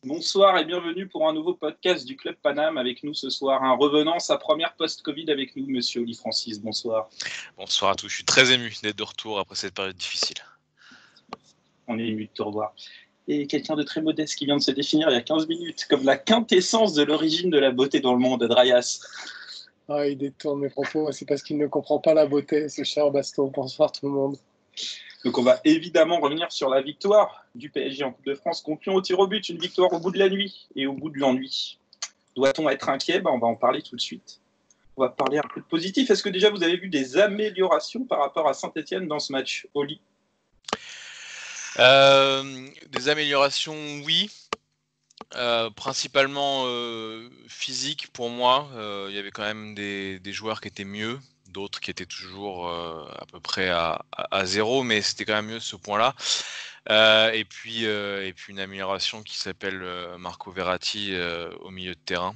Bonsoir et bienvenue pour un nouveau podcast du Club Paname. Avec nous ce soir, un revenant, sa première post-Covid avec nous, monsieur Oli Francis. Bonsoir. Bonsoir à tous, je suis très ému d'être de retour après cette période difficile. On est ému de te revoir. Et quelqu'un de très modeste qui vient de se définir il y a 15 minutes comme la quintessence de l'origine de la beauté dans le monde, Drayas. Ah, il détourne mes propos, c'est parce qu'il ne comprend pas la beauté, ce cher Basto. Bonsoir tout le monde. Donc on va évidemment revenir sur la victoire du PSG en Coupe de France contre Lyon au tir au but, une victoire au bout de la nuit et au bout de l'ennui. Doit-on être inquiet ? On va en parler tout de suite. On va parler un peu de positif. Est-ce que déjà vous avez vu des améliorations par rapport à Saint-Etienne dans ce match, Oli ? Des améliorations, oui. Principalement physique pour moi. Il y avait quand même des joueurs qui étaient mieux, d'autres qui étaient toujours à peu près à zéro, mais c'était quand même mieux ce point-là. Et puis une amélioration qui s'appelle Marco Verratti au milieu de terrain,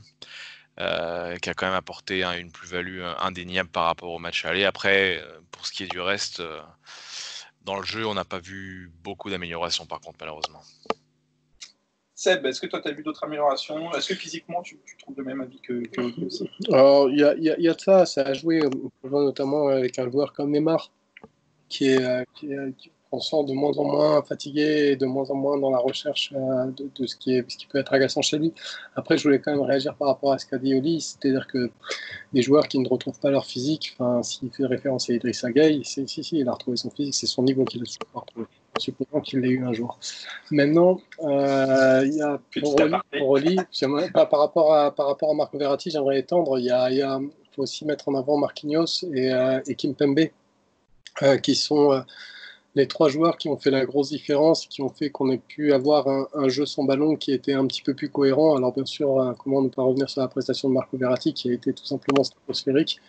qui a quand même apporté une plus-value indéniable par rapport au match aller. Après, pour ce qui est du reste, dans le jeu, on n'a pas vu beaucoup d'améliorations par contre, malheureusement. Seb, est-ce que toi, tu as vu d'autres améliorations ? Est-ce que physiquement, tu trouves le même avis que aussi ? Alors, il y a de ça a joué, notamment avec un joueur comme Neymar, qui on sent de moins en moins fatigué et de moins en moins dans la recherche de ce qui peut être agaçant chez lui. Après, je voulais quand même réagir par rapport à ce qu'a dit Oli, c'est-à-dire que des joueurs qui ne retrouvent pas leur physique, s'il fait référence à Idrissa Gueye, il a retrouvé son physique, c'est son niveau qu'il a toujours retrouvé, supposons qu'il l'ait eu un jour. Maintenant, il y a pour Oli, par rapport à Marco Verratti, j'aimerais étendre, il faut aussi mettre en avant Marquinhos et Kimpembe, qui sont les trois joueurs qui ont fait la grosse différence, qui ont fait qu'on ait pu avoir un jeu sans ballon qui était un petit peu plus cohérent. Alors bien sûr, comment ne pas revenir sur la prestation de Marco Verratti qui a été tout simplement stratosphérique.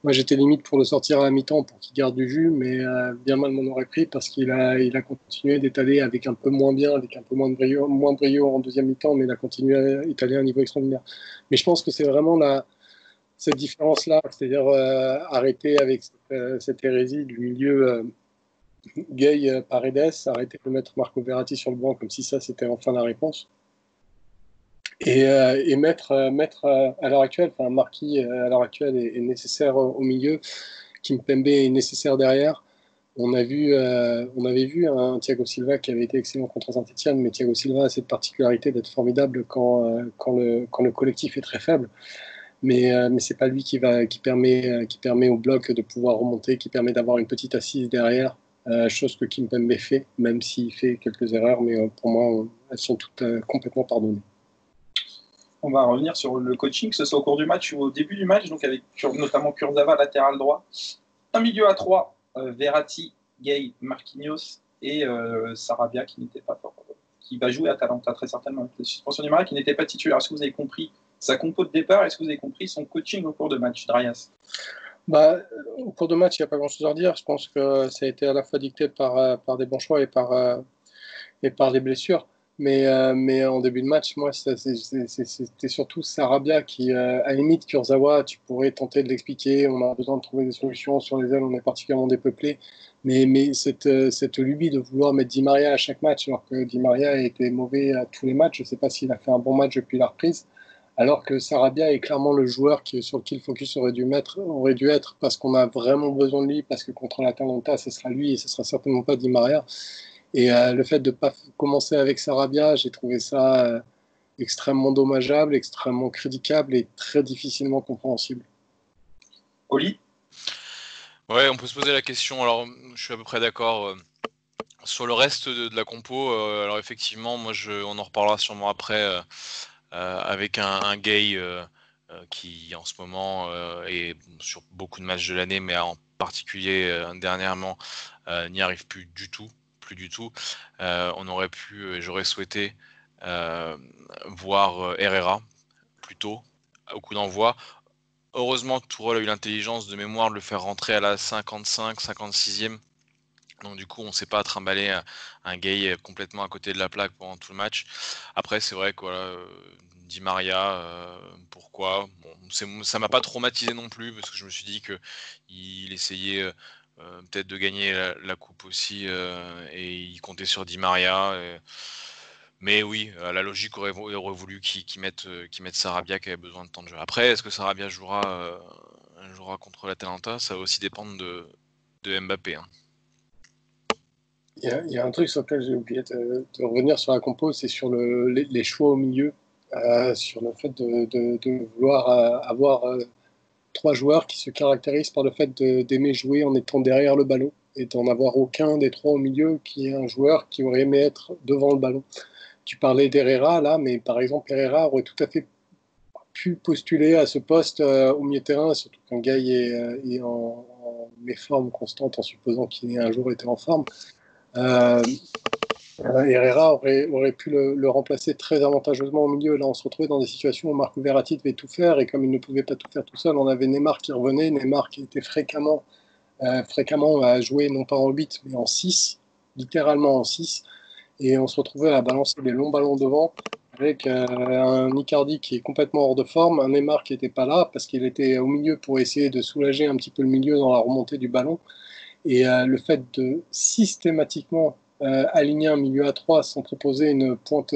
Moi j'étais limite pour le sortir à la mi-temps pour qu'il garde du jus, mais bien mal m'en aurait pris parce qu'il a continué d'étaler avec un peu moins bien, avec un peu moins brio en deuxième mi-temps, mais il a continué à étaler à un niveau extraordinaire. Mais je pense que c'est vraiment cette différence-là, c'est-à-dire arrêter avec cette hérésie du milieu Gueye Paredes, arrêter de mettre Marco Verratti sur le banc comme si ça c'était enfin la réponse. Et mettre à l'heure actuelle, Marquis à l'heure actuelle est nécessaire au milieu, Kimpembe est nécessaire derrière. On avait vu un Thiago Silva qui avait été excellent contre Saint-Etienne, mais Thiago Silva a cette particularité d'être formidable quand le collectif est très faible. Mais c'est pas lui qui permet au bloc de pouvoir remonter, qui permet d'avoir une petite assise derrière, chose que Kimpembe fait, même s'il fait quelques erreurs, mais pour moi, elles sont toutes complètement pardonnées. On va revenir sur le coaching, que ce soit au cours du match ou au début du match, donc avec notamment Kurzawa, latéral droit, un milieu à 3, Verratti, Gueye, Marquinhos et Sarabia qui n'était pas fort, qui va jouer à Atalanta très certainement avec les suspensions du Marais, qui n'était pas titulaire. Est-ce que vous avez compris sa compo de départ? Est-ce que vous avez compris son coaching au cours de match, Drayas? Au cours de match, il n'y a pas grand-chose à dire. Je pense que ça a été à la fois dicté par des bons choix et par des blessures. Mais en début de match, moi, c'était surtout Sarabia qui, à la limite, Kurzawa, tu pourrais tenter de l'expliquer. On a besoin de trouver des solutions sur les ailes, on est particulièrement dépeuplé. Mais cette lubie de vouloir mettre Di Maria à chaque match, alors que Di Maria a été mauvais à tous les matchs, je ne sais pas s'il a fait un bon match depuis la reprise, alors que Sarabia est clairement le joueur sur qui le focus aurait dû être, parce qu'on a vraiment besoin de lui, parce que contre l'Atalanta, ce sera lui et ce sera certainement pas Di Maria. Et le fait de ne pas commencer avec Sarabia, j'ai trouvé ça extrêmement dommageable, extrêmement critiquable et très difficilement compréhensible. Oli ? Ouais, on peut se poser la question. Alors, je suis à peu près d'accord sur le reste de la compo. Alors effectivement, on en reparlera sûrement après avec un Gueye qui en ce moment est sur beaucoup de matchs de l'année, mais en particulier dernièrement n'y arrive plus du tout. On aurait pu, j'aurais souhaité voir Herrera plus tôt au coup d'envoi. Heureusement, Tourelle a eu l'intelligence de mémoire de le faire rentrer à la 55, 56e. Donc du coup, on ne s'est pas trimballer un Gueye complètement à côté de la plaque pendant tout le match. Après, c'est vrai que voilà, Di Maria, pourquoi ? Bon, ça m'a pas traumatisé non plus, parce que je me suis dit qu'il essayait peut-être de gagner la coupe aussi, et il comptait sur Di Maria. Mais oui, la logique aurait voulu qu'ils mettent Sarabia qui avait besoin de temps de jeu. Après, est-ce que Sarabia jouera contre l'Atalanta? Ça va aussi dépendre de Mbappé. Hein. Il y a un truc sur lequel j'ai oublié de revenir sur la compo, c'est sur les choix au milieu, sur le fait de vouloir avoir 3 joueurs qui se caractérisent par le fait d'aimer jouer en étant derrière le ballon et d'en avoir aucun des 3 au milieu qui est un joueur qui aurait aimé être devant le ballon. Tu parlais d'Herrera là, mais par exemple, Herrera aurait tout à fait pu postuler à ce poste au milieu de terrain, surtout qu'un gars est en méforme constante en supposant qu'il ait un jour été en forme. Herrera aurait pu le remplacer très avantageusement au milieu. Là, on se retrouvait dans des situations où Marco Verratti devait tout faire, et comme il ne pouvait pas tout faire tout seul, on avait Neymar qui revenait, Neymar qui était fréquemment à jouer non pas en 8, mais en 6, littéralement en 6, et on se retrouvait à balancer des longs ballons devant, avec un Icardi qui est complètement hors de forme, un Neymar qui n'était pas là, parce qu'il était au milieu pour essayer de soulager un petit peu le milieu dans la remontée du ballon. Et le fait de systématiquement aligner un milieu à 3 sans proposer une pointe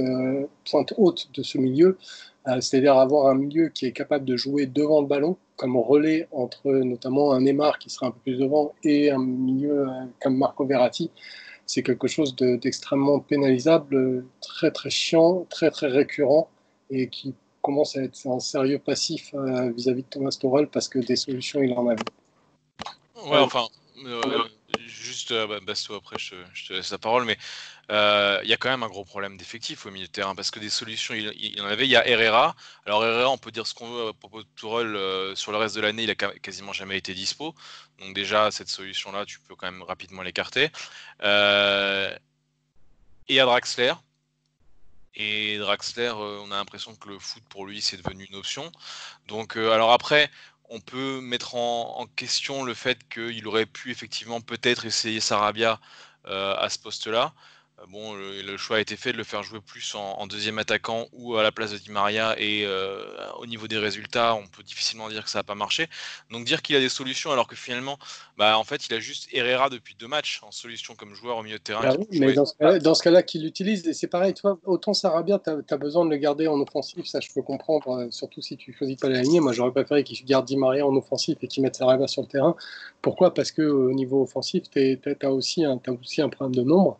haute de ce milieu, c'est-à-dire avoir un milieu qui est capable de jouer devant le ballon, comme relais entre notamment un Neymar qui sera un peu plus devant et un milieu comme Marco Verratti, c'est quelque chose d'extrêmement pénalisable, très très chiant, très très récurrent, et qui commence à être un sérieux passif vis-à-vis de Thomas Tuchel, parce que des solutions il en avait. Ouais, enfin, juste, Basto, après je te laisse la parole, mais il y a quand même un gros problème d'effectif au milieu de terrain, parce que des solutions, il en avait. Il y a Herrera. Alors Herrera, on peut dire ce qu'on veut à propos de Tourelle, sur le reste de l'année, il a quasiment jamais été dispo. Donc déjà, cette solution-là, tu peux quand même rapidement l'écarter. Et à Draxler. Et Draxler, on a l'impression que le foot pour lui, c'est devenu une option. Donc, alors après, on peut mettre en question le fait qu'il aurait pu effectivement peut-être essayer Sarabia à ce poste-là. Bon, le choix a été fait de le faire jouer plus en deuxième attaquant ou à la place de Di Maria, et au niveau des résultats, on peut difficilement dire que ça n'a pas marché. Donc dire qu'il a des solutions alors que finalement, en fait, il a juste Herrera depuis 2 matchs en solution comme joueur au milieu de terrain Ah qui oui, peut mais jouer. dans ce cas-là, qu'il l'utilise, et c'est pareil, toi, autant Sarabia, tu as besoin de le garder en offensif, ça je peux comprendre, surtout si tu choisis pas l'aligner. Moi, j'aurais préféré qu'il garde Di Maria en offensif et qu'il mette Sarabia sur le terrain. Pourquoi? Parce qu'au niveau offensif, tu as aussi un problème de nombre.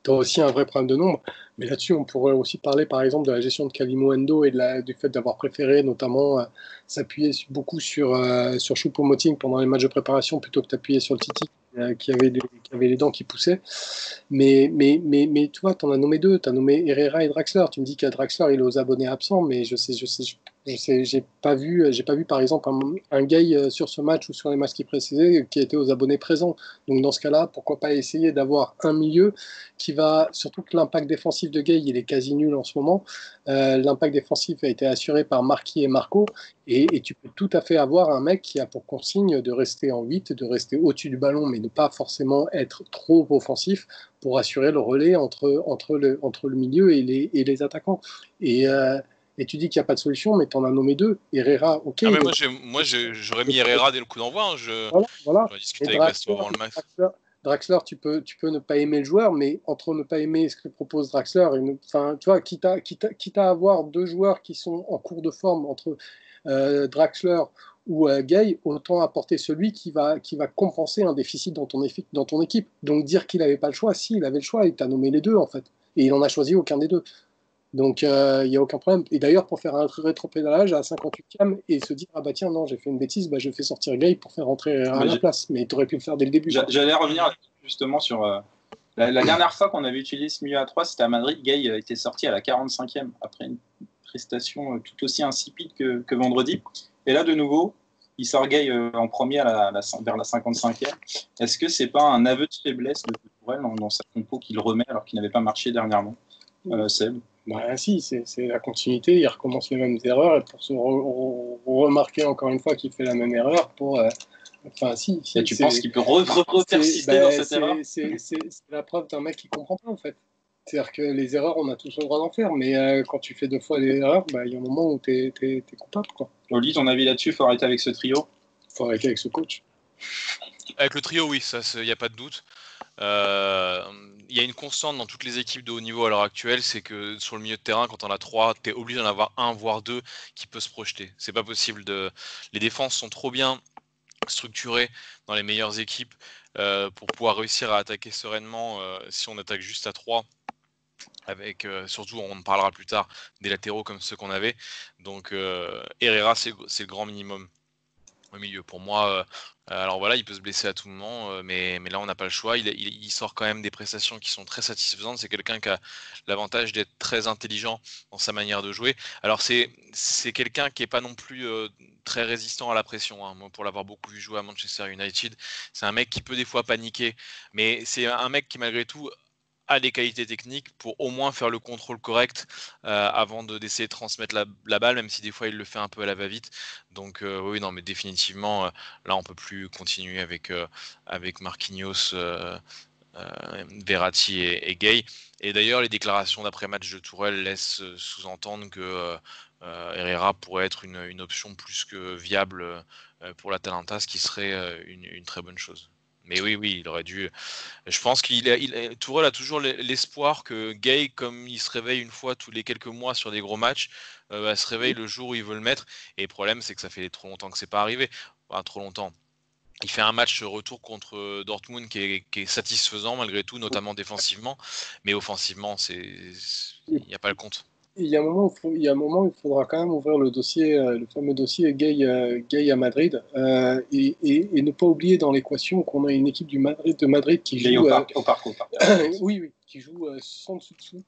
Tu as aussi un vrai problème de nombre, mais là-dessus, on pourrait aussi parler par exemple de la gestion de Kalimuendo et du fait d'avoir préféré notamment s'appuyer beaucoup sur Choupo-Moting pendant les matchs de préparation plutôt que d'appuyer sur le Titi qui avait les dents qui poussaient. Mais tu vois, tu en as nommé 2. Tu as nommé Herrera et Draxler. Tu me dis qu'à Draxler, il est aux abonnés absents, mais j'ai pas vu par exemple un gars sur ce match ou sur les matchs qui précédaient qui était aux abonnés présents. Donc dans ce cas-là, pourquoi pas essayer d'avoir un milieu qui va, surtout que l'impact défensif de Gay, il est quasi nul en ce moment. L'impact défensif a été assuré par Marquis et Marco, et tu peux tout à fait avoir un mec qui a pour consigne de rester en 8, de rester au-dessus du ballon, mais ne pas forcément être trop offensif pour assurer le relais entre le milieu et les attaquants. Et tu dis qu'il n'y a pas de solution, mais tu en as nommé 2. Herrera, ok. Ah, mais j'aurais mis Herrera dès le coup d'envoi. Hein. Voilà. J'en ai Et discuté avec Basto avant le match. Draxler, tu peux ne pas aimer le joueur, mais entre ne pas aimer ce que propose Draxler, tu vois, quitte à avoir 2 joueurs qui sont en cours de forme entre Draxler ou Gay, autant apporter celui qui va compenser un déficit dans ton équipe. Donc dire qu'il n'avait pas le choix, si, il avait le choix, il t'a nommé les 2 en fait. Et il n'en a choisi aucun des 2. Donc, il n'y a aucun problème. Et d'ailleurs, pour faire un rétropédalage à 58e et se dire, ah bah tiens, non, j'ai fait une bêtise, je fais sortir Gay pour faire rentrer à la place. Mais tu aurais pu le faire dès le début. J'allais revenir justement sur la dernière fois qu'on avait utilisé ce milieu à 3, c'était à Madrid. Gay était sorti à la 45e après une prestation tout aussi insipide que vendredi. Et là, de nouveau, il sort Gay en premier vers la 55e. Est-ce que c'est pas un aveu de faiblesse de Tourelle dans sa compo qu'il remet alors qu'il n'avait pas marché dernièrement, Seb? Si, c'est la continuité, il recommence les mêmes erreurs, et pour se remarquer encore une fois qu'il fait la même erreur, si. Et tu penses qu'il peut persister dans cette erreur? C'est la preuve d'un mec qui comprend pas, en fait. C'est-à-dire que les erreurs, on a tous le droit d'en faire, mais quand tu fais 2 fois les erreurs, il y a un moment où t'es coupable, quoi. Oli, ton avis là-dessus, il faut arrêter avec ce trio? Il faut arrêter avec ce coach. Avec le trio, oui, ça, il n'y a pas de doute. Il y a une constante dans toutes les équipes de haut niveau à l'heure actuelle, c'est que sur le milieu de terrain, quand on a 3, tu es obligé d'en avoir un voire 2 qui peut se projeter. C'est pas possible les défenses sont trop bien structurées dans les meilleures équipes pour pouvoir réussir à attaquer sereinement si on attaque juste à 3. Avec surtout, on en parlera plus tard, des latéraux comme ceux qu'on avait. Donc Herrera, c'est le grand minimum au milieu. Pour moi, alors voilà, il peut se blesser à tout moment, mais là, on n'a pas le choix. Il sort quand même des prestations qui sont très satisfaisantes. C'est quelqu'un qui a l'avantage d'être très intelligent dans sa manière de jouer. Alors, c'est quelqu'un qui n'est pas non plus très résistant à la pression. Hein. Moi, pour l'avoir beaucoup vu jouer à Manchester United, c'est un mec qui peut des fois paniquer, mais c'est un mec qui, malgré tout, a des qualités techniques pour au moins faire le contrôle correct avant d'essayer de transmettre la balle, même si des fois il le fait un peu à la va-vite. Donc oui, non, mais définitivement, là on peut plus continuer avec Marquinhos, Verratti et Gay. Et d'ailleurs, les déclarations d'après-match de Tourelle laissent sous-entendre que Herrera pourrait être une option plus que viable pour l'Atalanta, ce qui serait une très bonne chose. Mais oui, il aurait dû. Je pense Tourelle a toujours l'espoir que Gay, comme il se réveille une fois tous les quelques mois sur des gros matchs, se réveille le jour où il veut le mettre. Et le problème, c'est que ça fait trop longtemps que c'est pas arrivé. Enfin, trop longtemps. Il fait un match retour contre Dortmund qui est satisfaisant malgré tout, notamment défensivement. Mais offensivement, il n'y a pas le compte. Il y a un moment où il faudra quand même ouvrir le dossier, le fameux dossier Gay à Madrid, et ne pas oublier dans l'équation qu'on a une équipe de Madrid qui joue au parc. oui, qui joue sans dessous,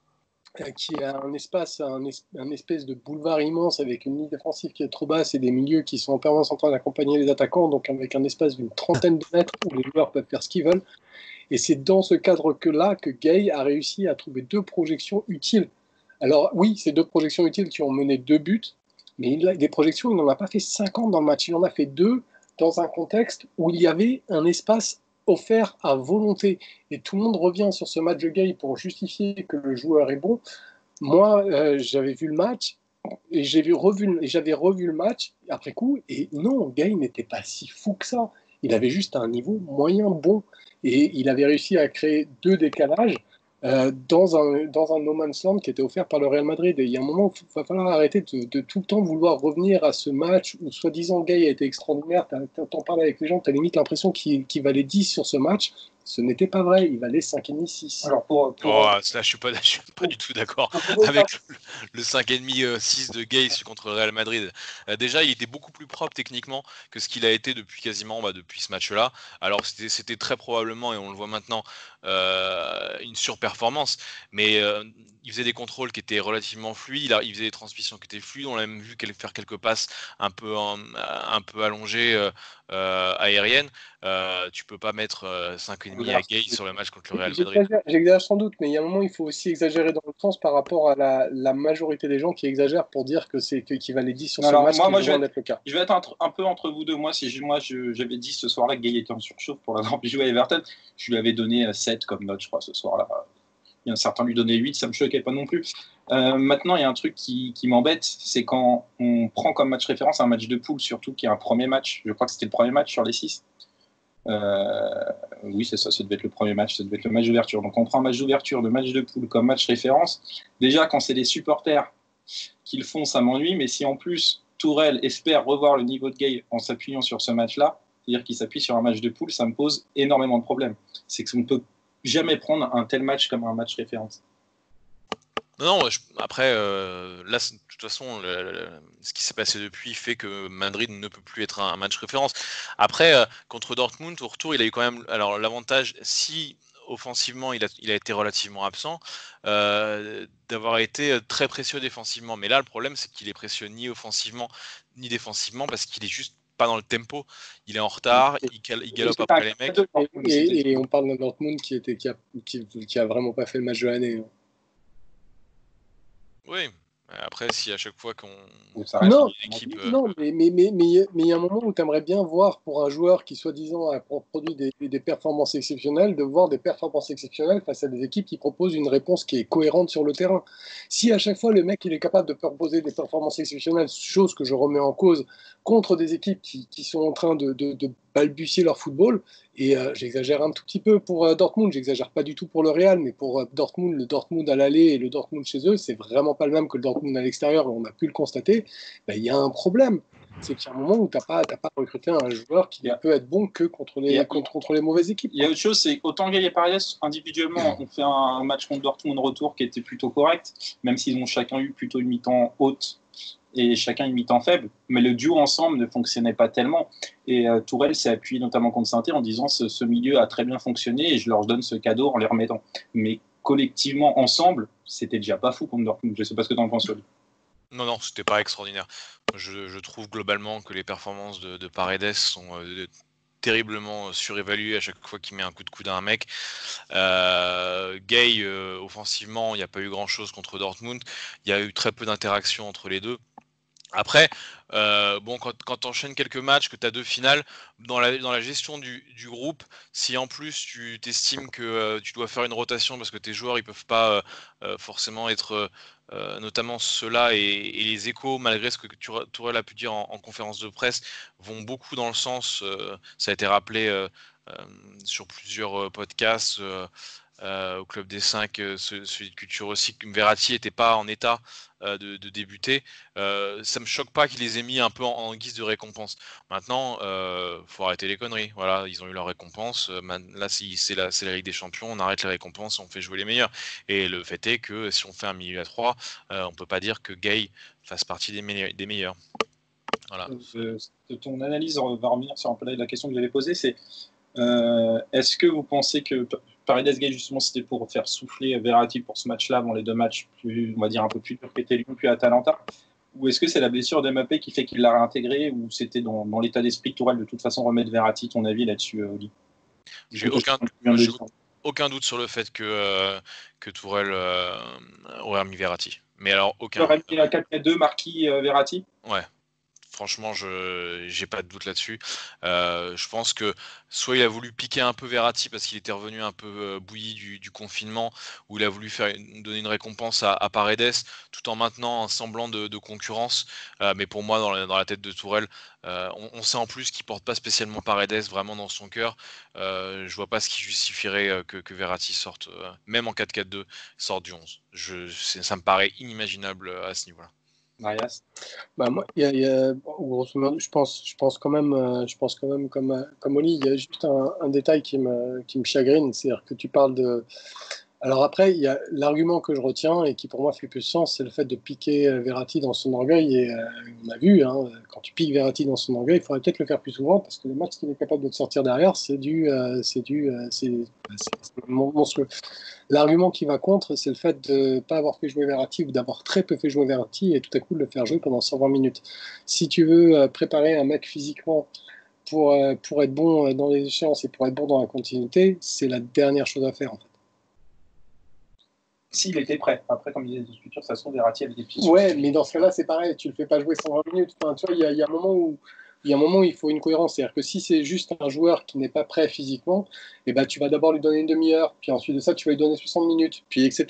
qui a un espèce de boulevard immense avec une ligne défensive qui est trop basse et des milieux qui sont en permanence en train d'accompagner les attaquants, donc avec un espace d'une trentaine de mètres où les joueurs peuvent faire ce qu'ils veulent. Et c'est dans ce cadre que Gay a réussi à trouver 2 projections utiles. Alors oui, ces 2 projections utiles qui ont mené 2 buts, mais des projections, il n'en a pas fait 50 dans le match. Il en a fait 2 dans un contexte où il y avait un espace offert à volonté. Et tout le monde revient sur ce match de Gay pour justifier que le joueur est bon. Moi, j'avais vu le match et j'avais revu le match après coup. Et non, Gay n'était pas si fou que ça. Il avait juste un niveau moyen bon. Et il avait réussi à créer 2 décalages dans un no man's land qui était offert par le Real Madrid. Et il y a un moment où il va falloir arrêter de tout le temps vouloir revenir à ce match où soi-disant Gay a été extraordinaire. T'en parles avec les gens, t'as limite l'impression qu'il valait 10 sur ce match. Ce n'était pas vrai, il valait 5,5, 6. Alors là, je suis pas du tout d'accord avec le 5,5, 6 de Gay contre le Real Madrid. Déjà, il était beaucoup plus propre techniquement que ce qu'il a été depuis depuis ce match-là. Alors c'était très probablement, et on le voit maintenant, une surperformance, mais il faisait des contrôles qui étaient relativement fluides, il faisait des transmissions qui étaient fluides, on l'a même vu faire quelques passes un peu allongées, aériennes. Tu peux pas mettre 5,5 à Gay sur le match contre le Real Madrid. J'exagère sans doute, mais il y a un moment, il faut aussi exagérer dans le sens par rapport à la majorité des gens qui exagèrent pour dire qu'il valait 10 sur ce match, moi, je vais être le cas. Je vais être un peu entre vous deux. Moi, j'avais dit ce soir-là que Gay était en surchauffe pour l'avoir pu jouer à Everton, je lui avais donné 7 comme note, je crois, ce soir-là. Il y a certains lui donnaient 8, ça me choquait pas non plus. Maintenant, il y a un truc qui m'embête, c'est quand on prend comme match référence un match de poule, surtout qui est un premier match. Je crois que c'était le premier match sur les 6. Oui, c'est ça, ça devait être le premier match, ça devait être le match d'ouverture. Donc on prend un match d'ouverture, de match de poule comme match référence. Déjà, quand c'est les supporters qui le font, ça m'ennuie, mais si en plus Tourelle espère revoir le niveau de Gay en s'appuyant sur ce match-là, c'est-à-dire qu'il s'appuie sur un match de poule, ça me pose énormément de problèmes. C'est qu'on ne peut jamais prendre un tel match comme un match référence. Non, après, là, de toute façon, ce qui s'est passé depuis fait que Madrid ne peut plus être un match référence. Après, contre Dortmund, au retour, il a eu quand même l'avantage, si offensivement il a été relativement absent, d'avoir été très précieux défensivement. Mais là, le problème, c'est qu'il est précieux ni offensivement ni défensivement parce qu'il est juste pas dans le tempo. Il est en retard, il galope après les mecs. Et on parle d'un Dortmund qui a vraiment pas fait le match de l'année. Oui, après, si à chaque fois qu'on non, une équipe. Non, mais il y a un moment où tu aimerais bien voir pour un joueur qui, soi-disant, a produit des performances exceptionnelles, de voir des performances exceptionnelles face à des équipes qui proposent une réponse qui est cohérente sur le terrain. Si à chaque fois le mec il est capable de proposer des performances exceptionnelles, chose que je remets en cause, contre des équipes qui sont en train de balbutier leur football. Et j'exagère un tout petit peu pour Dortmund, j'exagère pas du tout pour le Real, mais pour Dortmund, le Dortmund à l'aller et le Dortmund chez eux, c'est vraiment pas le même que le Dortmund à l'extérieur, on a pu le constater. Ben, il y a un problème. C'est qu'il y a un moment où tu n'as pas recruté un joueur qui ne peut être bon que contre les mauvaises équipes. Il y a autre chose, c'est autant Gay et Paredes, individuellement, ont fait un match contre Dortmund retour qui était plutôt correct, même s'ils ont chacun eu plutôt une mi-temps haute et chacun une mi-temps faible, mais le duo ensemble ne fonctionnait pas tellement. Et Tourelle s'est appuyé notamment contre Saint-Étienne en disant ce milieu a très bien fonctionné et je leur donne ce cadeau en les remettant. Mais collectivement, ensemble, c'était déjà pas fou contre Dortmund. Je ne sais pas ce que tu en penses, Oli. Non, c'était pas extraordinaire. Je trouve globalement que les performances de Paredes sont terriblement surévaluées à chaque fois qu'il met un coup de coude à un mec. Gay, offensivement, il n'y a pas eu grand-chose contre Dortmund. Il y a eu très peu d'interactions entre les deux. Après, quand tu enchaînes quelques matchs, que tu as 2 finales, dans la gestion du groupe, si en plus tu t'estimes que tu dois faire une rotation parce que tes joueurs ils peuvent pas forcément être, notamment ceux-là et les échos, malgré ce que Tourelle a pu dire en conférence de presse, vont beaucoup dans le sens, ça a été rappelé sur plusieurs podcasts. Au Club des 5, celui de Culture aussi, que Verratti n'était pas en état de débuter. Ça me choque pas qu'ils les aient mis un peu en guise de récompense. Maintenant, faut arrêter les conneries. Voilà, ils ont eu leur récompense. Là, c'est la Ligue des Champions, on arrête les récompenses, on fait jouer les meilleurs. Et le fait est que si on fait un milieu à 3, on peut pas dire que Gay fasse partie des meilleurs. Voilà. Ton analyse va revenir sur un peu la question que j'avais posée, c'est est-ce que vous pensez que Paredes Gay, justement, c'était pour faire souffler Verratti pour ce match-là, avant les 2 matchs plus, on va dire, un peu plus durs qu'était Lyon puis Atalanta, ou est-ce que c'est la blessure d'Mbappé qui fait qu'il l'a réintégré, ou c'était dans l'état d'esprit de Tourelle de toute façon remettre Verratti? Ton avis là-dessus, Oli? J'ai aucun doute sur le fait que Tourelle aurait remis Verratti. Mais alors, aucun. Aurait mis la 4-4-2, Marquis, Verratti? Ouais. Franchement, j'ai pas de doute là-dessus. Je pense que soit il a voulu piquer un peu Verratti parce qu'il était revenu un peu bouilli du confinement, ou il a voulu donner une récompense à Paredes tout en maintenant un semblant de concurrence. Mais pour moi, dans la tête de Tourelle, on sait en plus qu'il porte pas spécialement Paredes vraiment dans son cœur. Je vois pas ce qui justifierait que Verratti sorte, même en 4-4-2, sorte du 11. Ça me paraît inimaginable à ce niveau-là. Marias? Bah moi, grosso modo, je pense quand même comme Oli, il y a juste un détail qui me chagrine, c'est-à-dire que tu parles de. Alors après, il y a l'argument que je retiens et qui pour moi fait plus sens, c'est le fait de piquer Verratti dans son orgueil. Et on a vu, hein, quand tu piques Verratti dans son orgueil, il faudrait peut-être le faire plus souvent parce que les matchs qu'il est capable de te sortir derrière, c'est monstrueux. L'argument qui va contre, c'est le fait de ne pas avoir fait jouer Verratti ou d'avoir très peu fait jouer Verratti et tout à coup de le faire jouer pendant 120 minutes. Si tu veux préparer un mec physiquement pour être bon dans les échéances et pour être bon dans la continuité, c'est la dernière chose à faire en fait. S'il était prêt. Après, comme disait les futurs, ça se trouve, Verratti avait des petits. Ouais, mais dans ce cas-là, c'est pareil. Tu le fais pas jouer 120 minutes. Enfin, tu vois, il y a un moment où il faut une cohérence. C'est-à-dire que si c'est juste un joueur qui n'est pas prêt physiquement, eh ben, tu vas d'abord lui donner une demi-heure, puis ensuite de ça, tu vas lui donner 60 minutes, puis etc.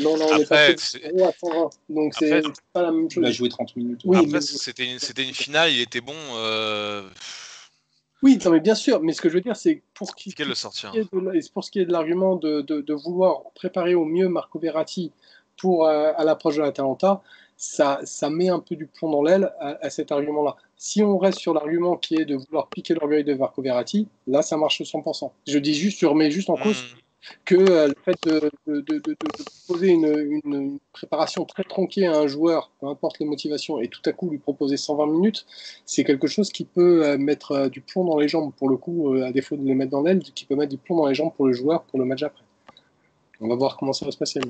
Non, on est pas à 120. Donc, c'est pas la même chose. Il a joué 30 minutes. Oui, après, c'était une finale, il était bon. Oui, non, mais bien sûr, mais ce que je veux dire, c'est pour ce qui le sortir. Pour ce qui est de l'argument de vouloir préparer au mieux Marco Verratti pour à l'approche de l'Atalanta, ça met un peu du plomb dans l'aile à cet argument-là. Si on reste sur l'argument qui est de vouloir piquer l'orgueil de Marco Verratti, là, ça marche 100%. Je remets juste en cause que le fait de proposer une préparation très tronquée à un joueur, peu importe les motivations, et tout à coup lui proposer 120 minutes, c'est quelque chose qui peut mettre du plomb dans les jambes, pour le coup, à défaut de les mettre dans l'aile, qui peut mettre du plomb dans les jambes pour le joueur pour le match après. On va voir comment ça va se passer.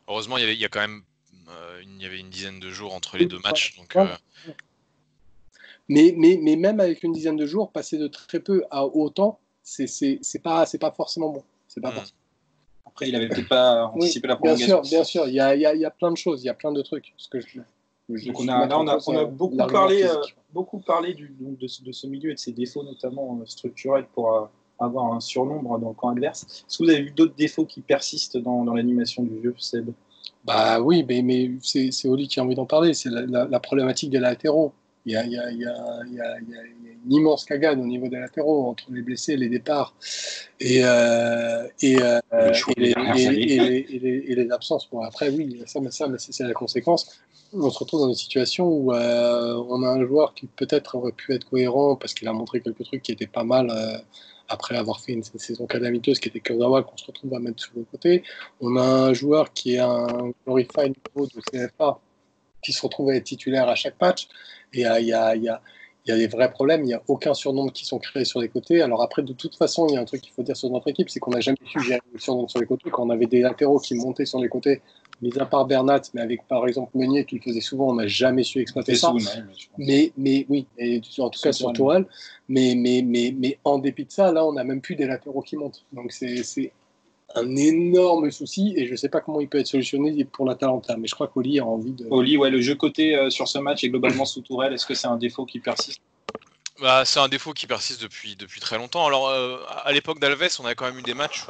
Heureusement, il y a quand même il y avait une dizaine de jours entre les deux matchs. Donc, mais même avec une dizaine de jours, passer de très peu à autant, c'est pas forcément bon. C'est pas forcément. Après, il n'avait peut-être pas anticipé la prolongation. Bien sûr, il y a plein de choses, il y a plein de trucs. Donc on a beaucoup parlé de ce milieu et de ses défauts, notamment structurels, pour avoir un surnombre dans le camp adverse. Est-ce que vous avez vu d'autres défauts qui persistent dans l'animation du jeu, Seb? Bah oui, mais c'est Oli qui a envie d'en parler, c'est la problématique des latéraux. il y a une immense cagade au niveau des latéraux entre les blessés, les départs et les absences. Bon, après, oui, mais c'est la conséquence. On se retrouve dans une situation où on a un joueur qui peut-être aurait pu être cohérent parce qu'il a montré quelques trucs qui étaient pas mal après avoir fait une saison calamiteuse qui était Kurzawa qu'on se retrouve à mettre sur le côté. On a un joueur qui est un glorified niveau de CFA qui se retrouve à être titulaire à chaque match. Et il y a des vrais problèmes. Il n'y a aucun surnombre qui sont créés sur les côtés. Alors après, de toute façon, il y a un truc qu'il faut dire sur notre équipe, c'est qu'on n'a jamais su gérer les surnombres sur les côtés. Quand on avait des latéraux qui montaient sur les côtés, mis à part Bernat, mais avec par exemple Meunier qui le faisait souvent, on n'a jamais su exploiter ça. Mais oui, et en tout cas sur Tourelle. Mais en dépit de ça, là, on n'a même plus des latéraux qui montent. Donc c'est un énorme souci et je ne sais pas comment il peut être solutionné pour l'Atalanta, mais je crois qu'Oli a envie de... Oli, ouais, le jeu côté sur ce match est globalement sous Tourelle. Est-ce que c'est un défaut qui persiste? C'est un défaut qui persiste depuis très longtemps. Alors, à l'époque d'Alves, on a quand même eu des matchs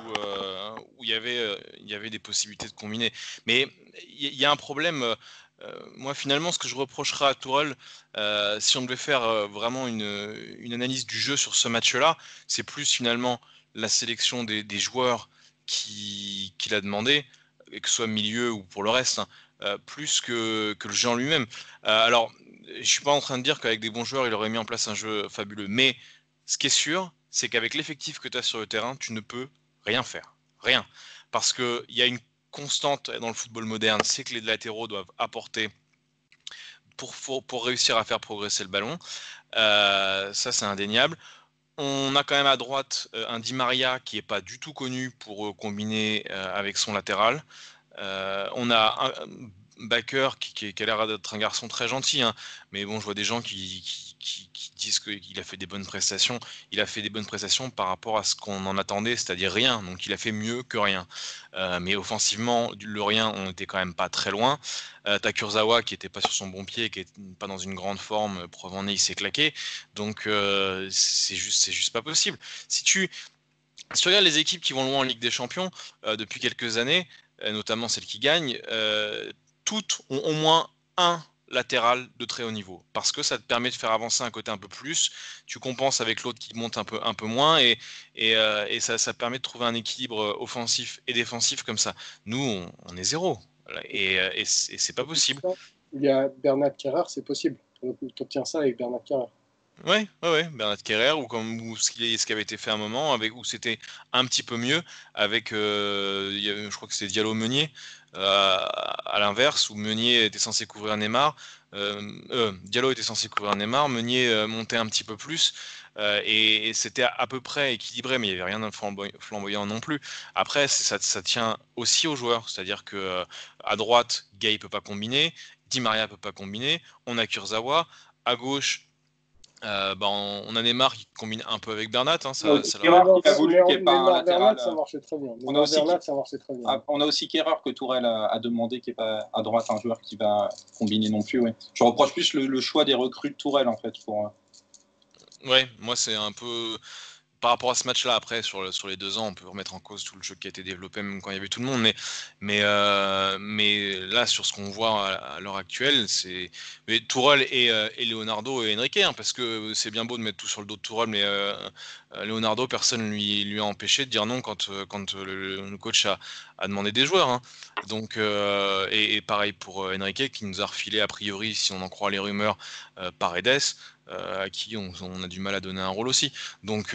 où il y avait des possibilités de combiner. Mais il y a un problème. Moi, finalement, ce que je reprocherais à Tourelle, si on devait faire vraiment une analyse du jeu sur ce match-là, c'est plus finalement la sélection des joueurs qu'il a demandé, que ce soit milieu ou pour le reste, hein, plus que le jeu en lui-même. Alors, je suis pas en train de dire qu'avec des bons joueurs, il aurait mis en place un jeu fabuleux. Mais ce qui est sûr, c'est qu'avec l'effectif que tu as sur le terrain, tu ne peux rien faire. Rien. Parce qu'il y a une constante dans le football moderne, c'est que les latéraux doivent apporter pour réussir à faire progresser le ballon. Ça, c'est indéniable. On a quand même à droite un Di Maria qui n'est pas du tout connu pour combiner avec son latéral. On a un Baker qui a l'air d'être un garçon très gentil, hein, mais bon, je vois des gens qui disent qu'il a fait des bonnes prestations. Il a fait des bonnes prestations par rapport à ce qu'on en attendait, c'est-à-dire rien. Donc il a fait mieux que rien. Mais offensivement, le rien, on n'était quand même pas très loin. T'as Kurzawa qui n'était pas sur son bon pied, qui n'est pas dans une grande forme, preuve en est, il s'est claqué. Donc c'est juste pas possible. Si tu regardes les équipes qui vont loin en Ligue des Champions depuis quelques années, notamment celles qui gagnent, toutes ont au moins un latéral de très haut niveau, parce que ça te permet de faire avancer un côté un peu plus, tu compenses avec l'autre qui monte un peu moins, et ça permet de trouver un équilibre offensif et défensif comme ça. Nous, on est zéro, et c'est pas possible. Il y a Bernat Kerrer, c'est possible. Tu obtiens ça avec Bernat Kerrer. Ouais, Bernat Kerrer ou ce qui avait été fait à un moment où c'était un petit peu mieux avec je crois que c'était Diallo Meunier à l'inverse où Meunier était censé couvrir Neymar, Diallo était censé couvrir Neymar, Meunier montait un petit peu plus et c'était à peu près équilibré, mais il n'y avait rien de flamboyant non plus. Après ça tient aussi aux joueurs, c'est-à-dire que à droite Gay peut pas combiner, Di Maria peut pas combiner, on a Kurzawa à gauche. On a Neymar qui combine un peu avec Bernat. Hein, Bernat, ça marchait très bien. On a aussi Kerrer que Tourelle a demandé, qui n'est pas à droite un joueur qui va combiner non plus. Ouais. Je reproche plus le choix des recrues de Tourelle en fait. Ouais, moi c'est un peu. Par rapport à ce match-là, après, sur les 2 ans, on peut remettre en cause tout le jeu qui a été développé, même quand il y avait tout le monde. Mais là, sur ce qu'on voit à l'heure actuelle, c'est Tourelle et Leonardo et Enrique, hein, parce que c'est bien beau de mettre tout sur le dos de Tourelle, mais Leonardo, personne lui a empêché de dire non quand le coach a demandé des joueurs. Hein. Donc, et pareil pour Enrique, qui nous a refilé, a priori, si on en croit les rumeurs, Paredes. À qui on a du mal à donner un rôle aussi. Donc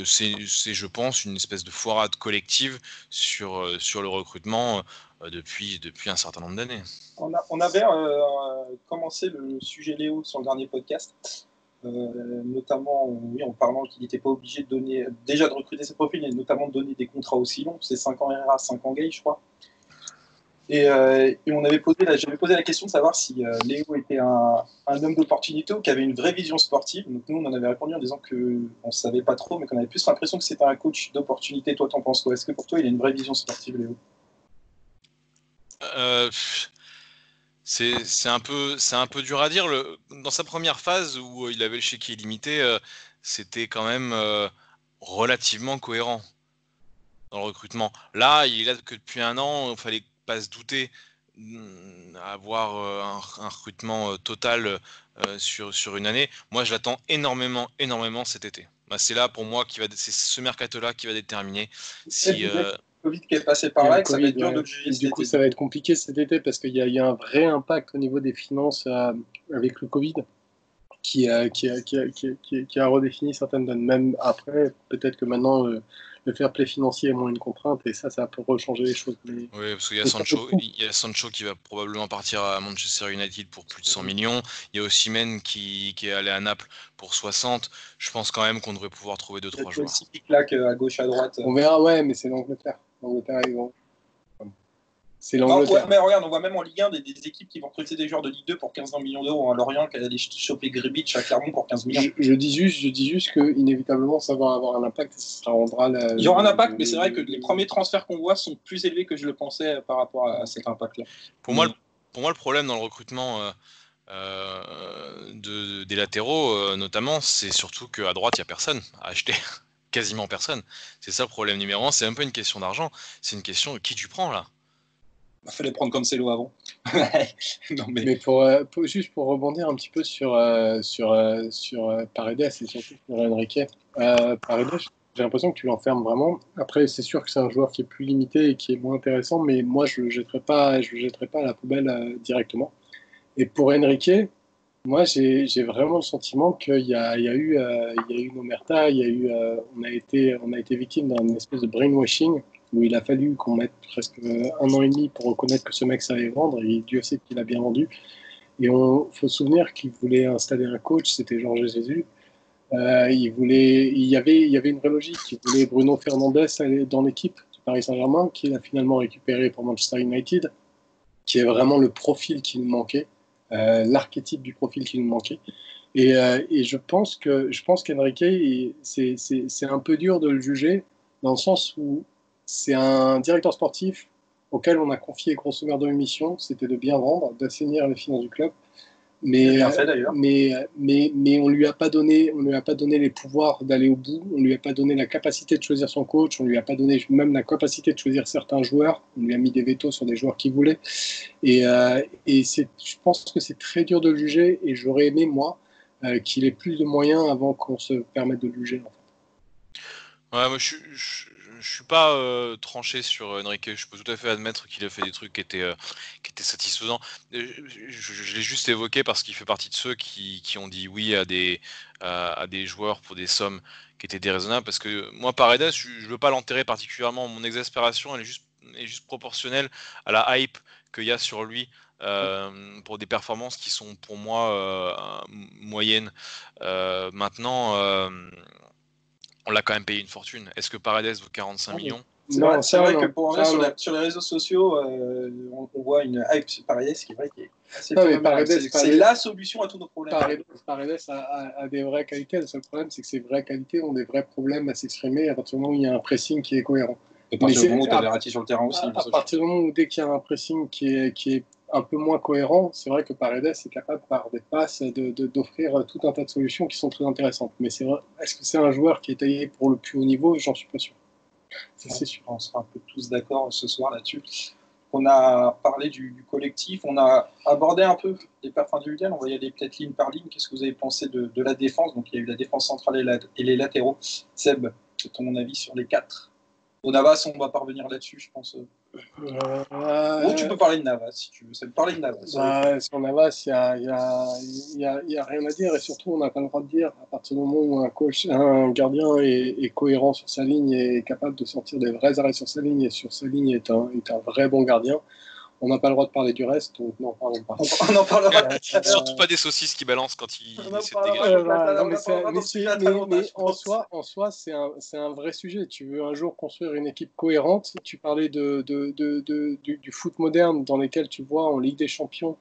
c'est je pense, une espèce de foirade collective sur le recrutement depuis un certain nombre d'années. On avait commencé le sujet Léo sur le dernier podcast, notamment en parlant qu'il n'était pas obligé de recruter ses profils, et notamment de donner des contrats aussi longs, c'est 5 ans RA, 5 ans Gay, je crois. Et j'avais posé la question de savoir si Léo était un homme d'opportunité ou qui avait une vraie vision sportive. Donc nous, on en avait répondu en disant qu'on ne savait pas trop, mais qu'on avait plus l'impression que c'était un coach d'opportunité. Toi, t'en penses quoi? Est-ce que pour toi, il a une vraie vision sportive, Léo? C'est un peu dur à dire. Dans sa première phase où il avait le chéquier illimité, c'était quand même relativement cohérent dans le recrutement. Là, il est là que depuis 1 an, il fallait pas se douter avoir un recrutement total sur une année. Moi, je l'attends énormément cet été. C'est là pour moi c'est ce mercato-là qui va déterminer si. Le Covid qui est passé par là, et que ça va être dur de le juger. Du coup, ça va être compliqué cet été parce qu'il y a un vrai impact au niveau des finances avec le Covid qui a redéfini certaines donnes. Même après, peut-être que maintenant, le fair play financier est moins une contrainte et ça peut rechanger les choses. Mais... Oui, parce qu'il y a Sancho qui va probablement partir à Manchester United pour plus de 100 millions. Il y a Osimhen qui est allé à Naples pour 60. Je pense quand même qu'on devrait pouvoir trouver 2-3 joueurs. Aussi qui claque à gauche, à droite. On verra, ouais, mais c'est l'Angleterre. C'est l'Angleterre. Mais regarde, on voit même en Ligue 1 des équipes qui vont recruter des joueurs de Ligue 2 pour 15 millions d'euros. Lorient qui a allé choper Gribic à Clermont pour 15 millions. Je dis juste que inévitablement ça va avoir un impact et ça rendra il y aura un impact, mais c'est vrai que les premiers transferts qu'on voit sont plus élevés que je le pensais par rapport à cet impact-là. Pour moi, le problème dans le recrutement des latéraux, notamment, c'est surtout qu'à droite, il n'y a personne à acheter. Quasiment personne. C'est ça le problème numéro 1. C'est un peu une question d'argent. C'est une question de qui tu prends là. Il fallait prendre comme Cancelo avant. Non, mais juste pour rebondir un petit peu sur Paredes et surtout sur Enrique. Paredes, j'ai l'impression que tu l'enfermes vraiment. Après, c'est sûr que c'est un joueur qui est plus limité et qui est moins intéressant, mais moi, je le jetterai pas à la poubelle directement. Et pour Enrique, moi, j'ai vraiment le sentiment qu'il y a eu une omerta, on a été victime d'un espèce de brainwashing où il a fallu qu'on mette presque 1 an et demi pour reconnaître que ce mec savait vendre, et Dieu sait qu'il a bien vendu. Et il faut se souvenir qu'il voulait installer un coach, c'était Georges Jesus. Il y avait une vraie logique. Il voulait Bruno Fernandes aller dans l'équipe du Paris Saint-Germain, qu'il a finalement récupéré pour Manchester United, qui est vraiment le profil qui nous manquait, l'archétype du profil qui nous manquait. Et je pense qu'Enrique, c'est un peu dur de le juger, dans le sens où c'est un directeur sportif auquel on a confié grosso modo une mission, c'était de bien vendre, d'assainir les finances du club. Mais on lui a pas donné les pouvoirs d'aller au bout, on lui a pas donné la capacité de choisir son coach, on lui a pas donné même la capacité de choisir certains joueurs, on lui a mis des vétos sur des joueurs qu'il voulait. Et je pense que c'est très dur de le juger, et j'aurais aimé, moi, qu'il ait plus de moyens avant qu'on se permette de le juger. En fait. Ouais, moi je suis pas tranché sur Enrique. Je peux tout à fait admettre qu'il a fait des trucs qui étaient satisfaisants. Je l'ai juste évoqué parce qu'il fait partie de ceux qui ont dit oui à des joueurs pour des sommes qui étaient déraisonnables. Parce que moi, Paredes, je veux pas l'enterrer particulièrement. Mon exaspération, elle est juste proportionnelle à la hype qu'il y a sur lui. Pour des performances qui sont pour moi moyennes. Maintenant, on l'a quand même payé une fortune. Est-ce que Paredes vaut 45 millions ? C'est vrai que pour sur les réseaux sociaux, on voit une hype sur Paredes qui est vrai qui est assez c'est la solution à tous nos problèmes. Paredes a des vraies qualités. Le seul problème, c'est que ces vraies qualités ont des vrais problèmes à s'exprimer à partir du moment où il y a un pressing qui est cohérent. Et à partir du moment où tu as Verratti sur le terrain aussi. À partir du moment où dès qu'il y a un pressing qui est un peu moins cohérent, c'est vrai que Paredes est capable, par des passes, d'offrir tout un tas de solutions qui sont très intéressantes. Mais c'est vrai, est-ce que c'est un joueur qui est taillé pour le plus haut niveau ? J'en suis pas sûr. C'est sûr. On sera un peu tous d'accord ce soir là-dessus. On a parlé du collectif, on a abordé un peu les perfs individuels, on va y aller peut-être ligne par ligne. Qu'est-ce que vous avez pensé de la défense ? Donc il y a eu la défense centrale et les latéraux. Seb, ton avis sur les 4 ? Au Navas, on va parvenir là-dessus, je pense. Ou tu peux parler de Navas, si tu veux. C'est parler de Navas. Sur Navas, il y a rien à dire, et surtout, on n'a pas le droit de dire. À partir du moment où un gardien est cohérent sur sa ligne et est capable de sortir des vrais arrêts sur sa ligne, et sur sa ligne est un vrai bon gardien, on n'a pas le droit de parler du reste, donc n'en parlons pas. On en parlera. Surtout pas des saucisses qui balancent quand il essaie de dégager. Mais en soi, c'est un vrai sujet. Tu veux un jour construire une équipe cohérente. Tu parlais du foot moderne dans lequel tu vois en Ligue des Champions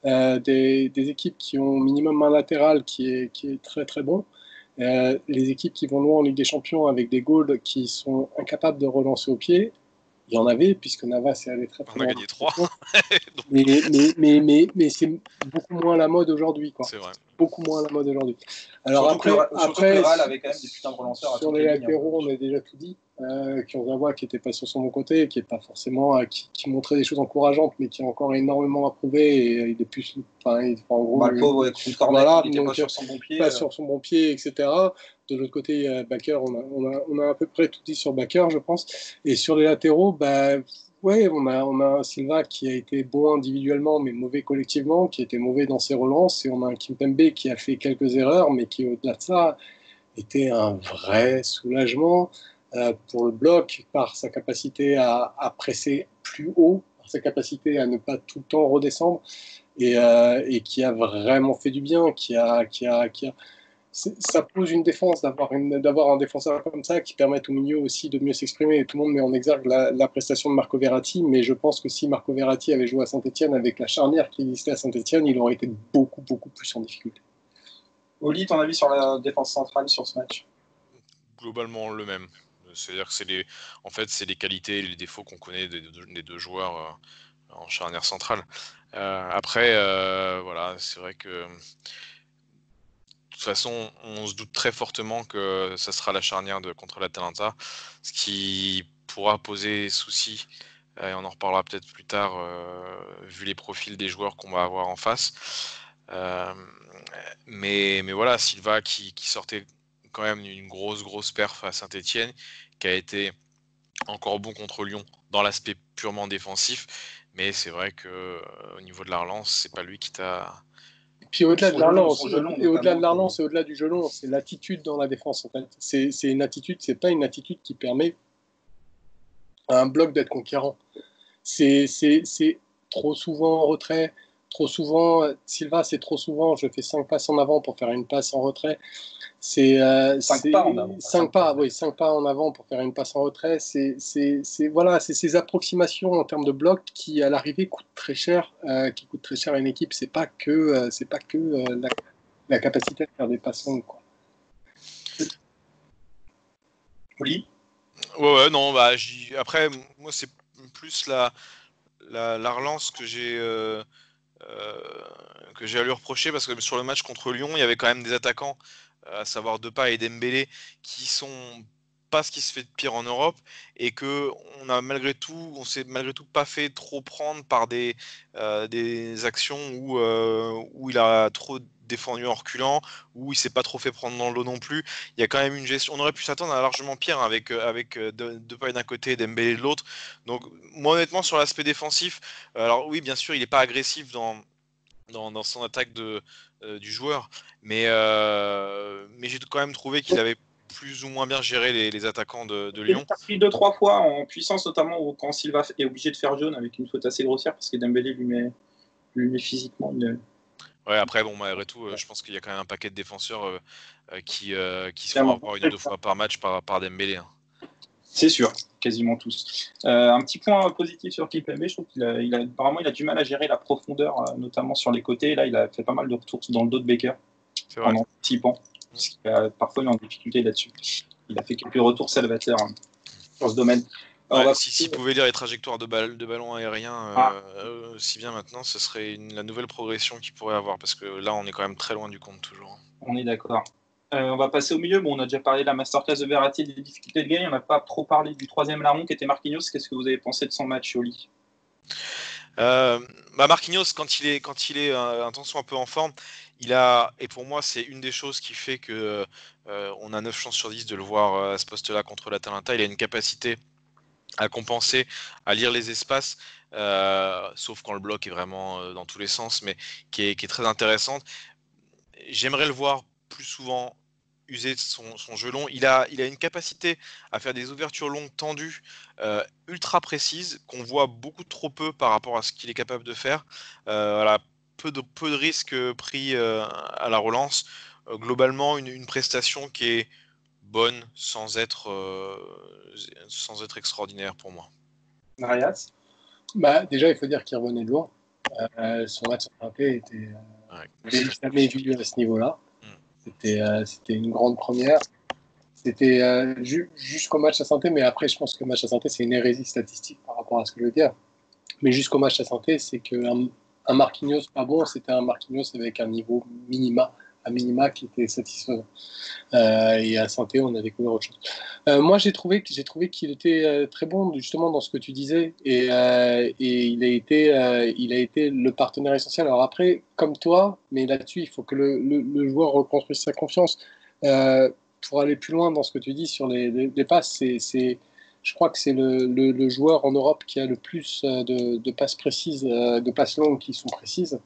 des équipes qui ont minimum un latéral qui est très très bon. Les équipes qui vont loin en Ligue des Champions avec des goals qui sont incapables de relancer au pied. Il y en avait, puisque Navas est allé très très loin. On a gagné 3. mais c'est beaucoup moins la mode aujourd'hui, quoi. C'est vrai. Beaucoup moins la mode aujourd'hui. Alors surtout que le Real avait quand même des putains de relanceurs. Sur les latéraux, on a déjà tout dit. Kurzawa qui n'était pas sur son bon côté, qui est pas forcément qui montrait des choses encourageantes, mais qui a encore énormément à prouver. Et il est plus, en gros, le pauvre, voilà, il n'était pas sur son bon pied. Pas sur son bon pied, etc. De l'autre côté, Bakker, on a à peu près tout dit sur Bakker, je pense. Et sur les latéraux, ouais, on a un Silva qui a été bon individuellement, mais mauvais collectivement, qui a été mauvais dans ses relances. Et on a un Kimpembe qui a fait quelques erreurs, mais qui, au-delà de ça, était un vrai soulagement pour le bloc par sa capacité à presser plus haut, par sa capacité à ne pas tout le temps redescendre, et qui a vraiment fait du bien, ça pose une défense d'avoir un défenseur comme ça qui permet au milieu aussi de mieux s'exprimer. Et tout le monde met en exergue la prestation de Marco Verratti, mais je pense que si Marco Verratti avait joué à Saint-Etienne avec la charnière qui existait à Saint-Etienne, il aurait été beaucoup, beaucoup plus en difficulté. Oli, ton avis sur la défense centrale sur ce match? Globalement le même. C'est-à-dire que c'est les qualités et les défauts qu'on connaît des deux joueurs en charnière centrale. Après, voilà, c'est vrai que de toute façon, on se doute très fortement que ça sera la charnière contre l'Atalanta, ce qui pourra poser souci, et on en reparlera peut-être plus tard, vu les profils des joueurs qu'on va avoir en face. Mais voilà, Silva qui sortait quand même une grosse perf à Saint-Etienne, qui a été encore bon contre Lyon dans l'aspect purement défensif, mais c'est vrai que au niveau de la relance, c'est pas lui qui t'a... Puis au-delà de la relance, et au-delà de la relance et au-delà du jeu long, c'est l'attitude dans la défense en fait. C'est une attitude, c'est pas une attitude qui permet à un bloc d'être conquérant. C'est trop souvent en retrait, trop souvent, Silva, c'est trop souvent, je fais 5 passes en avant pour faire une passe en retrait. C'est 5 pas en avant. 5 pas en avant pour faire une passe en retrait. C'est ces approximations en termes de bloc qui, à l'arrivée, coûtent très cher, à une équipe. C'est pas que la capacité à faire des passes longues, quoi. Oui. Ouais, non, après, moi, c'est plus la relance que j'ai à lui reprocher, parce que sur le match contre Lyon, il y avait quand même des attaquants, à savoir Depay et Dembélé, qui sont pas ce qui se fait de pire en Europe, et que on s'est malgré tout pas fait trop prendre par des actions où il a trop défendu en reculant, où il s'est pas trop fait prendre dans le dos non plus. Il y a quand même une gestion. On aurait pu s'attendre à largement pire, hein, avec Depay d'un côté et Dembélé de l'autre. Donc moi, honnêtement, sur l'aspect défensif, alors oui, bien sûr, il est pas agressif dans son attaque du joueur, mais j'ai quand même trouvé qu'il avait plus ou moins bien géré les attaquants de Lyon. Il a pris 2-3 fois en puissance, notamment quand Silva est obligé de faire jaune avec une faute assez grossière, parce que Dembélé lui met physiquement une... Ouais, après, bon, malgré tout, je pense qu'il y a quand même un paquet de défenseurs qui se font avoir 1 ou 2 fois par match par Dembélé, hein. C'est sûr, quasiment tous. Un petit point positif sur Kimpembe, je trouve apparemment il a du mal à gérer la profondeur, notamment sur les côtés. Là, il a fait pas mal de retours dans le dos de Bakker en anticipant, parce qu'il a parfois eu en difficulté là-dessus. Il a fait quelques retours salvateurs sur ce domaine. Alors, s'il pouvait lire les trajectoires de ballons aériens si bien maintenant, ce serait la nouvelle progression qu'il pourrait avoir, parce que là, on est quand même très loin du compte toujours. On est d'accord. On va passer au milieu. Bon, on a déjà parlé de la masterclass de Verratti et des difficultés de gagne. On n'a pas trop parlé du troisième larron qui était Marquinhos. Qu'est-ce que vous avez pensé de son match, Oli? Marquinhos, quand il est un tant soit un peu en forme, et pour moi, c'est une des choses qui fait que on a 9 chances sur 10 de le voir à ce poste-là contre l'Atalanta. Il a une capacité à compenser, à lire les espaces, sauf quand le bloc est vraiment dans tous les sens, mais qui est très intéressante. J'aimerais le voir plus souvent user de son jeu long. Il a une capacité à faire des ouvertures longues tendues, ultra précises, qu'on voit beaucoup trop peu par rapport à ce qu'il est capable de faire. Voilà, peu de risques pris à la relance. Globalement, une prestation qui est bonne sans être extraordinaire pour moi. Marias? Déjà, il faut dire qu'il revenait de loin. Son match à Paris était jamais vu à ce niveau-là. C'était une grande première. C'était jusqu'au match à Saint-Etienne, mais après, je pense que le match à Saint-Etienne, c'est une hérésie statistique par rapport à ce que je veux dire. Mais jusqu'au match à Saint-Etienne, c'est qu'un Marquinhos pas bon, c'était un Marquinhos avec un niveau minima à minima qui était satisfaisant. Et à Saint-Étienne, on a découvert autre chose. Moi, j'ai trouvé qu'il était très bon justement dans ce que tu disais, et il a été le partenaire essentiel. Alors après, comme toi, mais là-dessus, il faut que le joueur reconstruise sa confiance. Pour aller plus loin dans ce que tu dis sur les passes, je crois que c'est le joueur en Europe qui a le plus de passes précises, de passes longues qui sont précises.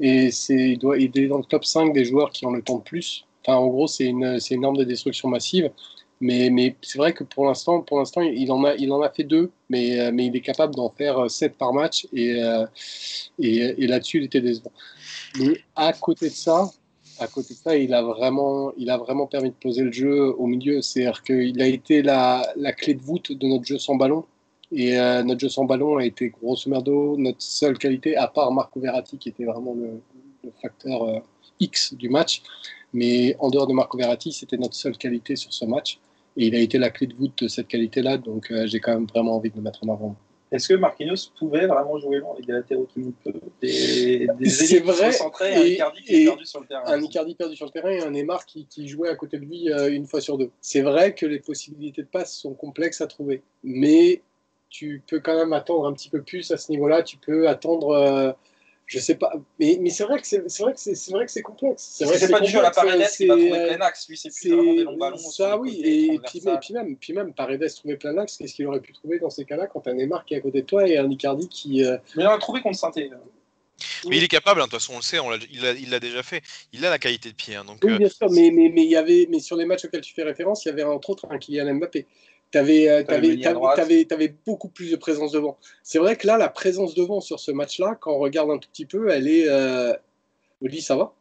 Et il est dans le top 5 des joueurs qui ont le temps de plus. Enfin, en gros, c'est une arme de destruction massive. Mais c'est vrai que pour l'instant, il en a fait 2, mais il est capable d'en faire 7 par match. Et là-dessus, il était décevant. Mais à côté de ça, il a vraiment permis de poser le jeu au milieu. C'est-à-dire qu'il a été la clé de voûte de notre jeu sans ballon. Et notre jeu sans ballon a été grosso merdo notre seule qualité, à part Marco Verratti qui était vraiment le facteur X du match. Mais en dehors de Marco Verratti, c'était notre seule qualité sur ce match. Et il a été la clé de voûte de cette qualité-là, donc j'ai quand même vraiment envie de le mettre en avant. Est-ce que Marquinhos pouvait vraiment jouer long avec des latéraux qui montent peu, des c'est vrai, concentrés, un Icardi qui est perdu sur le terrain? Un Icardi perdu sur le terrain et un Neymar qui jouait à côté de lui une fois sur 2. C'est vrai que les possibilités de passe sont complexes à trouver, mais tu peux quand même attendre un petit peu plus à ce niveau-là. Tu peux attendre, je sais pas, mais c'est vrai que c'est complexe. C'est pas du jeu à la Paredes qui va trouver plein axe. Lui, c'est plus vraiment des longs ballons. Ça, oui. Et puis même Paredes trouver plein axe. Qu'est-ce qu'il aurait pu trouver dans ces cas-là quand t'as Neymar qui est à côté de toi et un Icardi qui. Mais on a trouvé contre Saint-Étienne. Mais il est capable, de toute façon, on le sait, il l'a déjà fait. Il a la qualité de pied. Donc, oui, bien sûr, mais sur les matchs auxquels tu fais référence, il y avait entre autres un Kylian Mbappé. T'avais beaucoup plus de présence devant. C'est vrai que là, la présence devant sur ce match-là, quand on regarde un tout petit peu, elle est. Oli, ça va?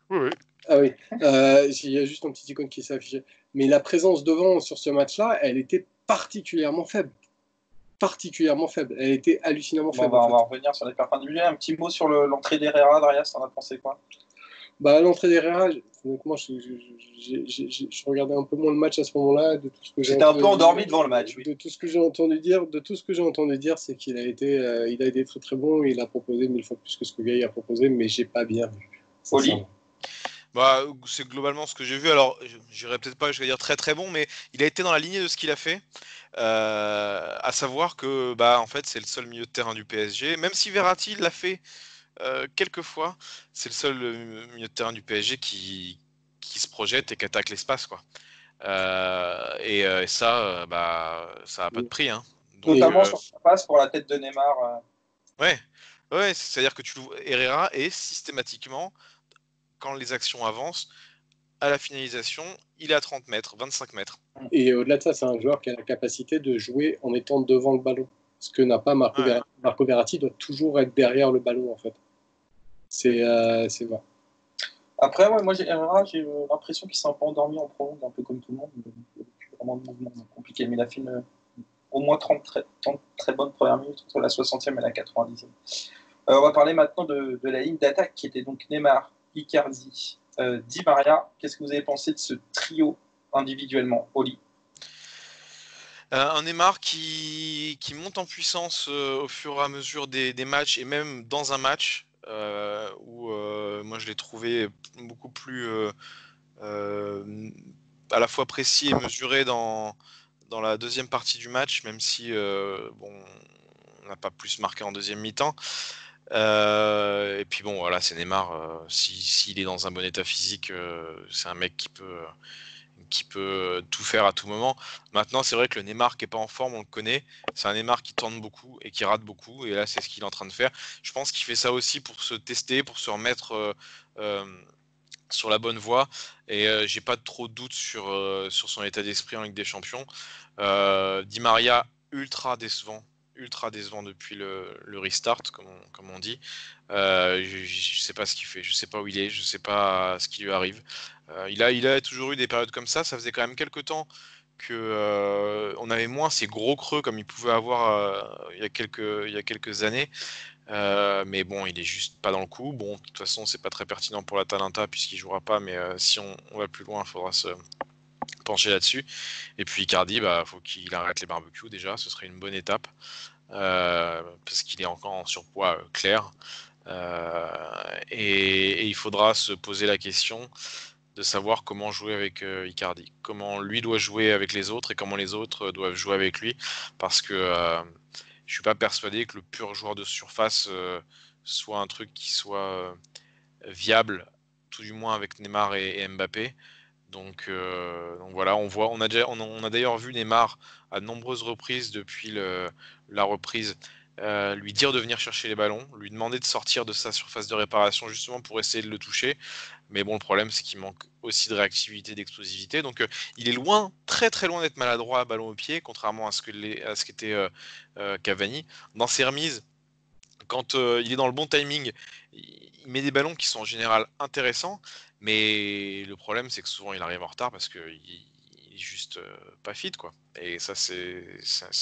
Oui. Ah oui. Il y a juste un petit icône qui s'est affiché. Mais la présence devant sur ce match-là, elle était particulièrement faible. Elle était hallucinamment faible. On va revenir sur les perfs du jeu. Un petit mot sur l'entrée d'Herrera, Darius, t'en as pensé quoi? L'entrée d'Herrera, honnêtement, je regardais un peu moins le match à ce moment-là. J'étais un peu endormi devant le match. Oui. De tout ce que j'ai entendu dire, c'est qu'il a été très très bon. Il a proposé 1000 fois plus que ce que Gay a proposé, mais j'ai pas bien vu. Oli. C'est globalement ce que j'ai vu. Alors, j'irais peut-être pas, je vais dire très très bon, mais il a été dans la lignée de ce qu'il a fait. À savoir que, en fait, c'est le seul milieu de terrain du PSG. Même si Verratti l'a fait quelques fois, c'est le seul milieu de terrain du PSG qui se projette et qui attaque l'espace, quoi. Et ça, ça n'a pas de prix. Hein. Donc, notamment sur sa passe pour la tête de Neymar. Ouais, c'est-à-dire que Herrera est systématiquement, quand les actions avancent, à la finalisation, il est à 30 mètres, 25 mètres. Et au-delà de ça, c'est un joueur qui a la capacité de jouer en étant devant le ballon. Ce que n'a pas Marco Verratti. Marco Verratti doit toujours être derrière le ballon, en fait. C'est vrai. Après, moi, j'ai l'impression qu'il s'est un peu endormi en prolonge, un peu comme tout le monde. Il n'y a plus vraiment de mouvement compliqué. Mais il a fait au moins 30 très bonnes premières minutes entre la 60e et la 90e. On va parler maintenant de la ligne d'attaque qui était donc Neymar, Icardi, Di Maria. Qu'est-ce que vous avez pensé de ce trio individuellement, Oli? Un Neymar qui monte en puissance au fur et à mesure des matchs et même dans un match où moi je l'ai trouvé beaucoup plus à la fois précis et mesuré dans la deuxième partie du match, même si on n'a pas plus marqué en deuxième mi-temps. Et puis voilà, c'est Neymar. S'il est dans un bon état physique, c'est un mec qui peut tout faire à tout moment. Maintenant, c'est vrai que le Neymar qui n'est pas en forme, on le connaît. C'est un Neymar qui tourne beaucoup et qui rate beaucoup. Et là, c'est ce qu'il est en train de faire. Je pense qu'il fait ça aussi pour se tester, pour se remettre sur la bonne voie. Et j'ai pas trop de doute sur son état d'esprit en Ligue des Champions. Di Maria, ultra décevant depuis le restart, comme on dit. Je sais pas ce qu'il fait, je sais pas où il est, je sais pas ce qui lui arrive. Il a toujours eu des périodes comme ça. Ça faisait quand même quelques temps que on avait moins ces gros creux comme il pouvait avoir il y a quelques années. Mais bon, il est juste pas dans le coup. Bon, de toute façon, c'est pas très pertinent pour l'Atalanta puisqu'il jouera pas. Mais si on va plus loin, il faudra se pencher là-dessus. Et puis Icardi, faut qu'il arrête les barbecues déjà. Ce serait une bonne étape parce qu'il est encore en surpoids clair. Et il faudra se poser la question de savoir comment jouer avec Icardi, comment lui doit jouer avec les autres et comment les autres doivent jouer avec lui, parce que je suis pas persuadé que le pur joueur de surface soit un truc qui soit viable, tout du moins avec Neymar et Mbappé. Donc voilà, on a d'ailleurs vu Neymar à de nombreuses reprises depuis la reprise lui dire de venir chercher les ballons, lui demander de sortir de sa surface de réparation justement pour essayer de le toucher. Mais bon, le problème c'est qu'il manque aussi de réactivité, d'explosivité. Donc il est loin, très très loin d'être maladroit à ballon au pied, contrairement à ce qu'était Cavani. Dans ses remises, quand il est dans le bon timing, il met des ballons qui sont en général intéressants, mais le problème c'est que souvent il arrive en retard parce qu'il est juste pas fit, quoi. Et ça c'est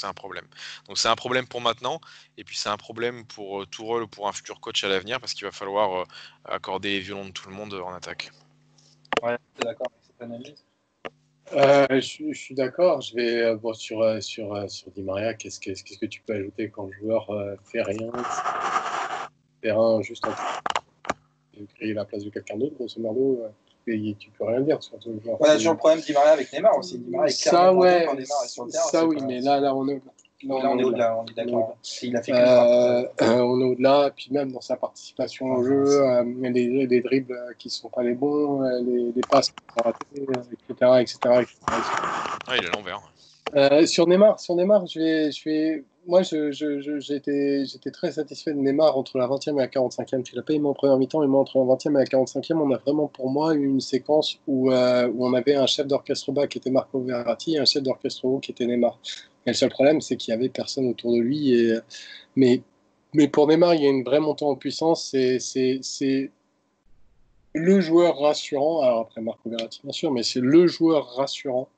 un problème. Donc c'est un problème pour maintenant, et puis c'est un problème pour Tourelle ou pour un futur coach à l'avenir, parce qu'il va falloir accorder les violons de tout le monde en attaque. Ouais, tu es d'accord avec cette analyse? Je suis d'accord. Je vais sur Di Maria. Qu'est-ce que tu peux ajouter quand le joueur fait rien, juste en train de créer la place de quelqu'un d'autre, grosso modo, et tu peux rien dire sur le joueur. On a toujours le problème Di Maria avec Neymar aussi. Di Maria est Ça, clairement ouais, quand Neymar est sur le terrain. ça oui, mais là on est Là, on est au-delà, on est d'accord. Il a fait que on est au-delà, puis même dans sa participation au jeu, les dribbles qui sont pas les bons, les passes qui sont ratées, etc., etc., etc. Ah, il est à l'envers. Sur Neymar, moi, j'étais très satisfait de Neymar entre la 20e et la 45e. Tu l'as pas aimé en première mi-temps, et moi, entre la 20e et la 45e, on a vraiment, pour moi, eu une séquence où on avait un chef d'orchestre bas qui était Marco Verratti et un chef d'orchestre haut qui était Neymar. Et le seul problème, c'est qu'il y avait personne autour de lui. Mais pour Neymar, il y a une vraie montée en puissance. C'est le joueur rassurant. Alors après Marco Verratti, bien sûr, mais c'est le joueur rassurant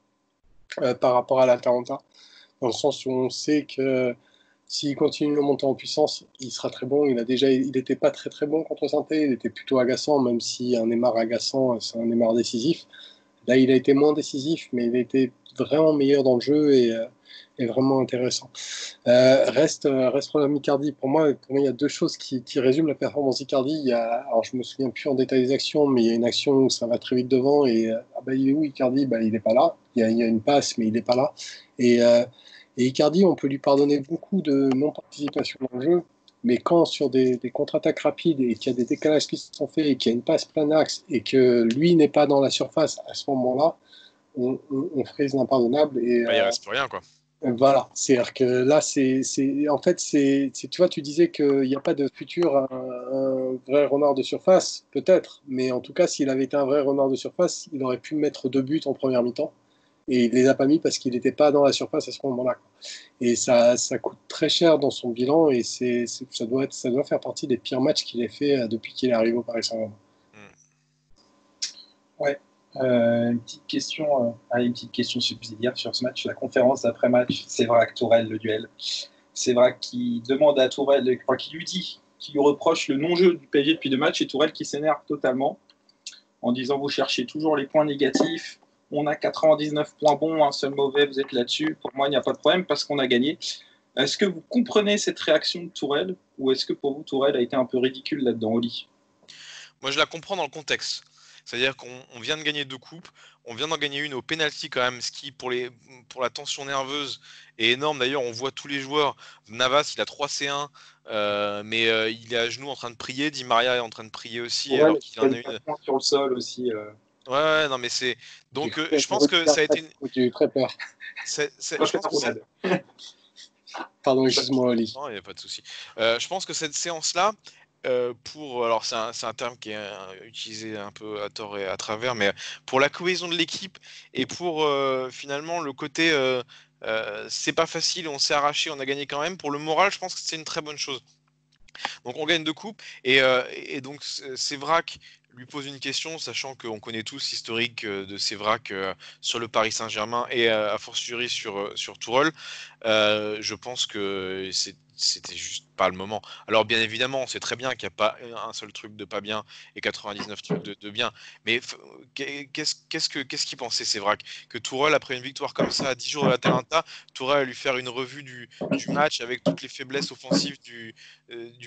par rapport à l'Atalanta, dans le sens où on sait que s'il continue à monter en puissance, il sera très bon. Il n'était pas très très bon contre Saint-Étienne, il était plutôt agaçant, même si un Neymar agaçant, c'est un Neymar décisif. Là, il a été moins décisif, mais il a été vraiment meilleur dans le jeu et vraiment intéressant. Reste problème Icardi. Pour moi, il y a deux choses qui résument la performance d'Icardi. Alors, je me souviens plus en détail des actions, mais il y a une action où ça va très vite devant et il est où Icardi? Il n'est pas là. Il y a une passe, mais il n'est pas là. Et Icardi, on peut lui pardonner beaucoup de non-participation dans le jeu, mais quand sur des contre-attaques rapides et qu'il y a des décalages qui se sont faits et qu'il y a une passe plein axe et que lui n'est pas dans la surface à ce moment-là, on frise l'impardonnable. Et, il reste plus rien, quoi. Voilà, c'est-à-dire que là, en fait, tu vois, tu disais qu'il n'y a pas de futur un vrai renard de surface, peut-être, mais en tout cas, s'il avait été un vrai renard de surface, il aurait pu mettre 2 buts en première mi-temps, et il les a pas mis parce qu'il n'était pas dans la surface à ce moment-là. Et ça coûte très cher dans son bilan, et ça doit faire partie des pires matchs qu'il ait fait depuis qu'il est arrivé au Paris Saint-Germain. Ouais. Une petite question subsidiaire sur ce match, la conférence d'après-match. C'est vrai que Tourelle, le duel. C'est vrai qu'il demande à Tourelle, qui lui dit, qui lui reproche le non-jeu du PSG depuis 2 matchs, et Tourelle qui s'énerve totalement en disant vous cherchez toujours les points négatifs. On a 99 points bons, un seul mauvais, vous êtes là-dessus. Pour moi, il n'y a pas de problème parce qu'on a gagné. Est-ce que vous comprenez cette réaction de Tourelle, ou est-ce que pour vous, Tourelle a été un peu ridicule là-dedans, Oli? Moi, je la comprends dans le contexte. C'est-à-dire qu'on vient de gagner 2 coupes, on vient d'en gagner une au pénalty quand même, ce qui pour la tension nerveuse est énorme. D'ailleurs, on voit tous les joueurs. Navas, il a 3 C1, mais il est à genoux en train de prier. Di Maria est en train de prier aussi, Ouais, alors qu'il en a une. Sur le sol aussi. Ouais, non, mais c'est. Donc, je pense que ça a été. J'ai eu très peur. Je pense que Pardon, excuse-moi, Oli. Non, il n'y a pas de souci. Je pense que cette séance-là, alors c'est un terme qui est utilisé un peu à tort et à travers, mais pour la cohésion de l'équipe et pour finalement le côté c'est pas facile, on s'est arraché, on a gagné quand même. Pour le moral, je pense que c'est une très bonne chose. Donc on gagne 2 coupes et donc c'est Vrac lui pose une question, sachant qu'on connaît tous l'historique de Sévrac sur le Paris Saint-Germain et a fortiori sur Tourelle. Je pense que c'était juste pas le moment. Alors bien évidemment, on sait très bien qu'il n'y a pas un seul truc de pas bien et 99 trucs de bien. Mais qu'est-ce qu'il pensait Sévrac? Que Tourelle, après une victoire comme ça, à 10 jours de la Talenta, Tourelle allait lui faire une revue du match avec toutes les faiblesses offensives du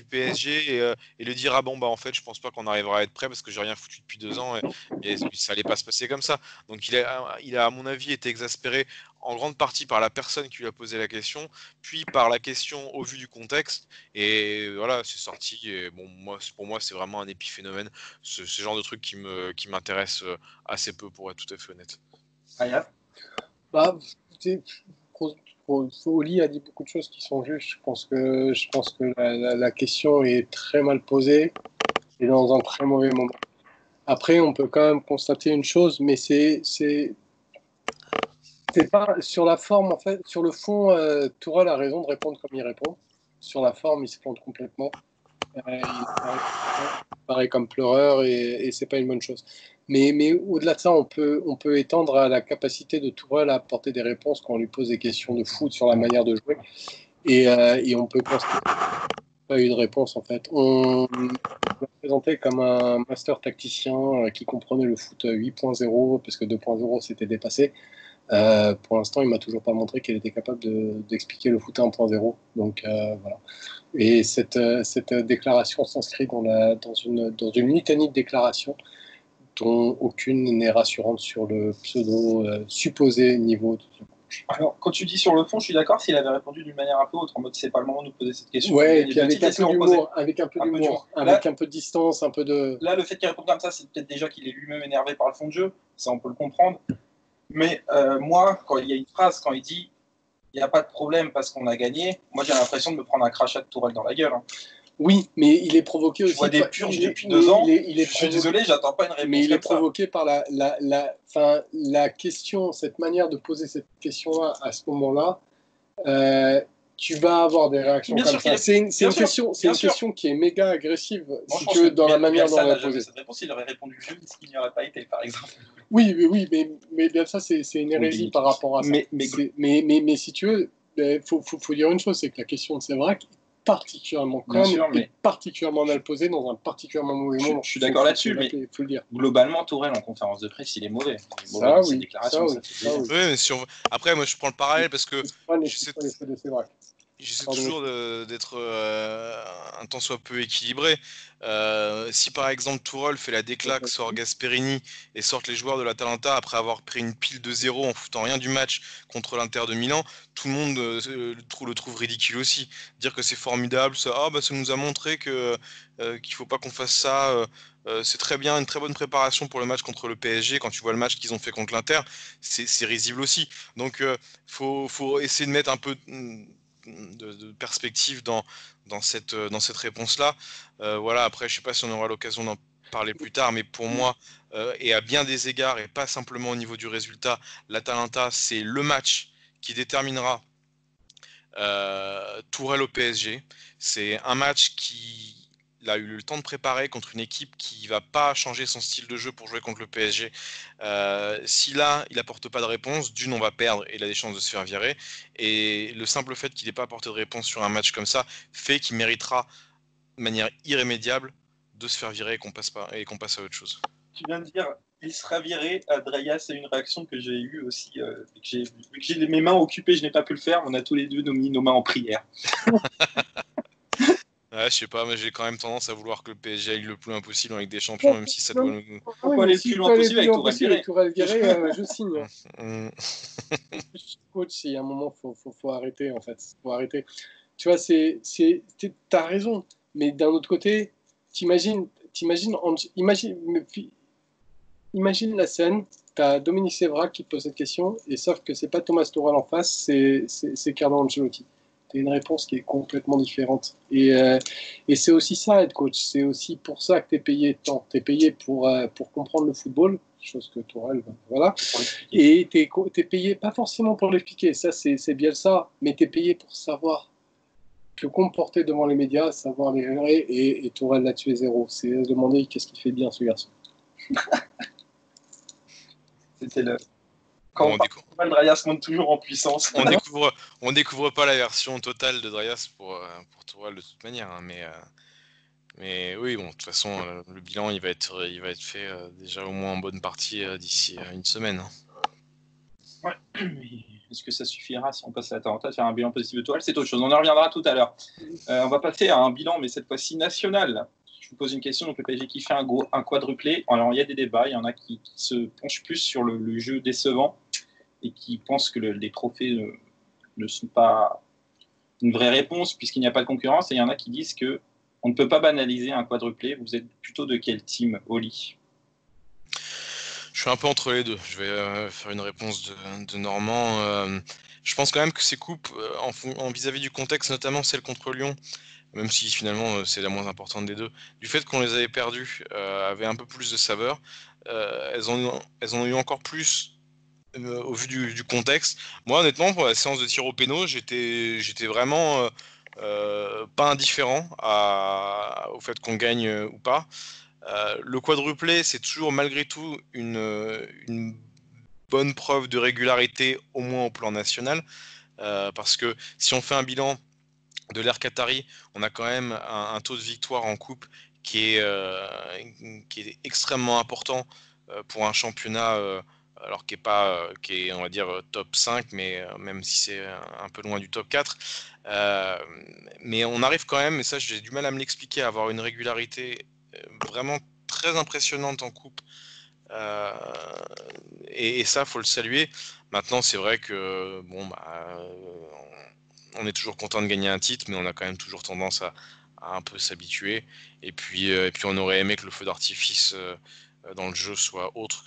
PSG et lui dire ah bon bah en fait je pense pas qu'on arrivera à être prêt parce que j'ai rien foutu depuis 2 ans et ça allait pas se passer comme ça. Donc il a à mon avis été exaspéré en grande partie par la personne qui lui a posé la question, puis par la question au vu du contexte. Et voilà, c'est sorti. Et bon, pour moi, c'est vraiment un épiphénomène. Ce genre de truc qui m'intéresse assez peu, pour être tout à fait honnête. Aya. Bah, Oli a dit beaucoup de choses qui sont justes. Je pense que la question est très mal posée et dans un très mauvais moment. Après, on peut quand même constater une chose, mais c'est pas sur la forme, en fait. Sur le fond, Tourelle a raison de répondre comme il répond. Sur la forme, il se plante complètement. Il paraît comme pleureur et c'est pas une bonne chose. Mais au-delà de ça, on peut étendre à la capacité de Tourelle à apporter des réponses quand on lui pose des questions de foot sur la manière de jouer. Et on peut constater qu'il n'y a pas eu de réponse en fait. On l'a présenté comme un master tacticien qui comprenait le foot 8.0 parce que 2.0 s'était dépassé. Pour l'instant, il m'a toujours pas montré qu'il était capable d'expliquer le foot 1.0. Donc voilà. Et cette déclaration s'inscrit dans une litanie de déclarations dont aucune n'est rassurante sur le pseudo supposé niveau de ce coach. Alors, quand tu dis sur le fond, je suis d'accord s'il avait répondu d'une manière un peu autre, en mode c'est pas le moment de nous poser cette question. Ouais, et puis avec un peu d'humour, avec un peu de distance, un peu de. Là, le fait qu'il réponde comme ça, c'est peut-être déjà qu'il est lui-même énervé par le fond de jeu, ça on peut le comprendre. Mais moi, quand il y a une phrase, quand il dit il n'y a pas de problème parce qu'on a gagné, moi j'ai l'impression de me prendre un crachat de Tourelle dans la gueule. Hein. Oui, mais il est provoqué aussi. Je vois des purges depuis 2 ans. Je suis désolé, j'attends pas une réponse. Mais il est provoqué par la question, cette manière de poser cette question-là à ce moment-là. Tu vas avoir des réactions comme ça. C'est une question qui est méga agressive si tu veux, dans la manière dont on va poser. Cette réponse, il aurait répondu je ce qu'il n'y aurait pas été, par exemple. Oui, mais bien ça, c'est une hérésie par rapport à ça. Mais si tu veux, il faut dire une chose, c'est que la question de Sévrac particulièrement particulièrement mal posée dans un particulièrement mauvais moment. Je suis d'accord là-dessus, mais faut le dire. Globalement, Tourelle en conférence de presse, il est mauvais. Oui. Mais après, moi, je prends le parallèle parce que j'essaie toujours d'être un tant soit peu équilibré. Si par exemple Tourelle fait la déclaque, sort Gasperini et sort les joueurs de l'Atalanta après avoir pris une pile de 0 en foutant rien du match contre l'Inter de Milan, tout le monde le trouve ridicule aussi. Dire que c'est formidable, ça nous a montré qu'il faut pas qu'on fasse ça. C'est très bien, une très bonne préparation pour le match contre le PSG. Quand tu vois le match qu'ils ont fait contre l'Inter, c'est risible aussi. Donc faut essayer de mettre un peu de perspective dans cette réponse-là. Voilà, après, je ne sais pas si on aura l'occasion d'en parler plus tard, mais pour moi, et à bien des égards, et pas simplement au niveau du résultat, l'Atalanta, c'est le match qui déterminera Tourelle au PSG. C'est un match qui a eu le temps de préparer contre une équipe qui va pas changer son style de jeu pour jouer contre le PSG. Si là, il apporte pas de réponse, on va perdre et il a des chances de se faire virer. Et le simple fait qu'il n'ait pas apporté de réponse sur un match comme ça fait qu'il méritera de manière irrémédiable de se faire virer et qu'on passe à autre chose. Tu viens de dire il sera viré. Adrien, c'est une réaction que j'ai eue aussi. Vu que j'ai mes mains occupées, je n'ai pas pu le faire. On a tous les deux mis nos mains en prière. Ouais, je sais pas, mais j'ai quand même tendance à vouloir que le PSG aille le plus loin possible avec des champions, même si ça doit nous. Pourquoi aller le plus loin possible avec Tourelle viré, je signe. Coach, il y a un moment, faut arrêter, en fait. Faut arrêter. Tu vois, t'as raison. Mais d'un autre côté, imagine la scène. T'as Dominique Sévrac qui te pose cette question, et sauf que c'est pas Thomas Tuchel en face, c'est Carlo Ancelotti. T'as une réponse qui est complètement différente. Et c'est aussi ça, être coach. C'est aussi pour ça que t'es payé tant. T'es payé pour comprendre le football, chose que Tuchel, voilà. Et t'es payé pas forcément pour l'expliquer. Ça, c'est bien ça. Mais t'es payé pour savoir te comporter devant les médias, savoir les gérer, et Tourelle là-dessus est zéro. C'est demander qu'est-ce qu'il fait bien, ce garçon. C'était le... Quand on parle, Dreyas monte toujours en puissance. On découvre pas la version totale de Dreyas pour Tourelle de toute manière, hein, mais oui, bon, de toute façon, le bilan il va être fait déjà au moins en bonne partie d'ici une semaine. Hein. Ouais. Est-ce que ça suffira si on passe à l'Atalanta de faire un bilan positif de Tourelle? C'est autre chose. On en reviendra tout à l'heure. On va passer à un bilan, mais cette fois-ci national. Je vous pose une question. Donc, le PSG qui fait un quadruplé. Alors, il y a des débats. Il y en a qui se penchent plus sur le jeu décevant et qui pensent que les trophées ne sont pas une vraie réponse puisqu'il n'y a pas de concurrence. Et il y en a qui disent que on ne peut pas banaliser un quadruplé. Vous êtes plutôt de quel team, Oli? Je suis un peu entre les deux. Je vais faire une réponse de Normand. Je pense quand même que ces coupes, en vis-à-vis du contexte, notamment celle contre Lyon, même si finalement c'est la moins importante des deux, du fait qu'on les avait perdues, avaient un peu plus de saveur. Elles en ont eu encore plus au vu du contexte. Moi, honnêtement, pour la séance de tir au péno, j'étais vraiment pas indifférent au fait qu'on gagne ou pas. Le quadruplé, c'est toujours malgré tout une bonne preuve de régularité, au moins au plan national, parce que si on fait un bilan de l'ère Qatari, on a quand même un taux de victoire en coupe qui est extrêmement important pour un championnat, alors qui est on va dire top 5, mais même si c'est un peu loin du top 4. Mais on arrive quand même, et ça j'ai du mal à me l'expliquer, à avoir une régularité vraiment très impressionnante en coupe. Et ça, faut le saluer. Maintenant, c'est vrai que on est toujours content de gagner un titre, mais on a quand même toujours tendance à un peu s'habituer. Et puis on aurait aimé que le feu d'artifice dans le jeu soit autre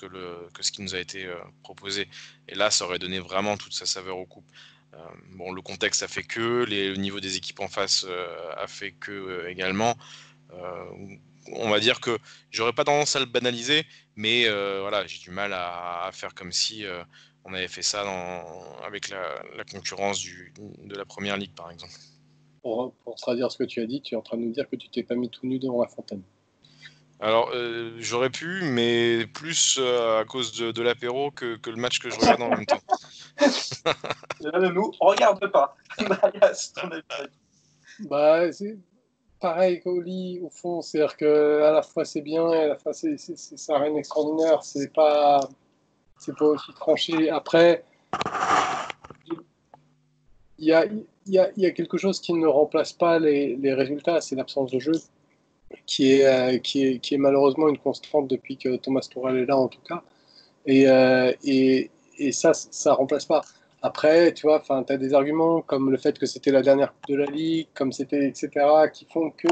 que ce qui nous a été proposé. Et là, ça aurait donné vraiment toute sa saveur aux coupes. Le contexte a fait que, le niveau des équipes en face a fait que également. On va dire que j'aurais pas tendance à le banaliser, mais voilà, j'ai du mal à faire comme si on avait fait ça avec la concurrence de la première ligue, par exemple. Pour traduire ce que tu as dit, tu es en train de nous dire que tu t'es pas mis tout nu devant la fontaine. Alors, j'aurais pu, mais plus à cause de l'apéro que le match que je regarde en même temps. Là, ne nous regarde pas. C'est pareil qu'Oli, au fond. C'est-à-dire qu'à la fois c'est bien, et à la fois ça rien d'extraordinaire. C'est pas aussi tranché. Après, il y a quelque chose qui ne remplace pas les résultats, c'est l'absence de jeu, qui est malheureusement une constante depuis que Thomas Tuchel est là, en tout cas. Et ça remplace pas. Après, tu vois, tu as des arguments comme le fait que c'était la dernière Coupe de la Ligue, comme c'était, etc., qui font que...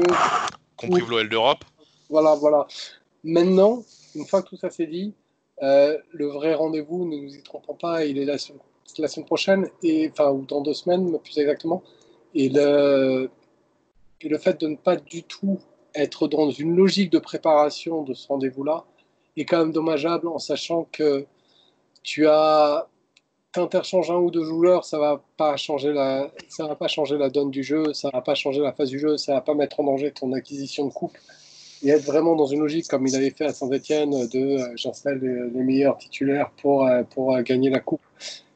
Compris l'OL d'Europe. Voilà. Maintenant, une fois que tout ça s'est dit, le vrai rendez-vous, ne nous y trompons pas, il est la semaine prochaine, ou dans 2 semaines, plus exactement. Et le fait de ne pas du tout être dans une logique de préparation de ce rendez-vous-là est quand même dommageable, en sachant que t'interchanges un ou deux joueurs, ça va pas changer la donne du jeu, ça va pas changer la phase du jeu, ça va pas mettre en danger ton acquisition de coupe, et être vraiment dans une logique comme il avait fait à Saint-Etienne de j'installe les meilleurs titulaires pour gagner la coupe.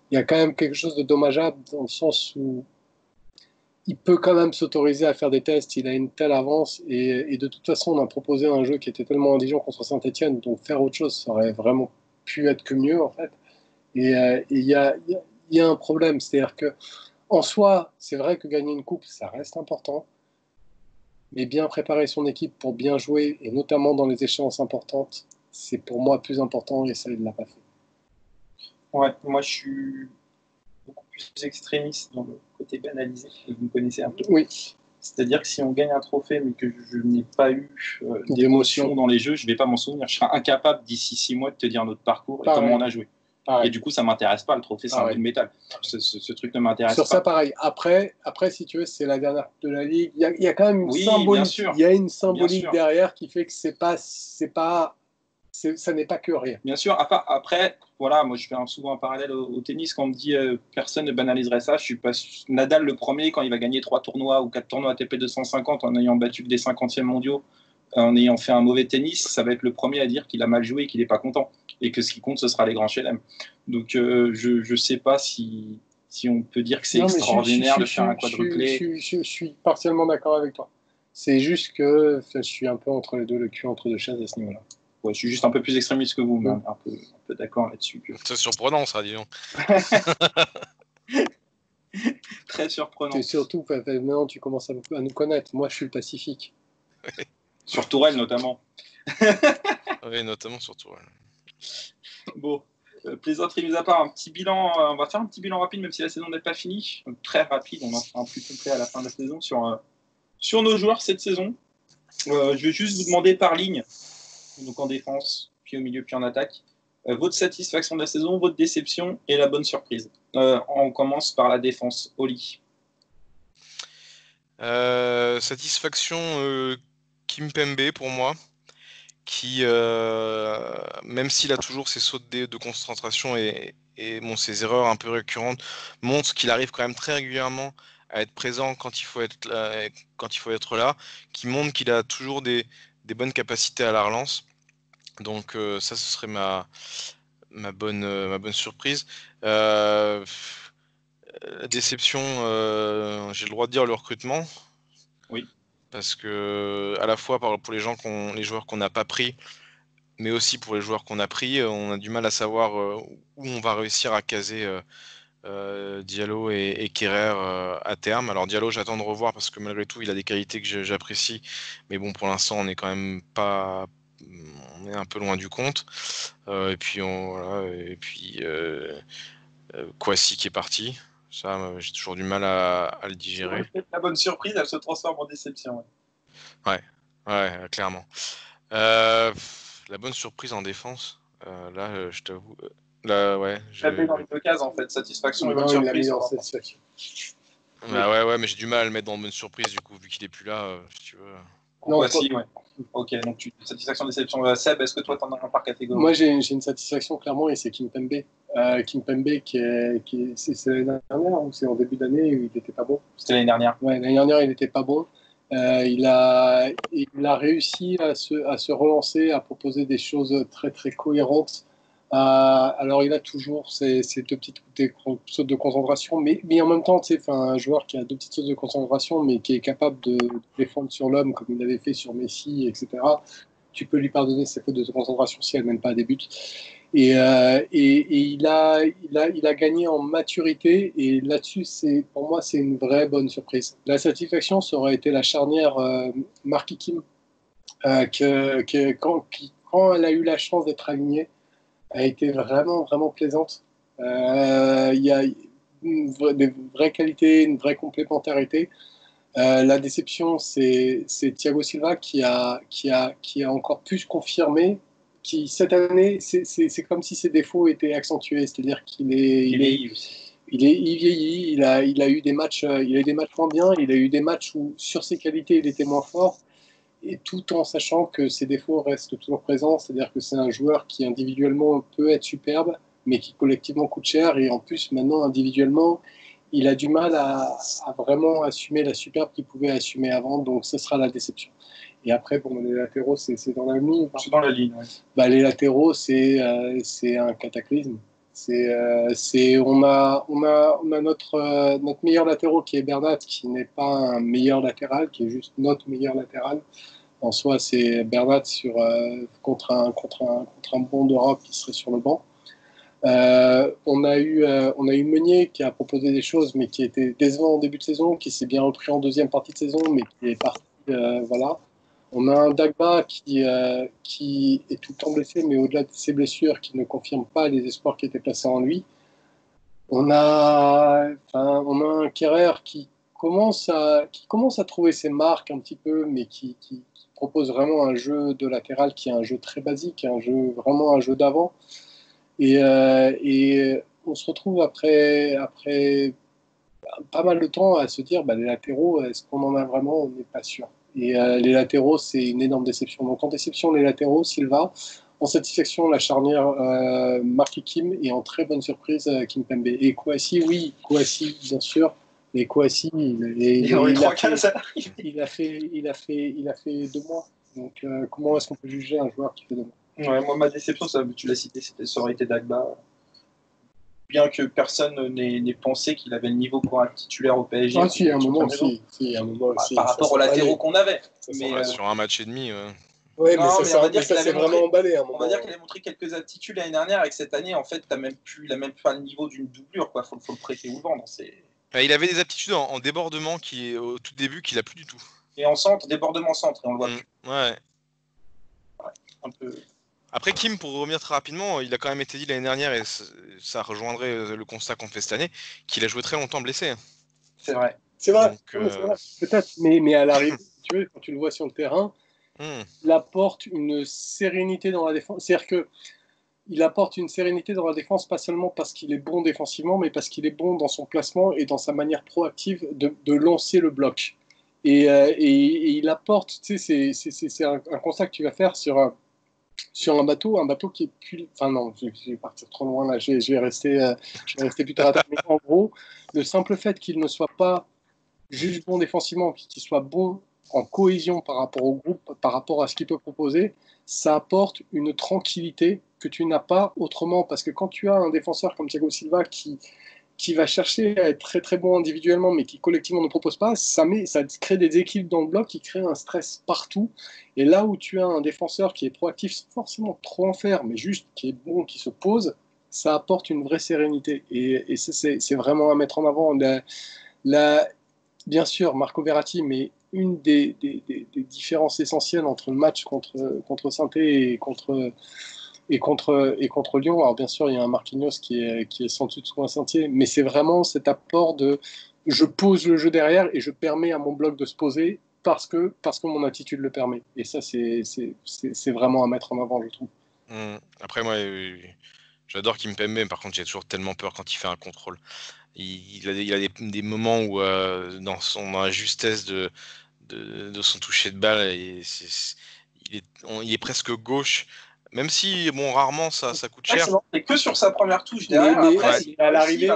Il y a quand même quelque chose de dommageable dans le sens où il peut quand même s'autoriser à faire des tests, il a une telle avance, et de toute façon on a proposé un jeu qui était tellement indigent contre Saint-Etienne, donc faire autre chose, ça aurait vraiment pu être que mieux en fait. Et il y a un problème, c'est-à-dire que en soi, c'est vrai que gagner une coupe, ça reste important, mais bien préparer son équipe pour bien jouer, et notamment dans les échéances importantes, c'est pour moi plus important, et ça, il ne l'a pas fait. Ouais, moi je suis beaucoup plus extrémiste dans le côté banalisé, vous me connaissez un peu. Oui. C'est-à-dire que si on gagne un trophée, mais que je n'ai pas eu d'émotion dans les jeux, je ne vais pas m'en souvenir. Je serai incapable d'ici 6 mois de te dire notre parcours et comment on a joué. Et du coup, ça ne m'intéresse pas. Le trophée, c'est un bout de métal. Ce truc ne m'intéresse pas. Sur ça, pareil. Après, si tu veux, c'est la dernière de la Ligue. Il y a quand même une symbolique. Il y a une symbolique derrière qui fait que c'est pas ça n'est pas que rire. Bien sûr, après, voilà, moi je fais souvent un parallèle au tennis quand on me dit personne ne banaliserait ça. Je suis pas Nadal le premier quand il va gagner 3 tournois ou 4 tournois ATP 250 en ayant battu que des 50e mondiaux, en ayant fait un mauvais tennis, ça va être le premier à dire qu'il a mal joué et qu'il n'est pas content et que ce qui compte ce sera les grands chelem. Donc je sais pas si on peut dire que c'est extraordinaire de faire un quadruplé. Je suis partiellement d'accord avec toi. C'est juste que je suis un peu entre les deux, le cul entre deux chaises à ce niveau-là. Ouais, je suis juste un peu plus extrémiste que vous, mais un peu d'accord là-dessus. C'est surprenant, ça, disons. Très surprenant. Et surtout, maintenant, tu commences à nous connaître. Moi, je suis le Pacifique. Sur Tourelle, notamment. Oui, notamment sur Tourelle. Bon, plaisanterie mis à part, un petit bilan. On va faire un petit bilan rapide, même si la saison n'est pas finie. Très rapide, on en fera un plus complet à la fin de la saison sur nos joueurs cette saison. Je vais juste vous demander par ligne, donc en défense, puis au milieu, puis en attaque, votre satisfaction de la saison, votre déception et la bonne surprise. On commence par la défense. Oli. Satisfaction Kimpembe pour moi, qui, même s'il a toujours ses sautes de concentration et ses erreurs un peu récurrentes, montre qu'il arrive quand même très régulièrement à être présent quand il faut être là, qui montre qu'il a toujours des bonnes capacités à la relance. Donc ça, ce serait ma bonne surprise. La déception, j'ai le droit de dire le recrutement. Oui. Parce que à la fois pour les joueurs qu'on n'a pas pris, mais aussi pour les joueurs qu'on a pris, on a du mal à savoir où on va réussir à caser Diallo et Kerrer à terme. Alors Diallo, j'attends de revoir parce que malgré tout, il a des qualités que j'apprécie, mais bon, pour l'instant, on est quand même pas, on est un peu loin du compte. Et puis Kouassi qui est parti. Ça, j'ai toujours du mal à le digérer. La bonne surprise, elle se transforme en déception. Ouais, clairement. La bonne surprise en défense, là, je t'avoue. Là, ouais. Tapé dans les deux cases, en fait, satisfaction et bonne surprise. Bah ouais, mais j'ai du mal à le mettre dans bonne surprise, du coup, vu qu'il est plus là, si tu veux. Non, voici, ouais. Ok, donc satisfaction, déception. Seb, est-ce que toi, t'en as un par catégorie? Moi, j'ai une satisfaction, clairement, et c'est Kimpembe. Kimpembe, c'est l'année dernière ou c'est en début d'année où il n'était pas bon? C'était l'année dernière. Ouais, l'année dernière, il n'était pas bon. Il a réussi à se relancer, à proposer des choses très, très cohérentes. Alors, il a toujours ces deux petites sautes de concentration, mais en même temps, un joueur qui a deux petites sautes de concentration, mais qui est capable de défendre sur l'homme, comme il l'avait fait sur Messi, etc. Tu peux lui pardonner ses fautes de concentration si elle ne mène pas à des buts. Et il a gagné en maturité, et là-dessus, pour moi, c'est une vraie bonne surprise. La satisfaction, ça aurait été la charnière Marky Kim, quand elle a eu la chance d'être alignée, a été vraiment, vraiment plaisante. Il y a des vraies qualités, une vraie complémentarité. La déception, c'est Thiago Silva qui a encore pu se confirmer. Qui cette année, c'est comme si ses défauts étaient accentués, c'est-à-dire qu'il vieillit. Il a eu des matchs, moins bien. Il a eu des matchs où sur ses qualités, il était moins fort, et tout en sachant que ses défauts restent toujours présents. C'est-à-dire que c'est un joueur qui individuellement peut être superbe, mais qui collectivement coûte cher. Et en plus, maintenant, individuellement, il a du mal à vraiment assumer la superbe qu'il pouvait assumer avant. Donc, ce sera la déception. Et après, pour les latéraux, c'est dans la ligne. C'est dans la ligne, oui. Bah, les latéraux, c'est un cataclysme. On a notre meilleur latéraux qui est Bernat, qui n'est pas un meilleur latéral, qui est juste notre meilleur latéral. En soi, c'est Bernat contre un bon d'Europe qui serait sur le banc. On a eu Meunier qui a proposé des choses, mais qui était décevant en début de saison, qui s'est bien repris en deuxième partie de saison, mais qui est parti. Voilà. On a un Dagba qui est tout le temps blessé, mais au-delà de ses blessures, qui ne confirme pas les espoirs qui étaient placés en lui. On a un Kerrer qui commence à trouver ses marques un petit peu, mais qui propose vraiment un jeu de latéral qui est un jeu très basique, vraiment un jeu d'avant. Et on se retrouve après pas mal de temps à se dire, les latéraux, est-ce qu'on en a vraiment? On n'est pas sûr. Et les latéraux, c'est une énorme déception. Donc en déception, les latéraux, Silva. en satisfaction la charnière Mark et Kim, et en très bonne surprise Kimpembe. Et Kouassi, oui, Kouassi bien sûr, mais Kouassi il a fait 2 mois. Donc comment est-ce qu'on peut juger un joueur qui fait 2 mois? Ouais, moi ma déception, tu l'as cité, ça aurait été Dagba. Bien que personne n'ait pensé qu'il avait le niveau pour un titulaire au PSG. Ah si, il y a un moment, par rapport aux latéraux qu'on avait. Mais sur un match et demi. Ouais, mais ça s'est vraiment emballé à un moment. On va dire qu'il a montré quelques aptitudes l'année dernière, et que cette année, en fait, il n'a même pas le niveau d'une doublure, quoi. Faut le prêter ou le vendre. Il avait des aptitudes en débordement au tout début qu'il a plus du tout. Et en centre, débordement centre, et on le voit plus. Ouais. Un peu. Après, Kim, pour revenir très rapidement, il a quand même été dit l'année dernière, et ça rejoindrait le constat qu'on fait cette année, qu'il a joué très longtemps blessé. C'est vrai. C'est vrai. Peut-être, mais à l'arrivée, tu vois, quand tu le vois sur le terrain, il apporte une sérénité dans la défense. C'est-à-dire qu'il apporte une sérénité dans la défense, pas seulement parce qu'il est bon défensivement, mais parce qu'il est bon dans son placement et dans sa manière proactive de lancer le bloc. Et il apporte, tu sais, c'est un constat que tu vas faire sur un bateau qui est plus... Enfin non, je vais partir trop loin là, je vais rester plus tard. Mais en gros, le simple fait qu'il ne soit pas juste bon défensivement, qu'il soit bon en cohésion par rapport au groupe, par rapport à ce qu'il peut proposer, ça apporte une tranquillité que tu n'as pas autrement. Parce que quand tu as un défenseur comme Thiago Silva qui va chercher à être très très bon individuellement, mais qui collectivement ne propose pas, ça crée des équilibres dans le bloc, qui crée un stress partout. Et là où tu as un défenseur qui est proactif, sans forcément trop en faire, mais juste qui est bon, qui se pose, ça apporte une vraie sérénité. Et c'est vraiment à mettre en avant. Bien sûr, Marco Verratti, mais une des différences essentielles entre le match contre Saint-Étienne et contre Lyon. Alors bien sûr, il y a un Marquinhos qui est sans doute sous un sentier, mais c'est vraiment cet apport de je pose le jeu derrière et je permets à mon bloc de se poser parce que mon attitude le permet. Et ça, c'est vraiment à mettre en avant, je trouve. Après, moi, j'adore Kimpembe, mais par contre, j'ai toujours tellement peur quand il fait un contrôle. Il a des moments où, dans la justesse de son toucher de balle, il est presque gauche. Même si, bon, rarement, ça coûte cher. C'est que sur sa première touche derrière. Mais à l'arrivée,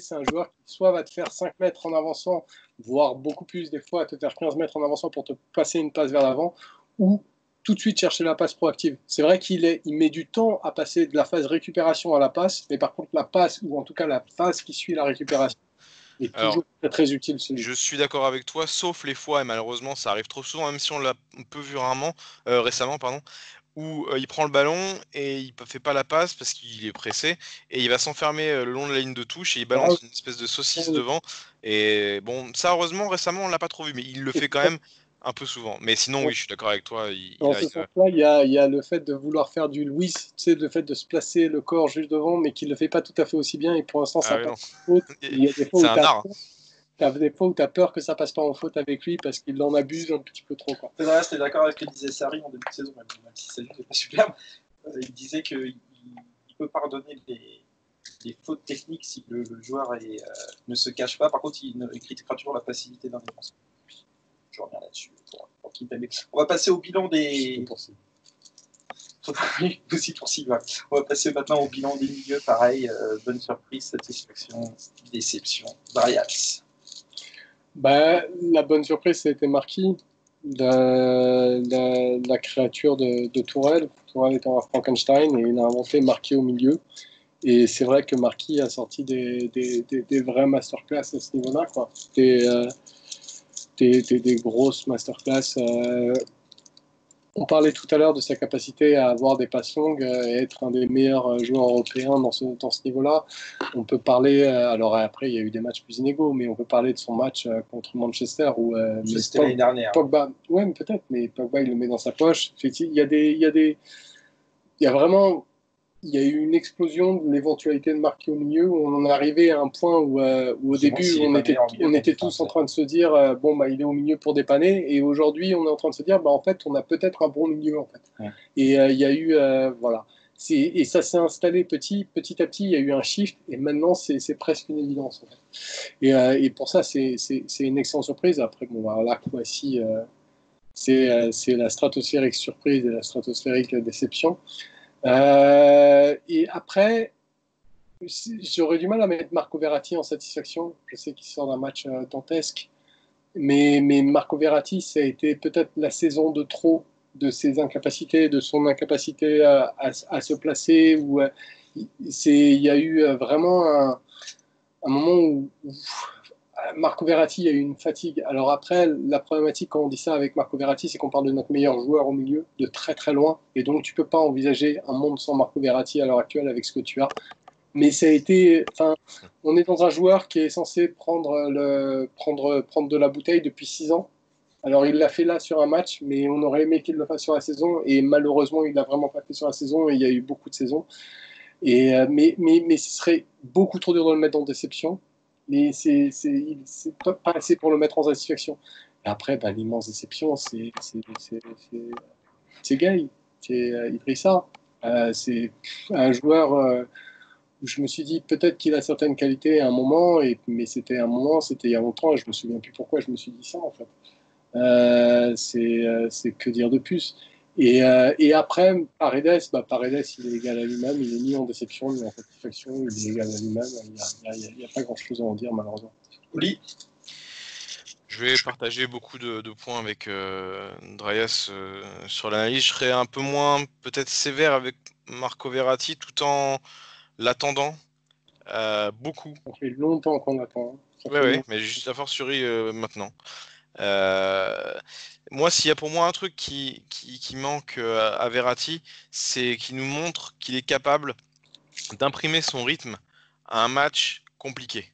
c'est un joueur qui soit va te faire 5 mètres en avançant, voire beaucoup plus des fois, te faire 15 mètres en avançant pour te passer une passe vers l'avant, ou tout de suite chercher la passe proactive. C'est vrai qu'il met du temps à passer de la phase récupération à la passe, mais par contre, la passe, ou en tout cas la phase qui suit la récupération, est toujours très, très utile. Je suis d'accord avec toi, sauf les fois, et malheureusement ça arrive trop souvent, même si on l'a un peu vu récemment, où il prend le ballon et il ne fait pas la passe parce qu'il est pressé, et il va s'enfermer le long de la ligne de touche et il balance une espèce de saucisse devant. Et bon, ça heureusement récemment on l'a pas trop vu, mais il le fait quand même un peu souvent. Mais sinon oui, je suis d'accord avec toi. Dans ce sens-là, il y a le fait de vouloir faire du Luis, tu sais, le fait de se placer le corps juste devant, mais qu'il ne le fait pas tout à fait aussi bien, et pour l'instant ça passe en faute. Il y a des fois c'est un art. T'as des fois où tu as peur que ça passe pas en faute avec lui parce qu'il en abuse un petit peu trop. C'est vrai, j'étais d'accord avec ce que disait Sarri en début de saison, même si ça n'était pas superbe. Il disait qu'il peut pardonner les fautes techniques si le joueur ne se cache pas. Par contre, il critiquera toujours la passivité d'un défenseur. Je reviens là-dessus pour Kimpembe. On va passer au bilan des... aussi pour Silva. On va passer maintenant au bilan des milieux. Pareil, bonne surprise, satisfaction, déception. Variables. La bonne surprise, c'était Marquis, la créature de Tourelle. Tourelle étant un Frankenstein, et il a inventé Marquis au milieu. Et c'est vrai que Marquis a sorti des vraies masterclass à ce niveau-là, quoi. Des grosses masterclass. On parlait tout à l'heure de sa capacité à avoir des passes longues et être un des meilleurs joueurs européens dans ce niveau-là. On peut parler, alors après il y a eu des matchs plus inégaux, mais on peut parler de son match contre Manchester où c'était l'année dernière. Pogba, ouais, mais peut-être, mais Pogba il le met dans sa poche. Il y a vraiment, il y a eu une explosion de l'éventualité de marquer au milieu, où on en est arrivé à un point où au début on était tous en train de se dire il est au milieu pour dépanner, et aujourd'hui on est en train de se dire en fait on a peut-être un bon milieu en fait. Ouais. Et il y a eu voilà, et ça s'est installé petit à petit, il y a eu un shift, et maintenant c'est presque une évidence en fait. Et pour ça c'est une excellente surprise. Après Kouassi, c'est la stratosphérique surprise et la stratosphérique déception. Et après, j'aurais du mal à mettre Marco Verratti en satisfaction. Je sais qu'il sort d'un match dantesque, mais Marco Verratti, ça a été peut-être la saison de trop de ses incapacités, de son incapacité à se placer. Il y a eu vraiment un moment où Marco Verratti a eu une fatigue. Alors après, la problématique quand on dit ça avec Marco Verratti, c'est qu'on parle de notre meilleur joueur au milieu, de très très loin, et donc tu peux pas envisager un monde sans Marco Verratti à l'heure actuelle avec ce que tu as. Mais ça a été, enfin, on est dans un joueur qui est censé prendre de la bouteille depuis 6 ans. Alors il l'a fait là sur un match, mais on aurait aimé qu'il le fasse sur la saison, et malheureusement il l'a vraiment pas fait sur la saison, et il y a eu beaucoup de saisons. Mais ce serait beaucoup trop dur de le mettre en déception. Mais c'est pas assez pour le mettre en satisfaction. Et après, ben, l'immense déception, c'est Gay, c'est Idrissa. C'est un joueur où je me suis dit peut-être qu'il a certaines qualités à un moment, mais c'était un moment, c'était il y a longtemps, et je me souviens plus pourquoi je me suis dit ça en fait. C'est que dire de plus. Et après, Paredes, Paredes, il est égal à lui-même, il est ni en déception ni en satisfaction, il est égal à lui-même, il n'y a pas grand-chose à en dire malheureusement. Oui. Je vais partager beaucoup de points avec Dreyas sur l'analyse. Je serai un peu moins peut-être sévère avec Marco Verratti tout en l'attendant beaucoup. Ça fait longtemps qu'on attend. Ouais, mais juste a fortiori maintenant. Moi, s'il y a pour moi un truc qui manque à Verratti, c'est qu'il nous montre qu'il est capable d'imprimer son rythme à un match compliqué.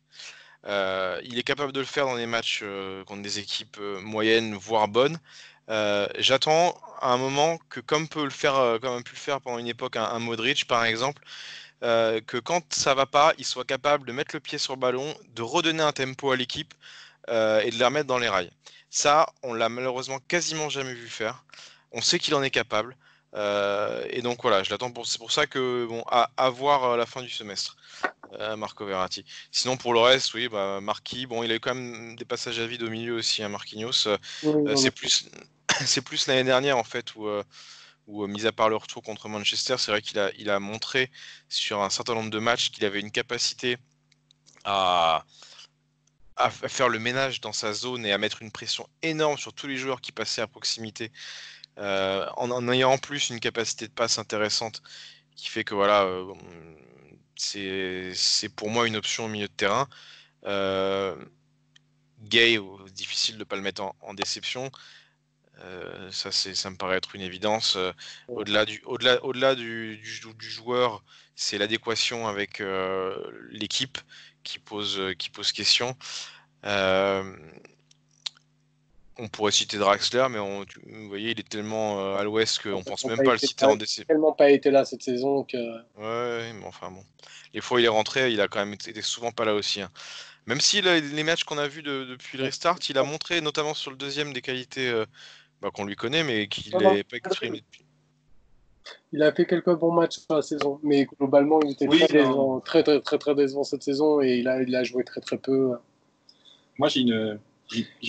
Il est capable de le faire dans des matchs contre des équipes moyennes, voire bonnes. J'attends à un moment que, comme a pu le faire pendant une époque un Modric, par exemple, que quand ça va pas, il soit capable de mettre le pied sur le ballon, de redonner un tempo à l'équipe et de la remettre dans les rails. Ça, on l'a malheureusement quasiment jamais vu faire. On sait qu'il en est capable. Et donc voilà, je l'attends c'est pour ça que bon, à voir à la fin du semestre, Marco Verratti. Sinon pour le reste, oui, Marquis, bon, il a eu quand même des passages à vide au milieu aussi, hein, Marquinhos. C'est plus, c'est plus l'année dernière en fait où mis à part le retour contre Manchester, c'est vrai qu'il a montré sur un certain nombre de matchs qu'il avait une capacité à faire le ménage dans sa zone et à mettre une pression énorme sur tous les joueurs qui passaient à proximité, en ayant en plus une capacité de passe intéressante qui fait que voilà, c'est pour moi une option au milieu de terrain. Gay, difficile de ne pas le mettre en déception. Ça me paraît être une évidence. Au-delà du joueur, c'est l'adéquation avec l'équipe qui pose question. On pourrait citer Draxler, mais vous voyez, il est tellement à l'ouest qu'on pense même pas le citer en déception. Il n'a tellement pas été là cette saison que. Ouais, mais enfin bon. Les fois où il est rentré, il a quand même été souvent pas là aussi, hein. Même si les matchs qu'on a vus depuis le restart, il a montré, notamment sur le deuxième, des qualités qu'on lui connaît, mais qu'il n'avait pas exprimé depuis. Il a fait quelques bons matchs sur la saison, mais globalement, il était très décevant, très décevant cette saison, et il a joué très très peu. Moi, j'ai une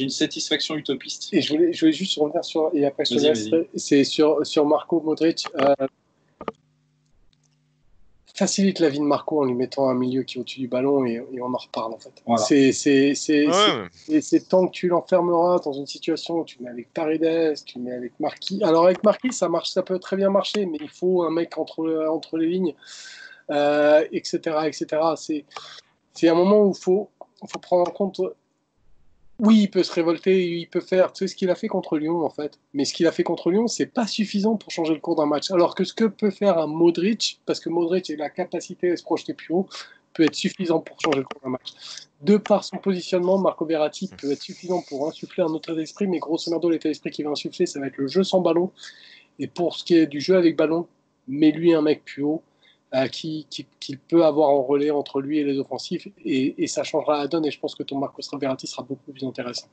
satisfaction utopiste. Et je voulais juste revenir sur, et après je te laisse, c'est sur Marco Modric. Facilite la vie de Marco en lui mettant un milieu qui est au-dessus du ballon, et on en reparle en fait. Voilà. C'est tant que tu l'enfermeras dans une situation où tu mets avec Paredes, tu mets avec Marquis. Alors avec Marquis, ça peut très bien marcher, mais il faut un mec entre les lignes, etc. C'est un moment où il faut prendre en compte. Oui, il peut se révolter, il peut faire, tu sais, ce qu'il a fait contre Lyon, en fait. Mais ce qu'il a fait contre Lyon, c'est pas suffisant pour changer le cours d'un match. Alors que ce que peut faire un Modric, parce que Modric a la capacité à se projeter plus haut, peut être suffisant pour changer le cours d'un match. De par son positionnement, Marco Verratti peut être suffisant pour insuffler un autre état d'esprit, mais grosso modo, l'état d'esprit qu'il va insuffler, ça va être le jeu sans ballon. Et pour ce qui est du jeu avec ballon, mets-lui un mec plus haut, qu'il peut avoir en relais entre lui et les offensifs, et ça changera la donne, et je pense que ton Marcos Verratti sera beaucoup plus intéressant.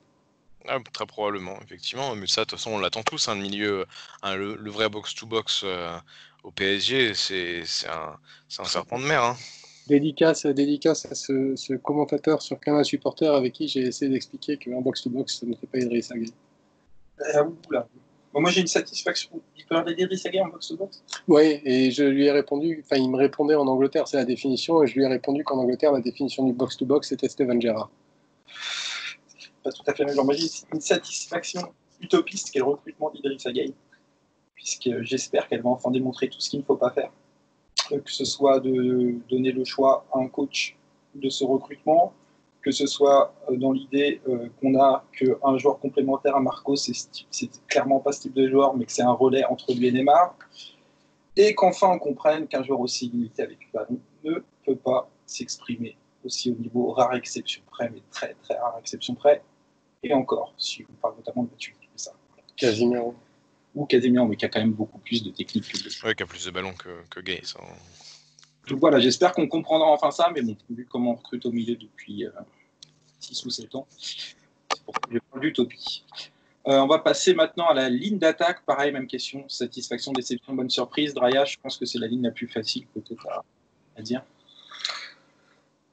Ah, très probablement, effectivement, mais ça, de toute façon, on l'attend tous, le milieu, le vrai box-to-box au PSG, c'est un serpent de mer. Hein. Dédicace à ce commentateur sur Canal Supporter avec qui j'ai essayé d'expliquer qu'un box-to-box, ça ne fait pas Idrissa Gueye. Oula. Bon, moi, j'ai une satisfaction. Il peut regarder Idriss Gueye en box-to-box. Oui, et je lui ai répondu, enfin, il me répondait en Angleterre, c'est la définition, et je lui ai répondu qu'en Angleterre, la définition du box-to-box, c'était Steven Gerrard. Pas tout à fait la même. Moi, j'ai une satisfaction utopiste qui est le recrutement d'Idriss Gueye, puisque j'espère qu'elle va enfin démontrer tout ce qu'il ne faut pas faire. Que ce soit de donner le choix à un coach de ce recrutement, que ce soit dans l'idée qu'on a qu'un joueur complémentaire à Marco, c'est clairement pas ce type de joueur, mais que c'est un relais entre lui et Neymar, et qu'enfin on comprenne qu'un joueur aussi limité avec le ballon ne peut pas s'exprimer aussi au niveau rare exception près, mais très très rare exception près, et encore, si on parle notamment de Mathieu, ça. Casimiro. Ou Casemiro, mais qui a quand même beaucoup plus de technique que lui. Ouais, qui a plus de ballons que Gueye, ça. Donc voilà, j'espère qu'on comprendra enfin ça, mais bon, vu comment on recrute au milieu depuis 6 ou 7 ans, c'est pour ça que je parle d'utopie. On va passer maintenant à la ligne d'attaque. Pareil, même question. Satisfaction, déception, bonne surprise. Draya, je pense que c'est la ligne la plus facile peut-être à dire.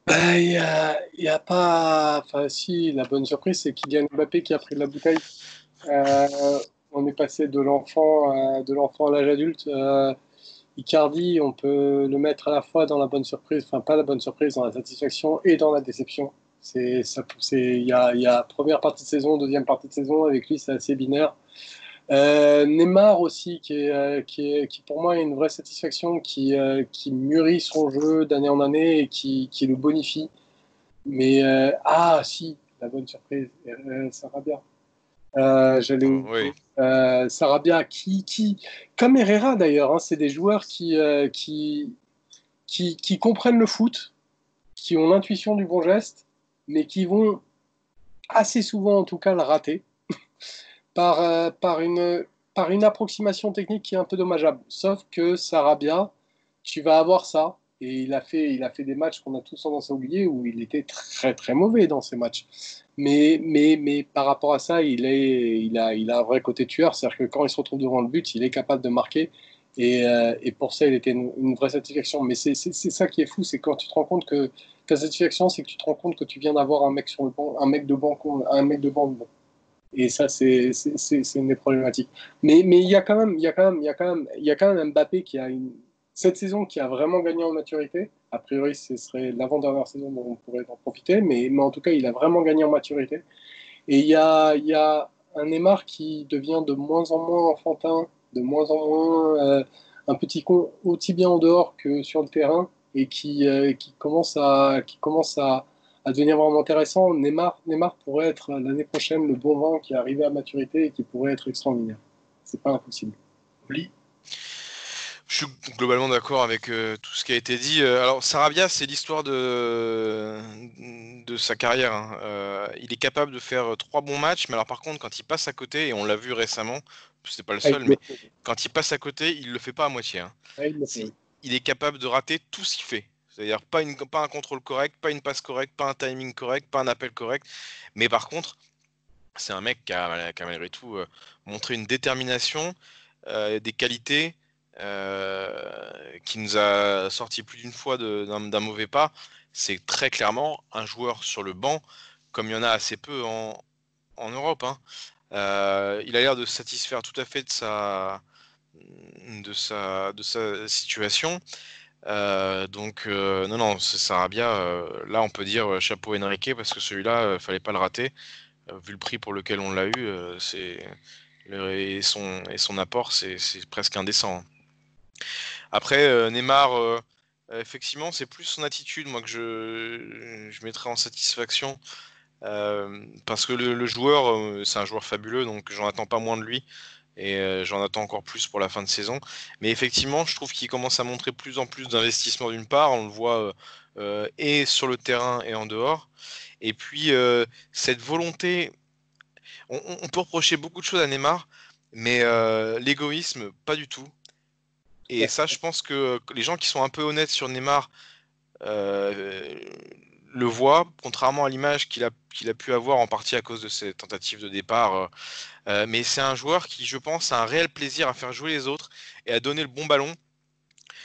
Il y a pas. Enfin, si, la bonne surprise, c'est Kylian Mbappé qui a pris de la bouteille. On est passé de l'enfant à l'âge adulte. Icardi, on peut le mettre à la fois dans la bonne surprise, enfin pas la bonne surprise, dans la satisfaction et dans la déception. Il y a première partie de saison, deuxième partie de saison, avec lui c'est assez binaire. Neymar aussi, qui pour moi est une vraie satisfaction, qui mûrit son jeu d'année en année et qui le bonifie. Mais si, la bonne surprise, Sarabia. Oui. Sarabia, comme Herrera d'ailleurs, hein, c'est des joueurs qui comprennent le foot, qui ont l'intuition du bon geste, mais qui vont assez souvent en tout cas le rater par une approximation technique qui est un peu dommageable. Sauf que Sarabia, tu vas avoir ça. Et il a fait des matchs qu'on a tous tendance à oublier où il était très très mauvais dans ces matchs. Mais par rapport à ça, il a un vrai côté tueur. C'est-à-dire que quand il se retrouve devant le but, il est capable de marquer. Et pour ça, il était une vraie satisfaction. Mais c'est ça qui est fou, c'est quand tu te rends compte que ta satisfaction, c'est que tu te rends compte que tu viens d'avoir un mec sur le banc, un mec de banc. Et ça, c'est une des problématiques. Mais il y a quand même Mbappé qui a cette saison qui a vraiment gagné en maturité. A priori, ce serait l'avant-dernière saison dont on pourrait en profiter, mais en tout cas, il a vraiment gagné en maturité. Et il y a un Neymar qui devient de moins en moins enfantin, de moins en moins un petit con, aussi bien en dehors que sur le terrain, et qui commence à devenir vraiment intéressant. Neymar pourrait être l'année prochaine le bon vin qui est arrivé à maturité et qui pourrait être extraordinaire. C'est pas impossible. Oli. Je suis globalement d'accord avec tout ce qui a été dit. Alors Sarabia, c'est l'histoire de sa carrière, hein. Il est capable de faire 3 bons matchs, mais alors par contre, quand il passe à côté, et on l'a vu récemment, c'est pas le seul, mais quand il passe à côté, il le fait pas à moitié, hein. Il est capable de rater tout ce qu'il fait. C'est-à-dire pas un contrôle correct, pas une passe correcte, pas un timing correct, pas un appel correct. Mais par contre, c'est un mec qui a malgré tout montré une détermination, des qualités, qui nous a sorti plus d'une fois d'un mauvais pas. C'est très clairement un joueur sur le banc, comme il y en a assez peu en Europe, hein. Il a l'air de se satisfaire tout à fait de sa situation. Donc non, c'est Sarabia. Là, on peut dire chapeau Enrique parce que celui-là, fallait pas le rater. Vu le prix pour lequel on l'a eu, et son apport, c'est presque indécent. Après, Neymar, effectivement, c'est plus son attitude, moi, que je mettrais en satisfaction. Parce que le joueur, c'est un joueur fabuleux, donc j'en attends pas moins de lui. Et j'en attends encore plus pour la fin de saison. Mais effectivement, je trouve qu'il commence à montrer plus en plus d'investissement d'une part. On le voit et sur le terrain et en dehors. Et puis, cette volonté... On peut reprocher beaucoup de choses à Neymar, mais l'égoïsme, pas du tout. Et ça, je pense que les gens qui sont un peu honnêtes sur Neymar le voient, contrairement à l'image qu'il a pu avoir en partie à cause de ses tentatives de départ. Mais c'est un joueur qui, je pense, a un réel plaisir à faire jouer les autres et à donner le bon ballon.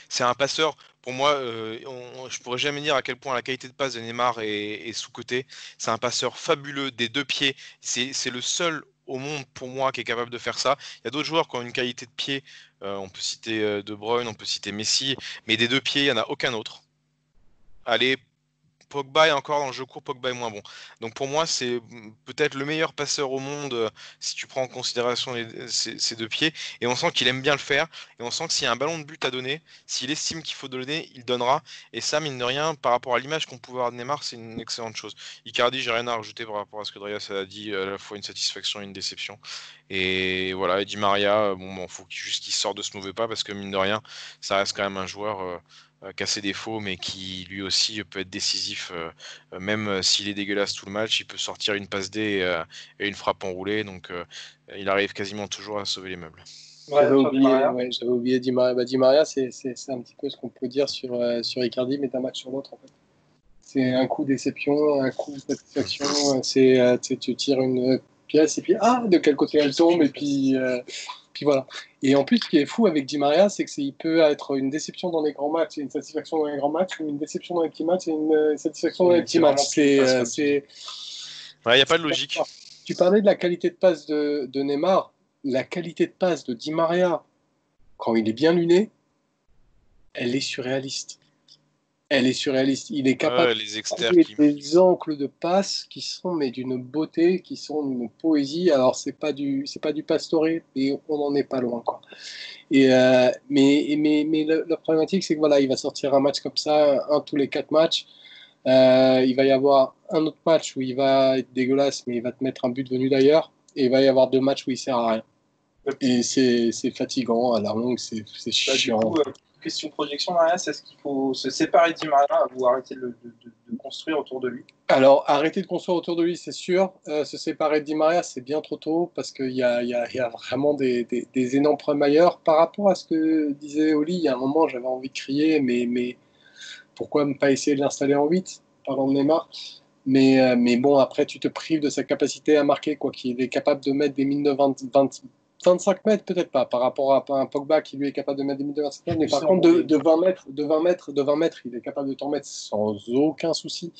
C'est un passeur, pour moi, je pourrais jamais dire à quel point la qualité de passe de Neymar est sous-cotée. C'est un passeur fabuleux des 2 pieds. C'est le seul au monde pour moi qui est capable de faire ça. Il y a d'autres joueurs qui ont une qualité de pied. On peut citer De Bruyne, on peut citer Messi, mais des deux pieds, il n'y en a aucun autre. Allez, Pogba est encore dans le jeu court, Pogba est moins bon. Donc pour moi, c'est peut-être le meilleur passeur au monde si tu prends en considération ces deux pieds. Et on sent qu'il aime bien le faire. Et on sent que s'il y a un ballon de but à donner, s'il estime qu'il faut donner, il donnera. Et ça, mine de rien, par rapport à l'image qu'on pouvait avoir de Neymar, c'est une excellente chose. Icardi, j'ai rien à rajouter par rapport à ce que Drias a dit, à la fois une satisfaction et une déception. Et voilà, et Di Maria, faut juste qu'il sorte de ce mauvais pas parce que mine de rien, ça reste quand même un joueur qui a ses défauts, mais qui lui aussi peut être décisif, même s'il est dégueulasse tout le match, il peut sortir une passe D et une frappe enroulée, donc il arrive quasiment toujours à sauver les meubles. J'avais oublié Di Maria. Di Maria, c'est un petit peu ce qu'on peut dire sur Icardi, mais d'un match sur l'autre en fait. C'est un coup déception, un coup satisfaction, tu tires une pièce et puis de quel côté elle tombe et puis voilà. Et en plus, ce qui est fou avec Di Maria, c'est qu'il peut être une déception dans les grands matchs et une satisfaction dans les grands matchs, ou une déception dans les petits matchs et une satisfaction dans les petits matchs. Il n'y a pas de logique. Tu parlais de la qualité de passe de Neymar. La qualité de passe de Di Maria, quand il est bien luné, elle est surréaliste. Il est capable de des angles de passe qui sont d'une beauté, qui sont d'une poésie. Alors c'est pas du Pastore, mais on n'en est pas loin quoi. Et mais la problématique c'est que voilà, il va sortir un match comme ça, un tous les 4 matchs. Il va y avoir un autre match où il va être dégueulasse, mais il va te mettre un but venu d'ailleurs. Et il va y avoir 2 matchs où il sert à rien. Et c'est fatigant à la longue, c'est chiant. Du coup, question projection, Maria, c'est ce qu'il faut se séparer de Di Maria ou arrêter de construire autour de lui? Alors, arrêter de construire autour de lui, c'est sûr. Se séparer de Di Maria, c'est bien trop tôt parce qu'il y a vraiment des énormes problèmes ailleurs. Par rapport à ce que disait Oli, il y a un moment, j'avais envie de crier, mais pourquoi ne pas essayer de l'installer en 8, parlant de Neymar? Mais bon, après, tu te prives de sa capacité à marquer, quoi, qu'il est capable de mettre des mines de 25 mètres, peut-être pas, par rapport à un Pogba qui lui est capable de mettre des mines de 25 mètres, mais par contre, de 20 mètres, il est capable de t'en mettre sans aucun souci,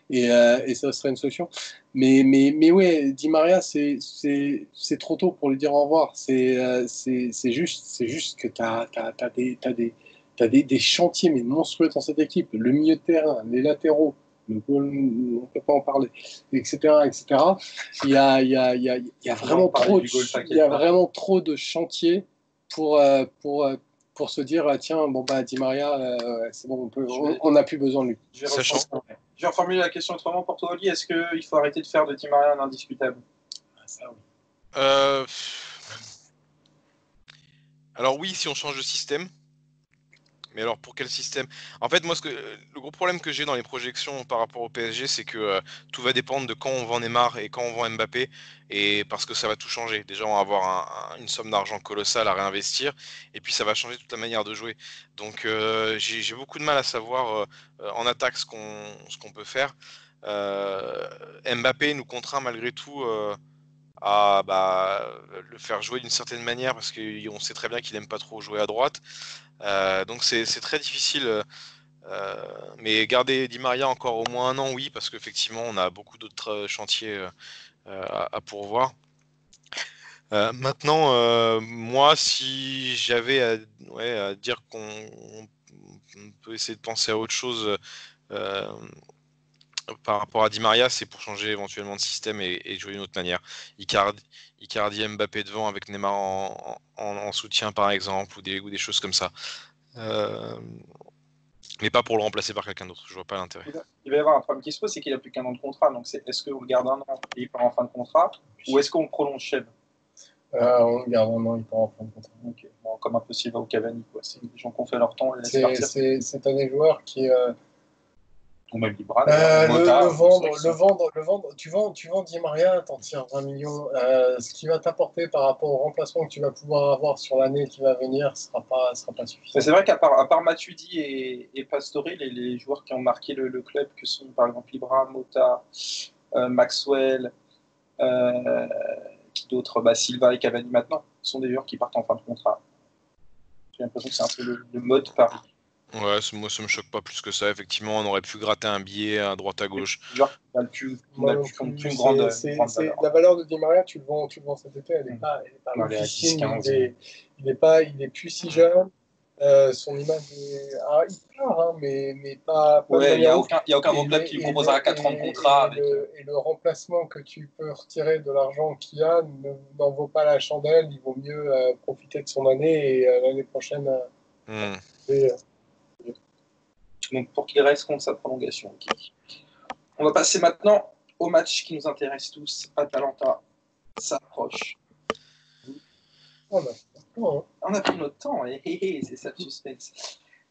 et ça serait une solution. Mais ouais, Di Maria, c'est trop tôt pour lui dire au revoir. C'est juste que t'as des chantiers mais monstrueux dans cette équipe. Le milieu de terrain, les latéraux, le goal, on ne peut pas en parler, etc. Il y a vraiment trop de chantiers pour se dire tiens, Di Maria, c'est bon, on n'a plus besoin de lui. Je vais reformuler la question autrement pour toi, Oli. Est-ce qu'il faut arrêter de faire de Di Maria un indiscutable? Ça, oui. Alors oui, si on change de système. Mais alors pour quel système? En fait, moi, le gros problème que j'ai dans les projections par rapport au PSG, c'est que tout va dépendre de quand on vend Neymar et quand on vend Mbappé, et parce que ça va tout changer. Déjà, on va avoir une somme d'argent colossale à réinvestir, et puis ça va changer toute la manière de jouer. Donc j'ai beaucoup de mal à savoir en attaque ce qu'on peut faire. Mbappé nous contraint malgré tout à le faire jouer d'une certaine manière, parce qu'on sait très bien qu'il n'aime pas trop jouer à droite. Donc c'est très difficile, mais garder Di Maria encore au moins un an, oui, parce qu'effectivement on a beaucoup d'autres chantiers à pourvoir. Maintenant, moi, si j'avais à dire qu'on peut essayer de penser à autre chose par rapport à Di Maria, c'est pour changer éventuellement de système et jouer d'une autre manière. Icardi, Mbappé devant avec Neymar en soutien par exemple, ou des choses comme ça. Mais pas pour le remplacer par quelqu'un d'autre, je vois pas l'intérêt. Il va y avoir un problème qui se pose, c'est qu'il n'a plus qu'un an de contrat. Donc est-ce qu'on le garde un an et il part en fin de contrat, ou est-ce qu'on prolonge Cheb? On le garde un an, il part en fin de contrat. Okay. Bon, comme un peu Silva ou Cavani, quoi. C'est des gens qui ont fait leur temps. C'est un des joueurs qui ou même Libra, le vendre, tu vends Di Maria, t'en tires 20 millions. Ce qui va t'apporter par rapport au remplacement que tu vas pouvoir avoir sur l'année qui va venir sera pas suffisant. Mais c'est vrai qu'à part Matuidi et Pastore, les joueurs qui ont marqué le club, que sont par exemple Libra, Mota, Maxwell, qui d'autres, Silva et Cavani maintenant, sont des joueurs qui partent en fin de contrat. J'ai l'impression que c'est un peu le mode Paris. Ouais, moi ça me choque pas plus que ça. Effectivement, on aurait pu gratter un billet à droite à gauche. Genre, qui n'a plus, Moi non plus. une grande valeur. La valeur de Di Maria, tu le vends cet été, elle n'est pas Non, elle est à oufissime. 10-15. Il est plus si jeune. Son image est. Ah, il part, hein, mais pas de Ouais, il n'y manière a ouf. aucun gros club qui lui proposera 4 ans de contrat. Avec, et le remplacement que tu peux retirer de l'argent qu'il y a n'en vaut pas la chandelle. Il vaut mieux profiter de son année et l'année prochaine. Et, donc, pour qu'il reste contre sa prolongation. Okay. On va passer maintenant au match qui nous intéresse tous. Atalanta s'approche. on a pris notre temps, c'est ça le suspense.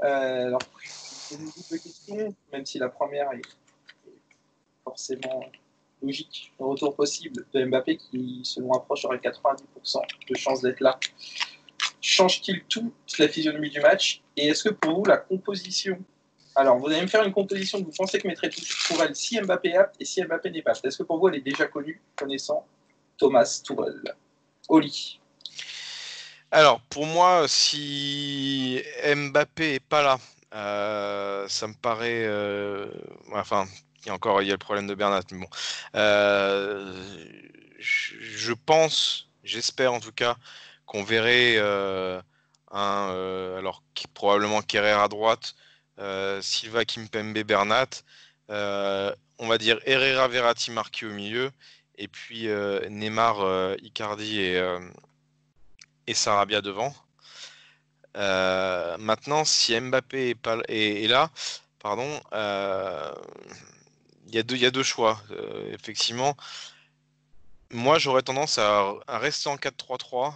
Alors, c'est une double question, même si la première est forcément logique. Le retour possible de Mbappé qui, selon approche, aurait 90% de chances d'être là. Change-t-il tout la physionomie du match? Et est-ce que pour vous, la composition... Alors, vous allez me faire une composition que vous pensez que mettrait Tourelle si Mbappé est apte et si Mbappé n'est pas apte. Est-ce que pour vous, elle est déjà connue, connaissant Thomas Tuchel? Oli. Alors, pour moi, si Mbappé est pas là, ça me paraît... enfin, il y a le problème de Bernat, mais bon. Je pense, j'espère en tout cas, qu'on verrait alors probablement Kerrer à droite, Silva, Kimpembe, Bernat, on va dire Herrera, Verratti, Marquis au milieu, et puis Neymar, Icardi et Sarabia devant. Maintenant, si Mbappé est là, pardon, il y a deux choix. Effectivement, moi j'aurais tendance à rester en 4-3-3,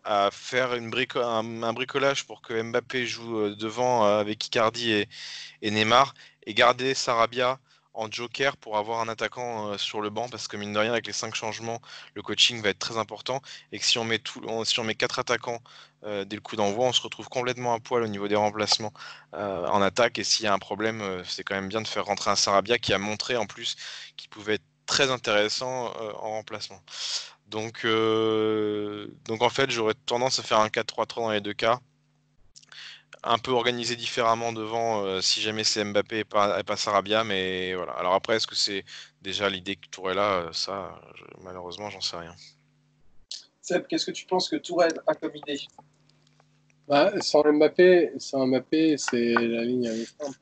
à faire un bricolage pour que Mbappé joue devant avec Icardi et Neymar, et garder Sarabia en joker pour avoir un attaquant sur le banc, parce que mine de rien, avec les 5 changements, le coaching va être très important, et que si on met 4 attaquants dès le coup d'envoi, on se retrouve complètement à poil au niveau des remplacements en attaque, et s'il y a un problème, c'est quand même bien de faire rentrer un Sarabia qui a montré en plus qu'il pouvait être très intéressant en remplacement. Donc en fait, j'aurais tendance à faire un 4-3-3 dans les deux cas, un peu organisé différemment devant si jamais c'est Mbappé et pas Sarabia, mais voilà. Alors après, est-ce que c'est déjà l'idée que Tourelle a ça, malheureusement, j'en sais rien. Seb, qu'est-ce que tu penses que Tourelle a comme idée? Sans Mbappé, c'est la ligne elle est simple.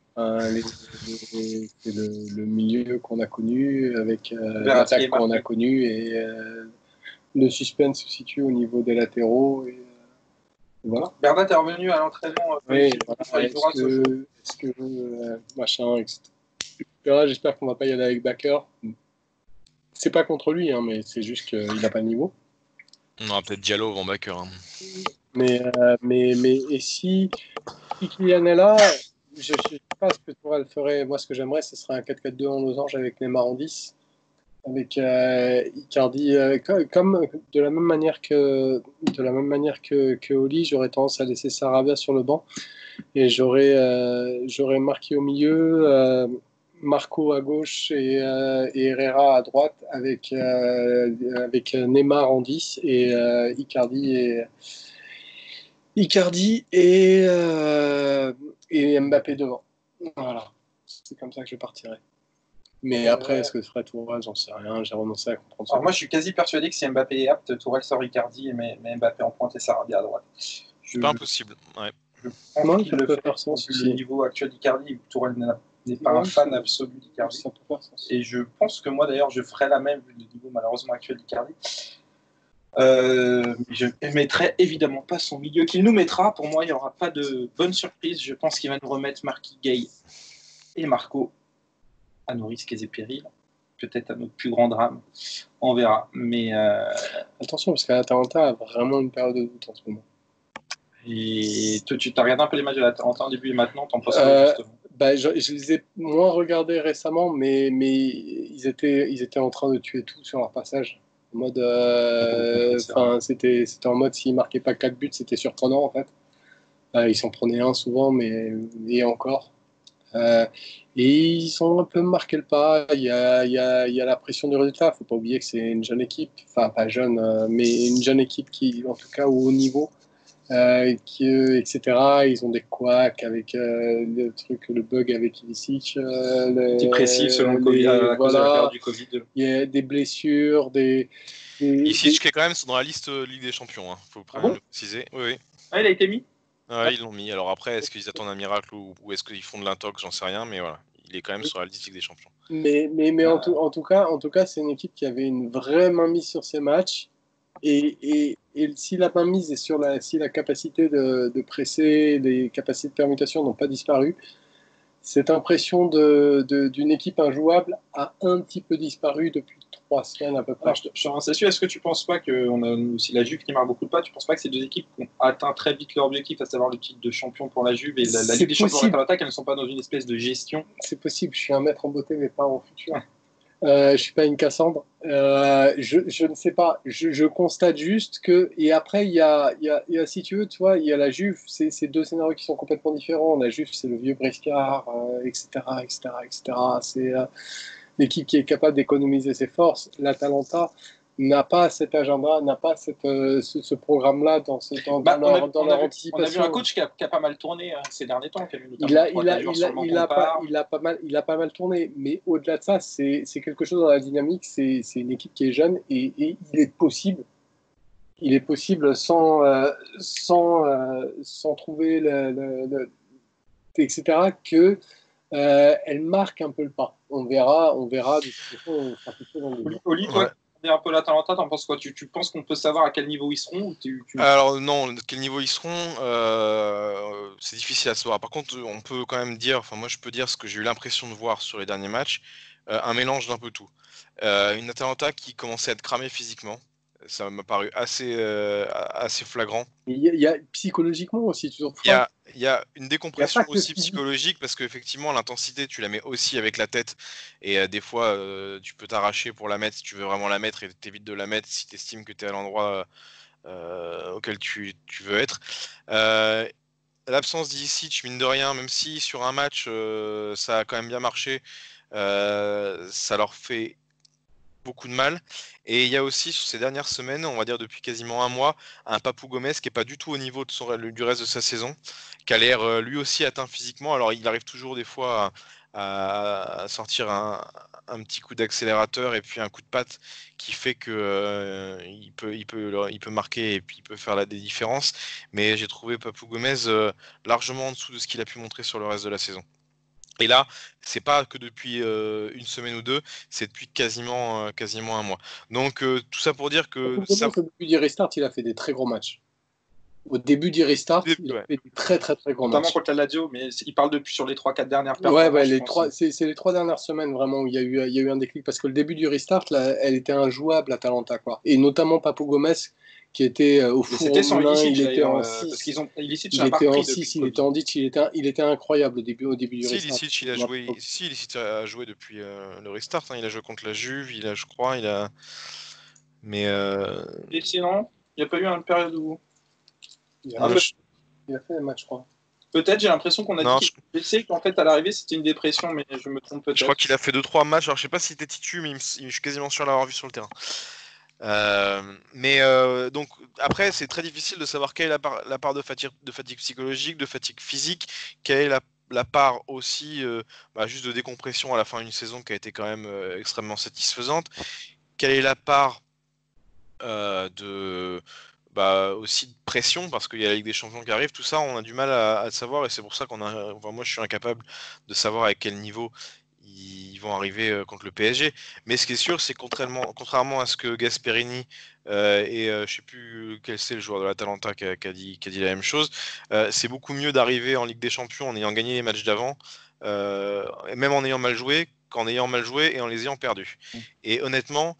C'est le milieu qu'on a connu avec l'attaque qu'on a connue et le suspense se situe au niveau des latéraux. Et, voilà. Bernat est revenu à l'entraînement. Oui, voilà. Est-ce que machin, etc. J'espère qu'on va pas y aller avec Bakker. C'est pas contre lui, hein, mais c'est juste qu'il n'a pas le niveau. On aura peut-être Diallo avant Bakker. Hein. Mais et si Kylian est là, je ne sais pas ce que Tourelle ferait. Moi, ce que j'aimerais, ce serait un 4-4-2 en losange avec Neymar en 10, avec Icardi. Comme de la même manière que Oli, j'aurais tendance à laisser Sarabia sur le banc et j'aurais Marquis au milieu, Marco à gauche et Herrera à droite avec Neymar en 10 et Icardi et Mbappé devant. Voilà, c'est comme ça que je partirais. Mais après, est-ce que ce ferait Tourelle? J'en sais rien, j'ai renoncé à comprendre ça. Alors moi, je suis quasi persuadé que si Mbappé est apte, Tourelle sort Icardi et met Mbappé en pointe et Sarabia à droite. C'est pas impossible, ouais. Je pense qu'il le fait parce que le niveau actuel d'Icardi, Tourelle n'est pas un fan absolu d'Icardi. Et je pense que moi, d'ailleurs, je ferais la même vu le niveau malheureusement actuel d'Icardi. Je ne mettrai évidemment pas son milieu qu'il nous mettra. Pour moi, il n'y aura pas de bonne surprise. Je pense qu'il va nous remettre Marquis, Gay et Marco à nos risques et périls. Peut-être à notre plus grand drame. On verra. Mais attention, parce qu'Atalanta a vraiment une période de doute en ce moment. Et toi, tu as regardé un peu les matchs de l'Atalanta au début et maintenant, t'en penses quoi justement? Je les ai moins regardés récemment, mais ils étaient en train de tuer tout sur leur passage. En mode, c'était en mode s'ils marquaient pas 4 buts, c'était surprenant en fait. Ils s'en prenaient un souvent, mais et encore. Et ils ont un peu marqué le pas. Il y a la pression du résultat. Faut pas oublier que c'est une jeune équipe, enfin pas jeune, mais une jeune équipe qui, en tout cas, au haut niveau, etc. Ils ont des couacs avec le bug avec Ilicic. Dépressif selon le Covid, à cause de la période du Covid. Il y a des blessures, Ilicic qui est quand même dans la liste Ligue des Champions, hein. Faut quand même le préciser. Oui. Ah, il a été mis. Ouais, ils l'ont mis. Alors après, est-ce qu'ils attendent un miracle ou est-ce qu'ils font de l'intox, j'en sais rien, mais voilà, il est quand même sur la liste Ligue des Champions. Mais en tout cas, c'est une équipe qui avait une vraie mainmise sur ses matchs. Et si la mainmise est si la capacité de presser, les capacités de permutation n'ont pas disparu, cette impression d'une équipe injouable a un petit peu disparu depuis 3 semaines à peu près. Alors, je te rends est-ce que tu ne penses pas que on a aussi la Juve qui marque beaucoup de pas, tu ne penses pas que ces deux équipes ont atteint très vite leur objectif, à savoir le titre de champion pour la Juve et la Ligue des Champions pour l'Atalanta, qu'elles ne sont pas dans une espèce de gestion? C'est possible, je suis un maître en beauté mais pas en futur. Je ne suis pas une Cassandre. Je ne sais pas. Je constate juste que. Et après, il y a, si tu veux, tu vois, il y a la Juve. C'est deux scénarios qui sont complètement différents. La Juve, c'est le vieux Briscard, etc., etc., etc. C'est l'équipe qui est capable d'économiser ses forces. L'Atalanta n'a pas cet agenda, n'a pas ce programme-là dans leur anticipation. On a vu un coach qui a pas mal tourné ces derniers temps. Il a pas mal tourné, mais au-delà de ça, c'est quelque chose dans la dynamique. C'est une équipe qui est jeune et il est possible sans trouver etc. que elle marque un peu le pas. On verra. De toute façon, Oli, toi, un peu l'Atalanta, t'en penses quoi? Tu penses qu'on peut savoir à quel niveau ils seront Alors non, quel niveau ils seront, c'est difficile à savoir. Par contre, on peut quand même dire, moi je peux dire ce que j'ai eu l'impression de voir sur les derniers matchs, un mélange d'un peu tout. Une Atalanta qui commençait à être cramée physiquement, ça m'a paru assez flagrant. Il y a psychologiquement aussi toujours. Il y a une décompression aussi psychologique parce qu'effectivement l'intensité tu la mets aussi avec la tête et des fois tu peux t'arracher pour la mettre si tu veux vraiment la mettre et t'évites de la mettre si tu estimes que tu es à l'endroit auquel tu veux être. L'absence d'Ilicic, mine de rien, même si sur un match ça a quand même bien marché, ça leur fait beaucoup de mal. Et il y a aussi sur ces dernières semaines, on va dire depuis quasiment un mois, un Papou Gomez qui est pas du tout au niveau du reste de sa saison, qui a l'air lui aussi atteint physiquement. Alors il arrive toujours des fois à sortir un petit coup d'accélérateur et puis un coup de patte qui fait que il peut marquer et puis il peut faire des différences. Mais j'ai trouvé Papou Gomez largement en dessous de ce qu'il a pu montrer sur le reste de la saison. Et là, c'est pas que depuis une semaine ou deux, c'est depuis quasiment un mois. Donc tout ça pour dire que au début du restart, il a fait des très gros matchs. Au début du restart, il a fait des très très très gros matchs. Notamment contre la Lazio, mais il parle sur les 3-4 dernières performances. C'est les 3 dernières semaines vraiment où il y a eu un déclic parce que le début du restart, là, elle était injouable Atalanta quoi. Et notamment Papou Gomez qui était au four au moulin, il était en 6. Parce qu'ils ont Ilicic, il était en 6, il était en 10, il était incroyable au début du restart. Ilicic a joué depuis le restart, hein. Il a joué contre la Juve, je crois, mais et sinon, il n'y a pas eu une période où il a fait un match, je crois. Peut-être, j'ai l'impression qu'on a dit qu'il était blessé, qu'en fait, à l'arrivée, c'était une dépression, mais je me trompe peut-être. Je crois qu'il a fait 2-3 matchs, alors je sais pas s'il était titu, mais je suis quasiment sûr de l'avoir vu sur le terrain. Donc après, c'est très difficile de savoir quelle est la part de fatigue psychologique, de fatigue physique, quelle est la part aussi juste de décompression à la fin d'une saison qui a été quand même extrêmement satisfaisante. Quelle est la part aussi de pression parce qu'il y a la Ligue des Champions qui arrive, tout ça on a du mal à savoir et c'est pour ça moi je suis incapable de savoir à quel niveau ils vont arriver contre le PSG. Mais ce qui est sûr, c'est contrairement à ce que Gasperini je sais plus quel c'est le joueur de l'Atalanta qui a dit la même chose, c'est beaucoup mieux d'arriver en Ligue des Champions en ayant gagné les matchs d'avant, et même en ayant mal joué qu'en ayant mal joué et en les ayant perdus. Et honnêtement,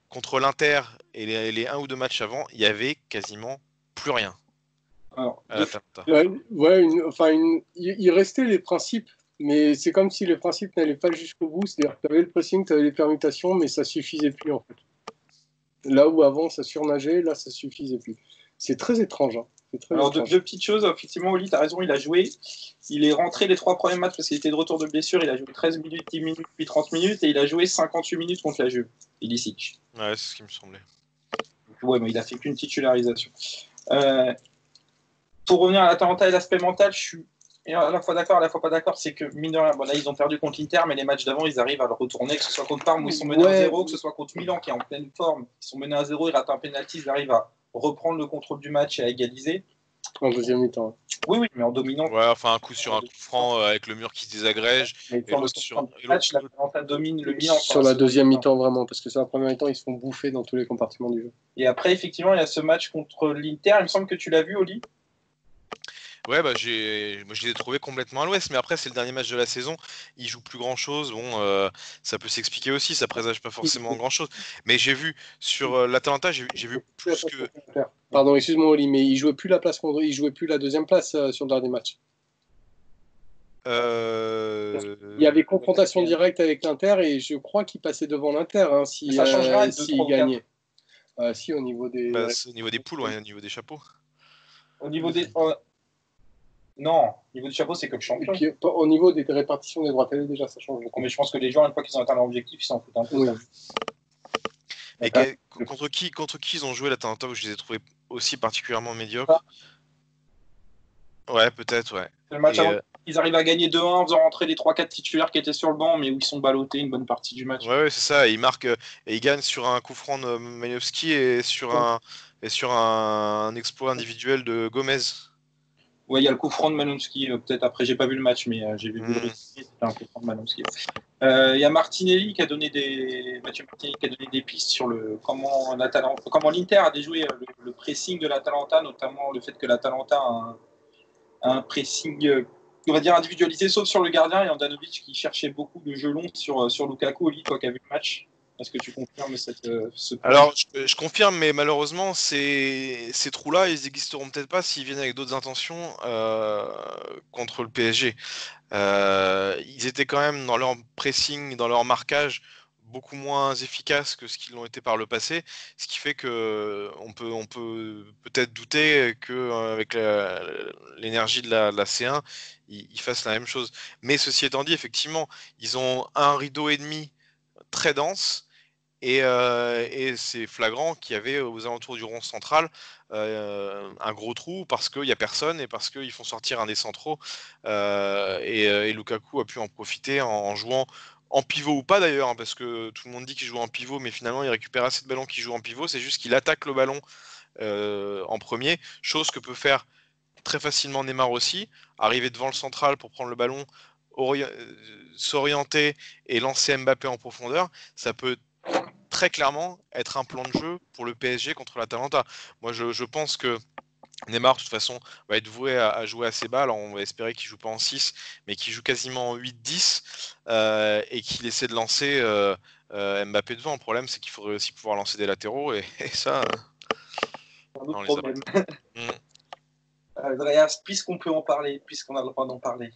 contre l'Inter et les 1 ou 2 matchs avant, il y avait quasiment plus rien. Alors, il restait les principes, mais c'est comme si les principes n'allaient pas jusqu'au bout. C'est-à-dire que tu avais le pressing, tu avais les permutations, mais ça suffisait plus en fait. Là où avant ça surnageait, là ça suffisait plus. C'est très étrange. Hein. Alors, deux petites choses, effectivement, Oli, tu as raison, il a joué. Il est rentré les 3 premiers matchs parce qu'il était de retour de blessure. Il a joué 13 minutes, 10 minutes, puis 30 minutes et il a joué 58 minutes contre la Juve. Ilicic. Ouais, c'est ce qui me semblait. Ouais, mais il a fait qu'une titularisation. Pour revenir à l'Atalanta et l'aspect mental, je suis à la fois d'accord, à la fois pas d'accord. C'est que, mine de rien, bon, là, ils ont perdu contre l'Inter, mais les matchs d'avant, ils arrivent à le retourner, que ce soit contre Parme où ils sont menés 1-0, que ce soit contre Milan qui est en pleine forme. Ils sont menés 1-0, ils ratent un penalty, ils arrivent à reprendre le contrôle du match et à égaliser. En deuxième mi-temps. Oui, mais en dominant. Ouais, enfin un coup sur un coup franc avec le mur qui se désagrège. Et l'autre sur le match, l'Atalanta domine le Milan. Sur la deuxième mi-temps, vraiment, parce que sur la première mi-temps, ils se font bouffer dans tous les compartiments du jeu. Et après, effectivement, il y a ce match contre l'Inter. Il me semble que tu l'as vu, Oli. Ouais, moi je les ai trouvés complètement à l'ouest, mais après c'est le dernier match de la saison, ils jouent plus grand chose, bon ça peut s'expliquer aussi, ça présage pas forcément grand chose, mais j'ai vu sur l'Atalanta, j'ai vu plus que... Pardon, excuse-moi Oli, mais il jouait plus la deuxième place sur le dernier match. Il y avait confrontation directe avec l'Inter et je crois qu'il passait devant l'Inter si il gagnait. Si au niveau des... au niveau des poules, ouais, au niveau des chapeaux. Au niveau des... Non, au niveau du chapeau, c'est que le champion. Et puis, au niveau des répartitions des droits télé, déjà, ça change beaucoup. Mais je pense que les joueurs, une fois qu'ils ont atteint leur objectif, ils s'en foutent un peu. Oui. Et contre qui ils ont joué l'Atalanta où je les ai trouvés aussi particulièrement médiocres? Ouais, peut-être, ouais. Le match ils arrivent à gagner 2-1 en faisant rentrer les 3-4 titulaires qui étaient sur le banc, mais où ils sont ballottés une bonne partie du match. Ouais, c'est ça. Ils marquent et ils gagnent sur un coup franc de Malinowski et sur un exploit individuel de Gomez. Ouais, il y a le coup franc de Malinowski. Peut-être après, j'ai pas vu le match, mais j'ai vu le récit. C'était un coup franc de Malinowski. Il y a Martinelli qui a donné des pistes sur comment l'Inter a déjoué le pressing de l'Atalanta, notamment le fait que l'Atalanta a un pressing, on va dire, individualisé, sauf sur le gardien et Andanovic qui cherchait beaucoup de jeux longs sur Lukaku. Oli, toi qui as vu le match, est-ce que tu confirmes ce point? Alors, je confirme, mais malheureusement, ces trous-là, ils n'existeront peut-être pas s'ils viennent avec d'autres intentions contre le PSG. Ils étaient quand même dans leur pressing, dans leur marquage, beaucoup moins efficaces que ce qu'ils l'ont été par le passé, ce qui fait que on peut peut-être douter que avec l'énergie de la C1, ils fassent la même chose. Mais ceci étant dit, effectivement, ils ont un rideau et demi très dense. Et c'est flagrant qu'il y avait aux alentours du rond central un gros trou parce qu'il n'y a personne et parce qu'ils font sortir un des centraux. Et Lukaku a pu en profiter en jouant en pivot ou pas d'ailleurs, hein, parce que tout le monde dit qu'il joue en pivot, mais finalement il récupère assez de ballons qu'il joue en pivot. C'est juste qu'il attaque le ballon en premier, chose que peut faire très facilement Neymar aussi, arriver devant le central pour prendre le ballon, s'orienter et lancer Mbappé en profondeur. Ça peut très clairement être un plan de jeu pour le PSG contre l'Atalanta. Moi, je pense que Neymar, de toute façon, va être voué à jouer assez bas. Alors, on va espérer qu'il joue pas en 6, mais qu'il joue quasiment en 8-10 et qu'il essaie de lancer Mbappé devant. Le problème, c'est qu'il faudrait aussi pouvoir lancer des latéraux et ça... un autre problème. Andreas, puisqu'on peut en parler, puisqu'on a le droit d'en parler,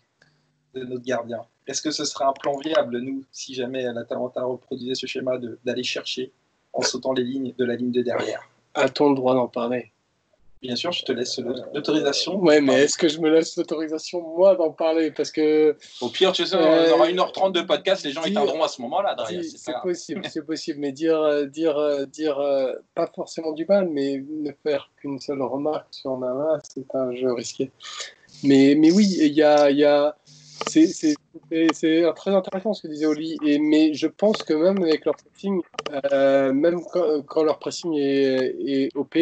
de notre gardien, est-ce que ce serait un plan viable, nous, si jamais l'Atalanta reproduisait ce schéma d'aller chercher en sautant les lignes de la ligne de derrière? A-t-on le droit d'en parler? Bien sûr, je te laisse l'autorisation. Ouais, mais est-ce que je me laisse l'autorisation, moi, d'en parler? Parce que... Au pire, tu sais, on aura 1h30 de podcast, les gens éteindront à ce moment-là. C'est possible, mais dire pas forcément du mal, mais ne faire qu'une seule remarque sur Navas, c'est un jeu risqué. Mais oui, il y a c'est très intéressant ce que disait Oli, mais je pense que même avec leur pressing, même quand leur pressing est OP,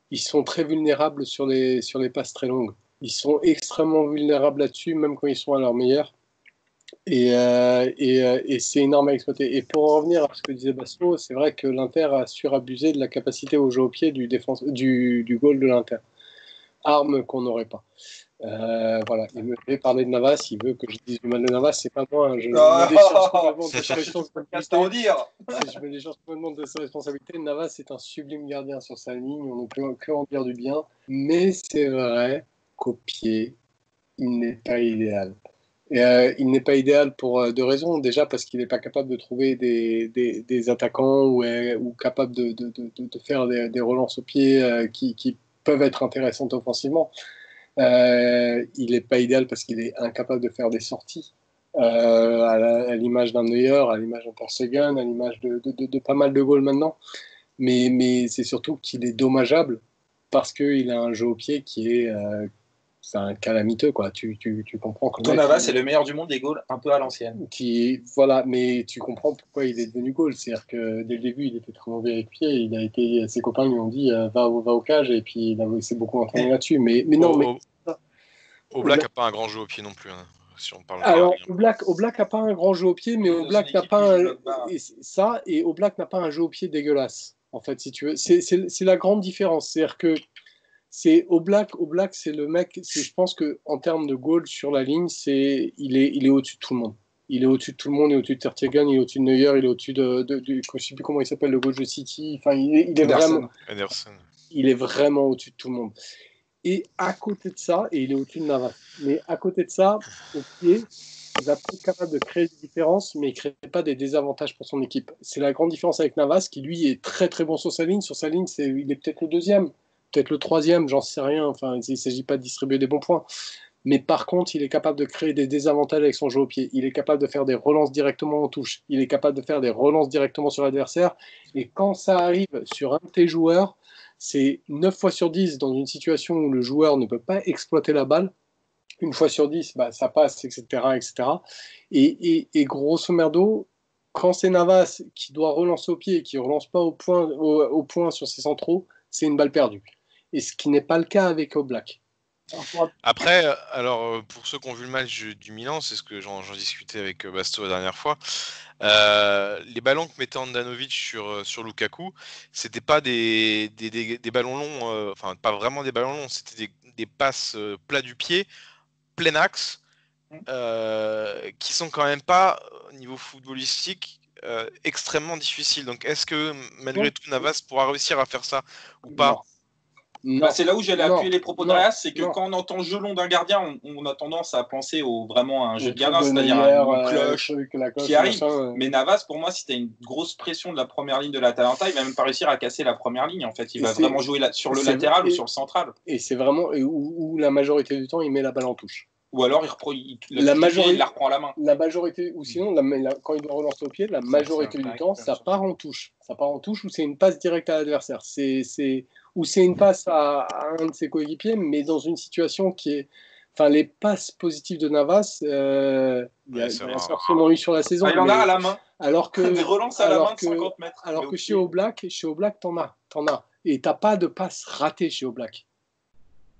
ils sont très vulnérables sur les passes très longues. Ils sont extrêmement vulnérables là-dessus, même quand ils sont à leur meilleur. Et c'est énorme à exploiter. Et pour en revenir à ce que disait Basso, c'est vrai que l'Inter a surabusé de la capacité au jeu au pied du goal de l'Inter. Arme qu'on n'aurait pas. Voilà, il me fait parler de Navas, il veut que je dise du mal de Navas, c'est pas moi. Je me décharge complètement de sa responsabilité. Navas est un sublime gardien sur sa ligne, on ne peut que en dire du bien. Mais c'est vrai qu'au pied, il n'est pas idéal. Et, il n'est pas idéal pour deux raisons. Déjà parce qu'il n'est pas capable de trouver des attaquants ou capable de faire des relances au pied qui peuvent être intéressantes offensivement. Il n'est pas idéal parce qu'il est incapable de faire des sorties à l'image d'un Neuer, à l'image d'un Ter Stegen, à l'image de pas mal de goals maintenant. Mais c'est surtout qu'il est dommageable parce qu'il a un jeu au pied qui est c'est un calamiteux, quoi. Tu comprends que Anton Navas est le meilleur du monde des goals, un peu à l'ancienne. Voilà, mais tu comprends pourquoi il est devenu goal. C'est-à-dire que dès le début, il était très mauvais avec pied. Ses copains lui ont dit va au cage, et puis il s'est beaucoup entraîné là-dessus. Mais non, mais Oblak n'a pas un grand jeu au pied non plus. Hein, si on parle alors, Oblak n'a pas un grand jeu au pied, mais Oblak n'a pas et Oblak n'a pas un jeu au pied dégueulasse. En fait, si tu veux, c'est la grande différence. C'est-à-dire que Oblak, c'est le mec. Je pense que en termes de goal sur la ligne, il est au-dessus de tout le monde. Il est au-dessus de tout le monde, il est au-dessus de Tertegen, il est au-dessus de Neuer, il est au-dessus de je ne sais plus comment il s'appelle, le goal de City. Enfin, il est vraiment. Ederson. Il est vraiment au-dessus de tout le monde. Et à côté de ça, et il est au-dessus de Navas. Mais à côté de ça, au pied, il va être capable de créer des différences, mais il ne crée pas des désavantages pour son équipe. C'est la grande différence avec Navas, qui lui est très très bon sur sa ligne. Sur sa ligne, il est peut-être le deuxième, peut-être le troisième, j'en sais rien. Enfin, il ne s'agit pas de distribuer des bons points. Mais par contre, il est capable de créer des désavantages avec son jeu au pied. Il est capable de faire des relances directement en touche. Il est capable de faire des relances directement sur l'adversaire. Et quand ça arrive sur un de tes joueurs, c'est 9 fois sur 10 dans une situation où le joueur ne peut pas exploiter la balle. Une fois sur 10, ça passe, etc. etc. Et grosso merdo, quand c'est Navas qui doit relancer au pied et qui ne relance pas au point sur ses centraux, c'est une balle perdue. Et ce qui n'est pas le cas avec Oblak. Après, alors pour ceux qui ont vu le match du Milan, c'est ce que j'en discutais avec Basto la dernière fois. Les ballons que mettait Handanovic sur Lukaku, c'était pas des ballons longs, enfin pas vraiment des ballons longs, c'était des passes plats du pied, plein axe, qui sont quand même pas au niveau footballistique extrêmement difficiles. Donc est-ce que malgré tout Navas pourra réussir à faire ça ou pas? Non. C'est là où j'allais appuyer les propos d'Arias, c'est que quand on entend jeu long d'un gardien, on a tendance à penser vraiment à un jeu de gardien, c'est-à-dire une cloche qui arrive. Mais Navas, pour moi, si tu as une grosse pression de la première ligne de l'Atalanta, il va même pas réussir à casser la première ligne. En fait, il va vraiment jouer sur le latéral ou sur le central. Et c'est vraiment où la majorité du temps, il met la balle en touche. Ou alors il la reprend à la main. La majorité, ou sinon, quand il doit relancer au pied, la majorité du temps, ça part en touche. Ça part en touche ou c'est une passe directe à l'adversaire. Ou c'est une passe à un de ses coéquipiers, mais dans une situation qui est. Enfin, les passes positives de Navas, il y a forcément eu sur la saison. Il en a à la main. Alors que, des relances à la main de 50 mètres. Alors que chez Oblak, t'en as. Et t'as pas de passe ratée chez Oblak.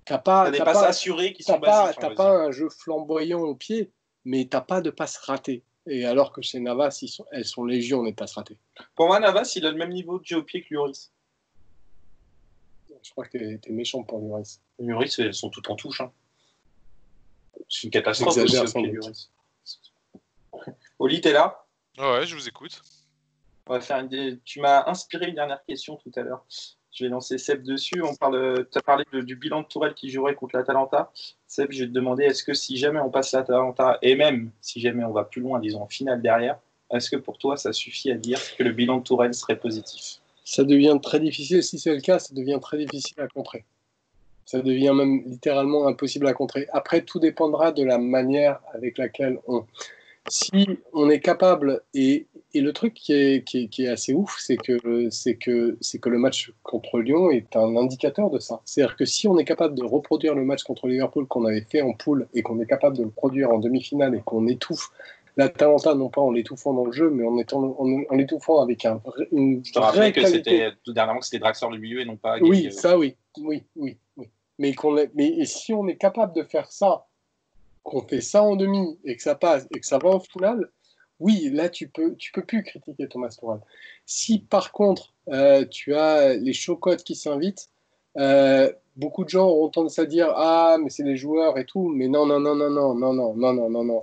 T'as des passes assurées qui sont basiques. T'as pas un jeu flamboyant au pied, mais t'as pas de passes ratées. Et alors que chez Navas, elles sont légion, les passes ratées. Pour moi, Navas, il a le même niveau de jeu au pied que Lloris. Je crois que t'es méchant pour Lloris. Lloris, elles sont toutes en touche. Hein. C'est une catastrophe aussi au pied, Lloris. Oli, t'es là? Ouais, je vous écoute. On va faire Tu m'as inspiré une dernière question tout à l'heure. Je vais lancer Seb dessus. Tu as parlé du bilan de Tourelle qui jouerait contre l'Atalanta. Seb, je vais te demander, est-ce que si jamais on passe l'Atalanta, et même si jamais on va plus loin, disons en finale derrière, est-ce que pour toi, ça suffit à dire que le bilan de Tourelle serait positif? Ça devient très difficile. Si c'est le cas, ça devient très difficile à contrer. Ça devient même littéralement impossible à contrer. Après, tout dépendra de la manière avec laquelle si on est capable, et le truc qui est assez ouf, c'est que le match contre Lyon est un indicateur de ça. C'est-à-dire que si on est capable de reproduire le match contre Liverpool qu'on avait fait en poule et qu'on est capable de le produire en demi-finale et qu'on étouffe l'Atalanta, non pas en l'étouffant dans le jeu, mais en l'étouffant avec une Je te rappelais que c'était dernièrement que c'était Draxler du milieu et non pas. Oui, ça oui. Mais si on est capable de faire ça, qu'on fait ça en demi et que ça passe et que ça va en finale, oui, là tu peux plus critiquer Thomas Tuchel. Si par contre tu as les chocottes qui s'invitent, beaucoup de gens auront tendance à dire mais c'est les joueurs et tout, mais non,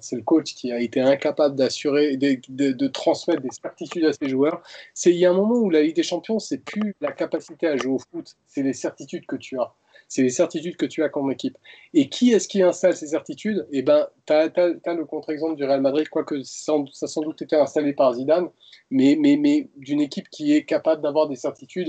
c'est le coach qui a été incapable d'assurer, de transmettre des certitudes à ses joueurs. Il y a un moment où la Ligue des Champions, c'est plus la capacité à jouer au foot, c'est les certitudes que tu as. C'est les certitudes que tu as comme équipe. Et qui est-ce qui installe ces certitudes? Eh ben, tu as le contre-exemple du Real Madrid, quoique ça a sans doute été installé par Zidane, mais d'une équipe qui est capable d'avoir des certitudes,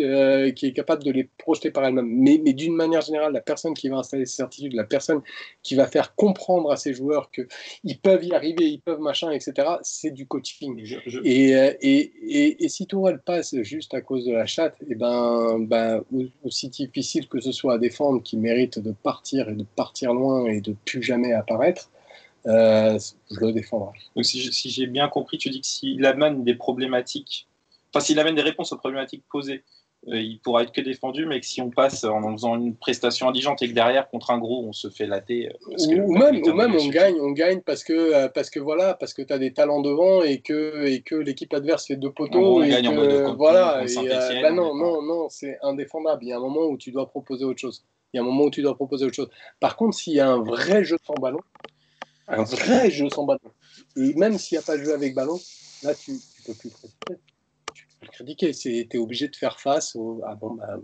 qui est capable de les projeter par elle-même. Mais d'une manière générale, la personne qui va installer ces certitudes, la personne qui va faire comprendre à ses joueurs qu'ils peuvent y arriver, ils peuvent machin, etc., c'est du coaching. Et si Tourelle passe juste à cause de la chatte, eh ben, aussi difficile que ce soit à défendre, qui mérite de partir et de partir loin et de plus jamais apparaître, je le défendrai. Donc si j'ai bien compris, tu dis que s'il amène des problématiques, enfin s'il amène des réponses aux problématiques posées, il pourra être que défendu, mais que si on passe en faisant une prestation indigente et que derrière, contre un gros, on se fait latter. Ou même on gagne parce que tu as des talents devant et que l'équipe adverse fait 2 poteaux. On gagne en mode voilà, non, c'est indéfendable. Il y a un moment où tu dois proposer autre chose. Par contre, s'il y a un vrai jeu sans ballon, et même s'il n'y a pas de jeu avec ballon, là, tu peux plus critiquer. T'es obligé de faire face au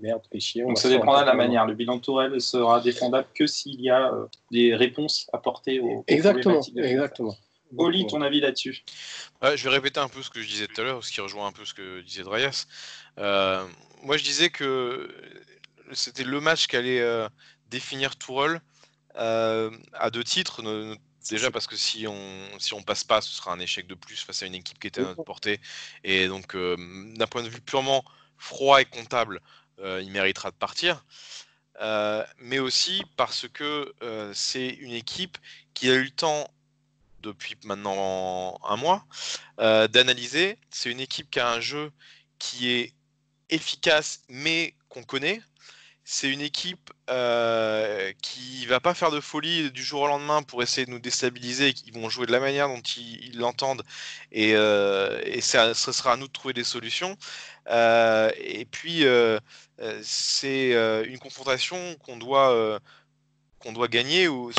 merde, fais chier. Donc ça dépendra de la manière. Le bilan de Tourelle sera défendable que s'il y a des réponses apportées aux problématiques. Exactement. Oli, ton avis là-dessus? Je vais répéter un peu ce que je disais tout à l'heure, ce qui rejoint un peu ce que disait Dreyas. Moi, je disais que c'était le match qui allait définir Tourelle à 2 titres. Déjà parce que si on passe pas, ce sera un échec de plus face à une équipe qui était à notre portée. Et donc, d'un point de vue purement froid et comptable, il méritera de partir. Mais aussi parce que c'est une équipe qui a eu le temps, depuis maintenant un mois, d'analyser. C'est une équipe qui a un jeu qui est efficace, mais qu'on connaît. C'est une équipe qui va pas faire de folie du jour au lendemain pour essayer de nous déstabiliser. Ils vont jouer de la manière dont ils l'entendent, et ce sera à nous de trouver des solutions. Et puis c'est une confrontation qu'on doit gagner, ou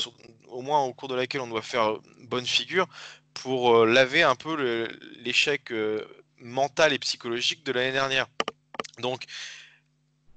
au moins au cours de laquelle on doit faire bonne figure pour laver un peu l'échec mental et psychologique de l'année dernière. Donc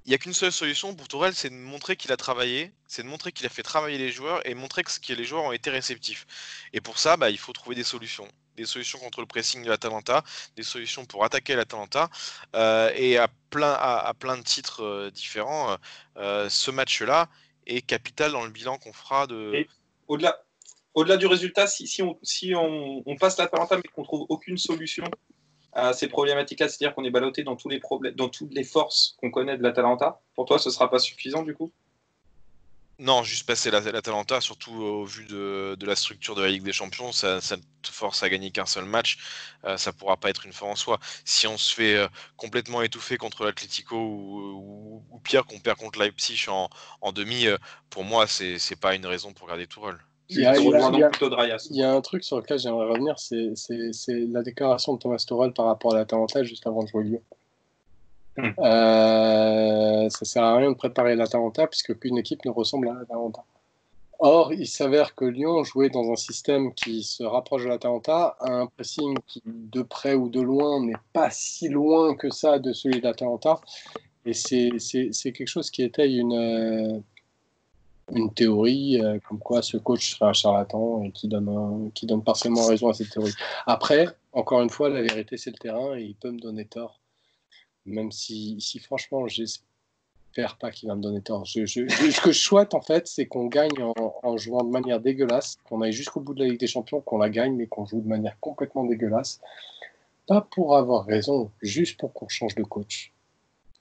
il n'y a qu'une seule solution pour Tourelle, c'est de montrer qu'il a travaillé, c'est de montrer qu'il a fait travailler les joueurs et montrer que les joueurs ont été réceptifs. Et pour ça, il faut trouver des solutions. Des solutions contre le pressing de l'Atalanta, des solutions pour attaquer l'Atalanta, et à plein de titres différents. Ce match-là est capital dans le bilan qu'on fera de... Et au-delà du résultat, si on passe l'Atalanta mais qu'on ne trouve aucune solution à ces problématiques-là, c'est-à-dire qu'on est ballotté dans tous les problèmes, dans toutes les forces qu'on connaît de l'Atalanta, pour toi, ce ne sera pas suffisant du coup? Non, juste passer l'Atalanta, surtout au vu de la structure de la Ligue des Champions, ça te force à gagner qu'un seul match. Ça ne pourra pas être une fin en soi. Si on se fait complètement étouffer contre l'Atlético ou pire, qu'on perd contre Leipzig en demi, pour moi, c'est pas une raison pour garder Tourelle. Il y a un truc sur lequel j'aimerais revenir, c'est la déclaration de Thomas Tuchel par rapport à l'Atalanta juste avant de jouer Lyon. Ça sert à rien de préparer l'Atalanta puisque qu'une équipe ne ressemble à l'Atalanta. Or, il s'avère que Lyon jouait dans un système qui se rapproche de l'Atalanta, a un pressing qui, de près ou de loin, n'est pas si loin que ça de celui de l'Atalanta. Et c'est quelque chose qui étaye une théorie comme quoi ce coach serait un charlatan et qui donne partiellement raison à cette théorie. Après, encore une fois, la vérité c'est le terrain et il peut me donner tort. Même si franchement, j'espère pas qu'il va me donner tort. Ce que je souhaite en fait, c'est qu'on gagne en jouant de manière dégueulasse, qu'on aille jusqu'au bout de la Ligue des Champions, qu'on la gagne, mais qu'on joue de manière complètement dégueulasse. Pas pour avoir raison, juste pour qu'on change de coach.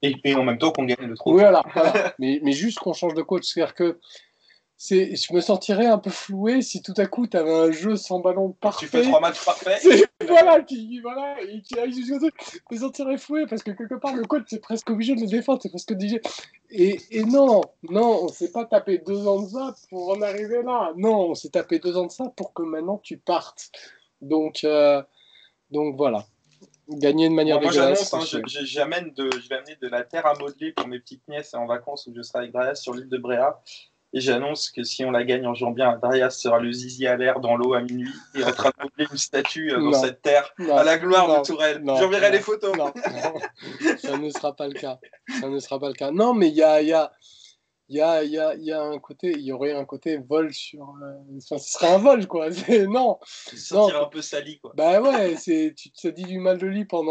Et en même temps qu'on gagne le trophée. Voilà. mais juste qu'on change de coach. C'est-à-dire que je me sentirais un peu floué si tout à coup tu avais un jeu sans ballon parfait. Tu fais 3 matchs parfaits. Je me sentirais floué parce que quelque part le coach c'est presque obligé de le défendre, c'est presque obligé. Et non, on s'est pas tapé 2 ans de ça pour en arriver là. Non, on s'est tapé 2 ans de ça pour que maintenant tu partes. Donc voilà. Gagner de manière dégueulasse. Moi, j'annonce, je vais amener de la terre à modeler pour mes petites nièces en vacances où je serai avec Dreyas sur l'île de Bréa. Et j'annonce que si on la gagne en jouant bien, Dreyas sera le zizi à l'air dans l'eau à minuit et en train de modeler une statue dans cette terre à la gloire de Tourelle. J'enverrai les photos. Non. Ça ne sera pas le cas. Non, mais il y il y a un côté, il y aurait un côté vol sur. Enfin, ce serait un vol, quoi. Non. Se sentir un peu sali, quoi. Bah ouais, tu te dis du mal de lui pas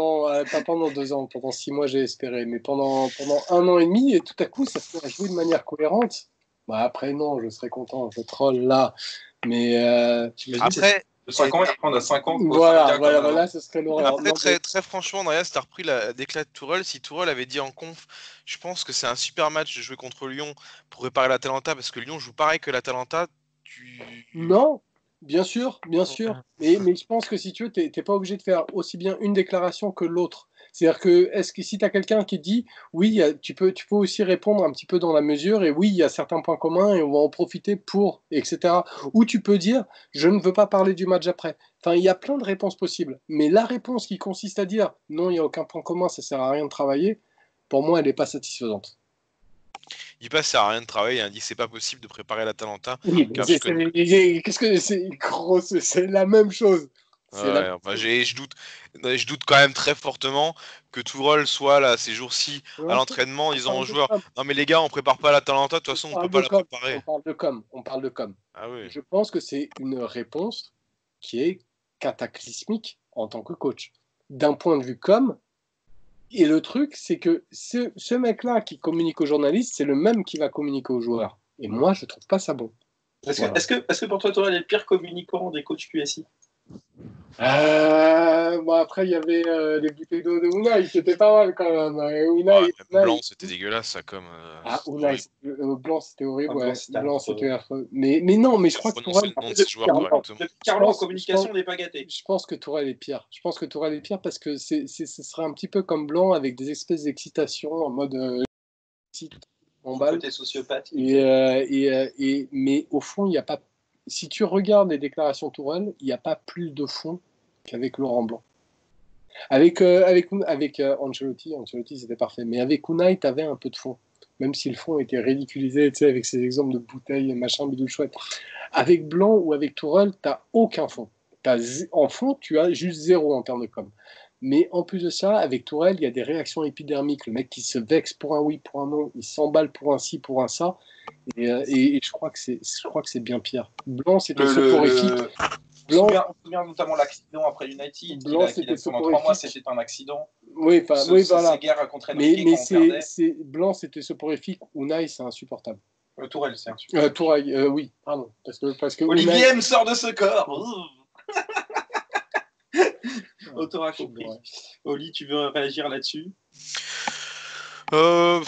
pendant 2 ans, pendant 6 mois, j'ai espéré, mais pendant 1 an et demi, et tout à coup, ça se met à jouer de manière cohérente. Bah après, non, je serais content, je troll là. Mais Après, de 5 ans, et après on a 5 ans. voilà, ce serait l'horreur. Après, très franchement, Andreas, t'as repris la déclat de Tourelle. Si Tourelle avait dit en conf, je pense que c'est un super match de jouer contre Lyon pour préparer l'Atalanta, parce que Lyon joue pareil que l'Atalanta. Non, bien sûr. Mais je pense que si tu veux, t'es pas obligé de faire aussi bien une déclaration que l'autre. C'est-à-dire que, si tu as quelqu'un qui dit, oui, tu peux aussi répondre un petit peu dans la mesure, et oui, il y a certains points communs, et on va en profiter pour, etc. Ou tu peux dire, je ne veux pas parler du match après. Enfin, il y a plein de réponses possibles. Mais la réponse qui consiste à dire, non, il n'y a aucun point commun, ça sert à rien de travailler, pour moi, elle n'est pas satisfaisante. Il passe, ça sert à rien de travailler. Il dit c'est pas possible de préparer l'Atalanta. Oui, qu'est-ce que c'est gros, c'est la même chose. Je doute quand même très fortement que Tourelle soit là ces jours-ci à l'entraînement en disant aux joueurs non mais les gars on prépare pas l'Atalanta, de toute façon on peut pas la préparer. On parle de com. Ah oui. Je pense que c'est une réponse qui est cataclysmique en tant que coach. D'un point de vue com, et le truc c'est que ce mec-là qui communique aux journalistes, c'est le même qui va communiquer aux joueurs. Et moi je trouve pas ça bon. Est-ce que pour toi, Tourelle est le pire communicant des coachs QSI? Après, il y avait les bouteilles d'eau de Unai, c'était pas mal quand même. Unai, Blanc, c'était dégueulasse, ça, comme. Unai, Blanc, c'était horrible. Blanc, c'était affreux. Mais je crois que Tourelle. Carlo, en communication, n'est pas gâté. Je pense que Tourelle est pire. Je pense que Tourelle est pire parce que ce serait un petit peu comme Blanc avec des espèces d'excitation en mode. En balle. Côté sociopathe. Mais au fond, il n'y a pas. Si tu regardes les déclarations Tourelle, il n'y a pas plus de fond qu'avec Laurent Blanc. Avec Ancelotti, c'était parfait. Mais avec Unai, tu avais un peu de fond. Même si le fond était ridiculisé, tu sais, avec ces exemples de bouteilles, machin, bidule chouette. Avec Blanc ou avec Tourelle, tu n'as aucun fond. En fond, tu as juste zéro en termes de com. Mais en plus de ça, avec Tourelle, il y a des réactions épidermiques. Le mec qui se vexe pour un oui, pour un non, il s'emballe pour un ci, pour un ça. Et je crois que c'est bien pire. Blanc, c'était soporifique. On se souvient notamment l'accident après United. Blanc, pendant 3 mois, c'était un accident. Oui, voilà. Ces guerres contre Enrique Blanc, c'était soporifique. Unai, c'est insupportable. Tourelle, c'est insupportable. Tourelle, oui, pardon. Parce que Olivier M sort de ce corps. Autant compris. Oli, tu veux réagir là-dessus? Pas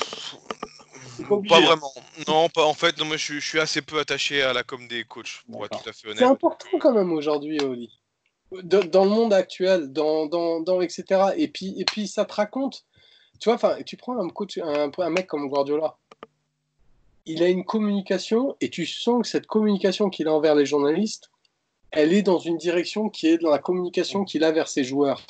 vraiment. Non, pas en fait. Non, moi, je suis assez peu attaché à la com des coachs, pour être tout à fait honnête. C'est important quand même aujourd'hui, Oli. Dans le monde actuel, dans etc. Et puis ça te raconte. Tu vois, tu prends un coach, un mec comme Guardiola. Il a une communication et tu sens que cette communication qu'il a envers les journalistes, elle est dans une direction qui est dans la communication qu'il a vers ses joueurs.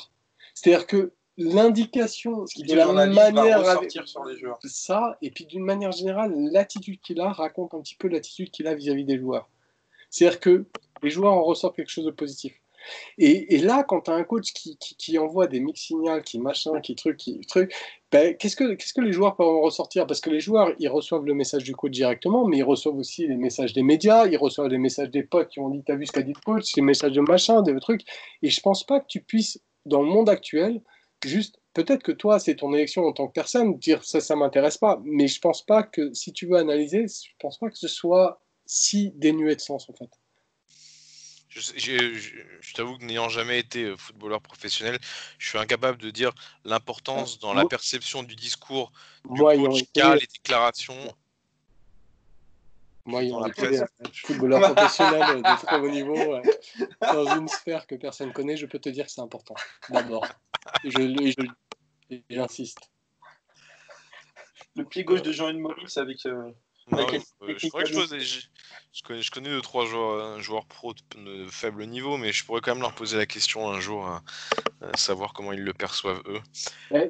C'est-à-dire que l'indication de la manière va ressortir sur les joueurs. Ça, et puis d'une manière générale, l'attitude qu'il a raconte un petit peu l'attitude qu'il a vis-à-vis des joueurs. C'est-à-dire que les joueurs en ressortent quelque chose de positif. Et là, quand tu as un coach qui envoie des mix signals, qui truc, qu'est-ce que les joueurs peuvent en ressortir? Parce que les joueurs, ils reçoivent le message du coach directement, mais ils reçoivent aussi les messages des médias, ils reçoivent les messages des potes qui ont dit, t'as vu ce qu'a dit le coach, les messages de machin, des trucs. Et je pense pas que tu puisses, dans le monde actuel, juste, peut-être que toi, c'est ton élection en tant que personne, dire ça m'intéresse pas, mais je pense pas que, si tu veux analyser, je pense pas que ce soit si dénué de sens, en fait. Je t'avoue que n'ayant jamais été footballeur professionnel, je suis incapable de dire l'importance dans la perception du discours du coach qu'a les déclarations. Moi, ayant été footballeur professionnel de très haut niveau, dans une sphère que personne connaît, je peux te dire que c'est important, d'abord. Et j'insiste. Le pied gauche de Jean-Yves Maurice avec... je crois que je connais 2-3 joueurs pro de faible niveau, mais je pourrais quand même leur poser la question un jour, savoir comment ils le perçoivent eux.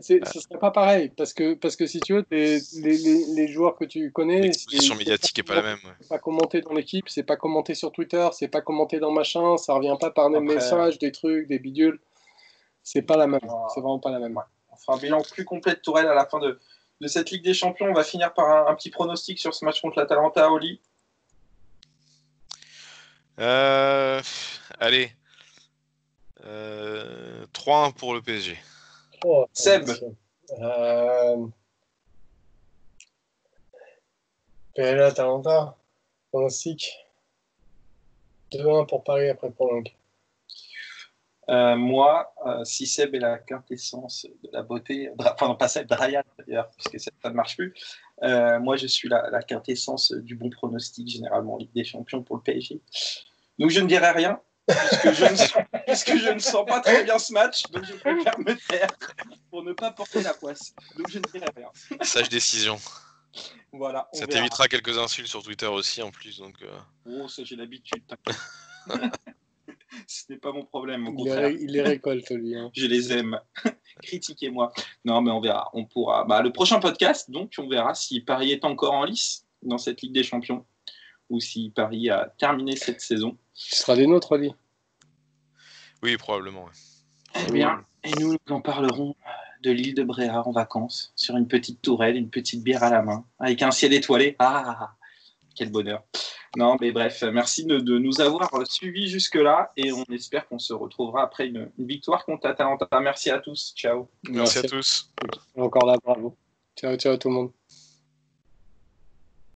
Ce serait pas pareil, parce que si tu veux, les joueurs que tu connais, l'exposition médiatique est pas la même. C'est pas commenté dans l'équipe, c'est pas commenté sur Twitter, c'est pas commenté dans machin, ça revient pas par des messages, des trucs, des bidules. C'est pas la même. C'est vraiment pas la même. On fera un bilan plus complet de Tourelle à la fin de de cette Ligue des Champions. On va finir par un petit pronostic sur ce match contre l'Atalanta, Oli. Allez. 3-1 pour le PSG. Seb. PL Atalanta, pronostic 2-1 pour Paris après prolongue. Moi, si Seb est la quintessence de la beauté, enfin non pas Seb, Brian d'ailleurs, puisque ça ne marche plus, moi je suis la quintessence du bon pronostic généralement en Ligue des Champions pour le PSG. Donc je ne dirai rien, puisque je ne sens pas très bien ce match, donc je préfère me taire pour ne pas porter la poisse. Donc je ne dirai rien. Sage décision. Voilà, ça t'évitera quelques insultes sur Twitter aussi en plus. Donc, Oh, ça j'ai l'habitude, t'inquiète. Ce n'est pas mon problème, au contraire. Il les récolte, lui. Hein. Je les aime. Critiquez-moi. Non, mais on verra. On pourra. Le prochain podcast, donc, on verra si Paris est encore en lice dans cette Ligue des Champions ou si Paris a terminé cette saison. Ce sera des nôtres, Oli. Oui, probablement. Ouais. Eh bien, et nous en parlerons de l'île de Bréa en vacances, sur une petite tourelle, une petite bière à la main, avec un ciel étoilé. Ah, quel bonheur. Non, mais bref, merci de nous avoir suivis jusque-là et on espère qu'on se retrouvera après une victoire contre Atalanta. Merci à tous. Ciao. Merci à tous. Encore là, bravo. Ciao tout le monde.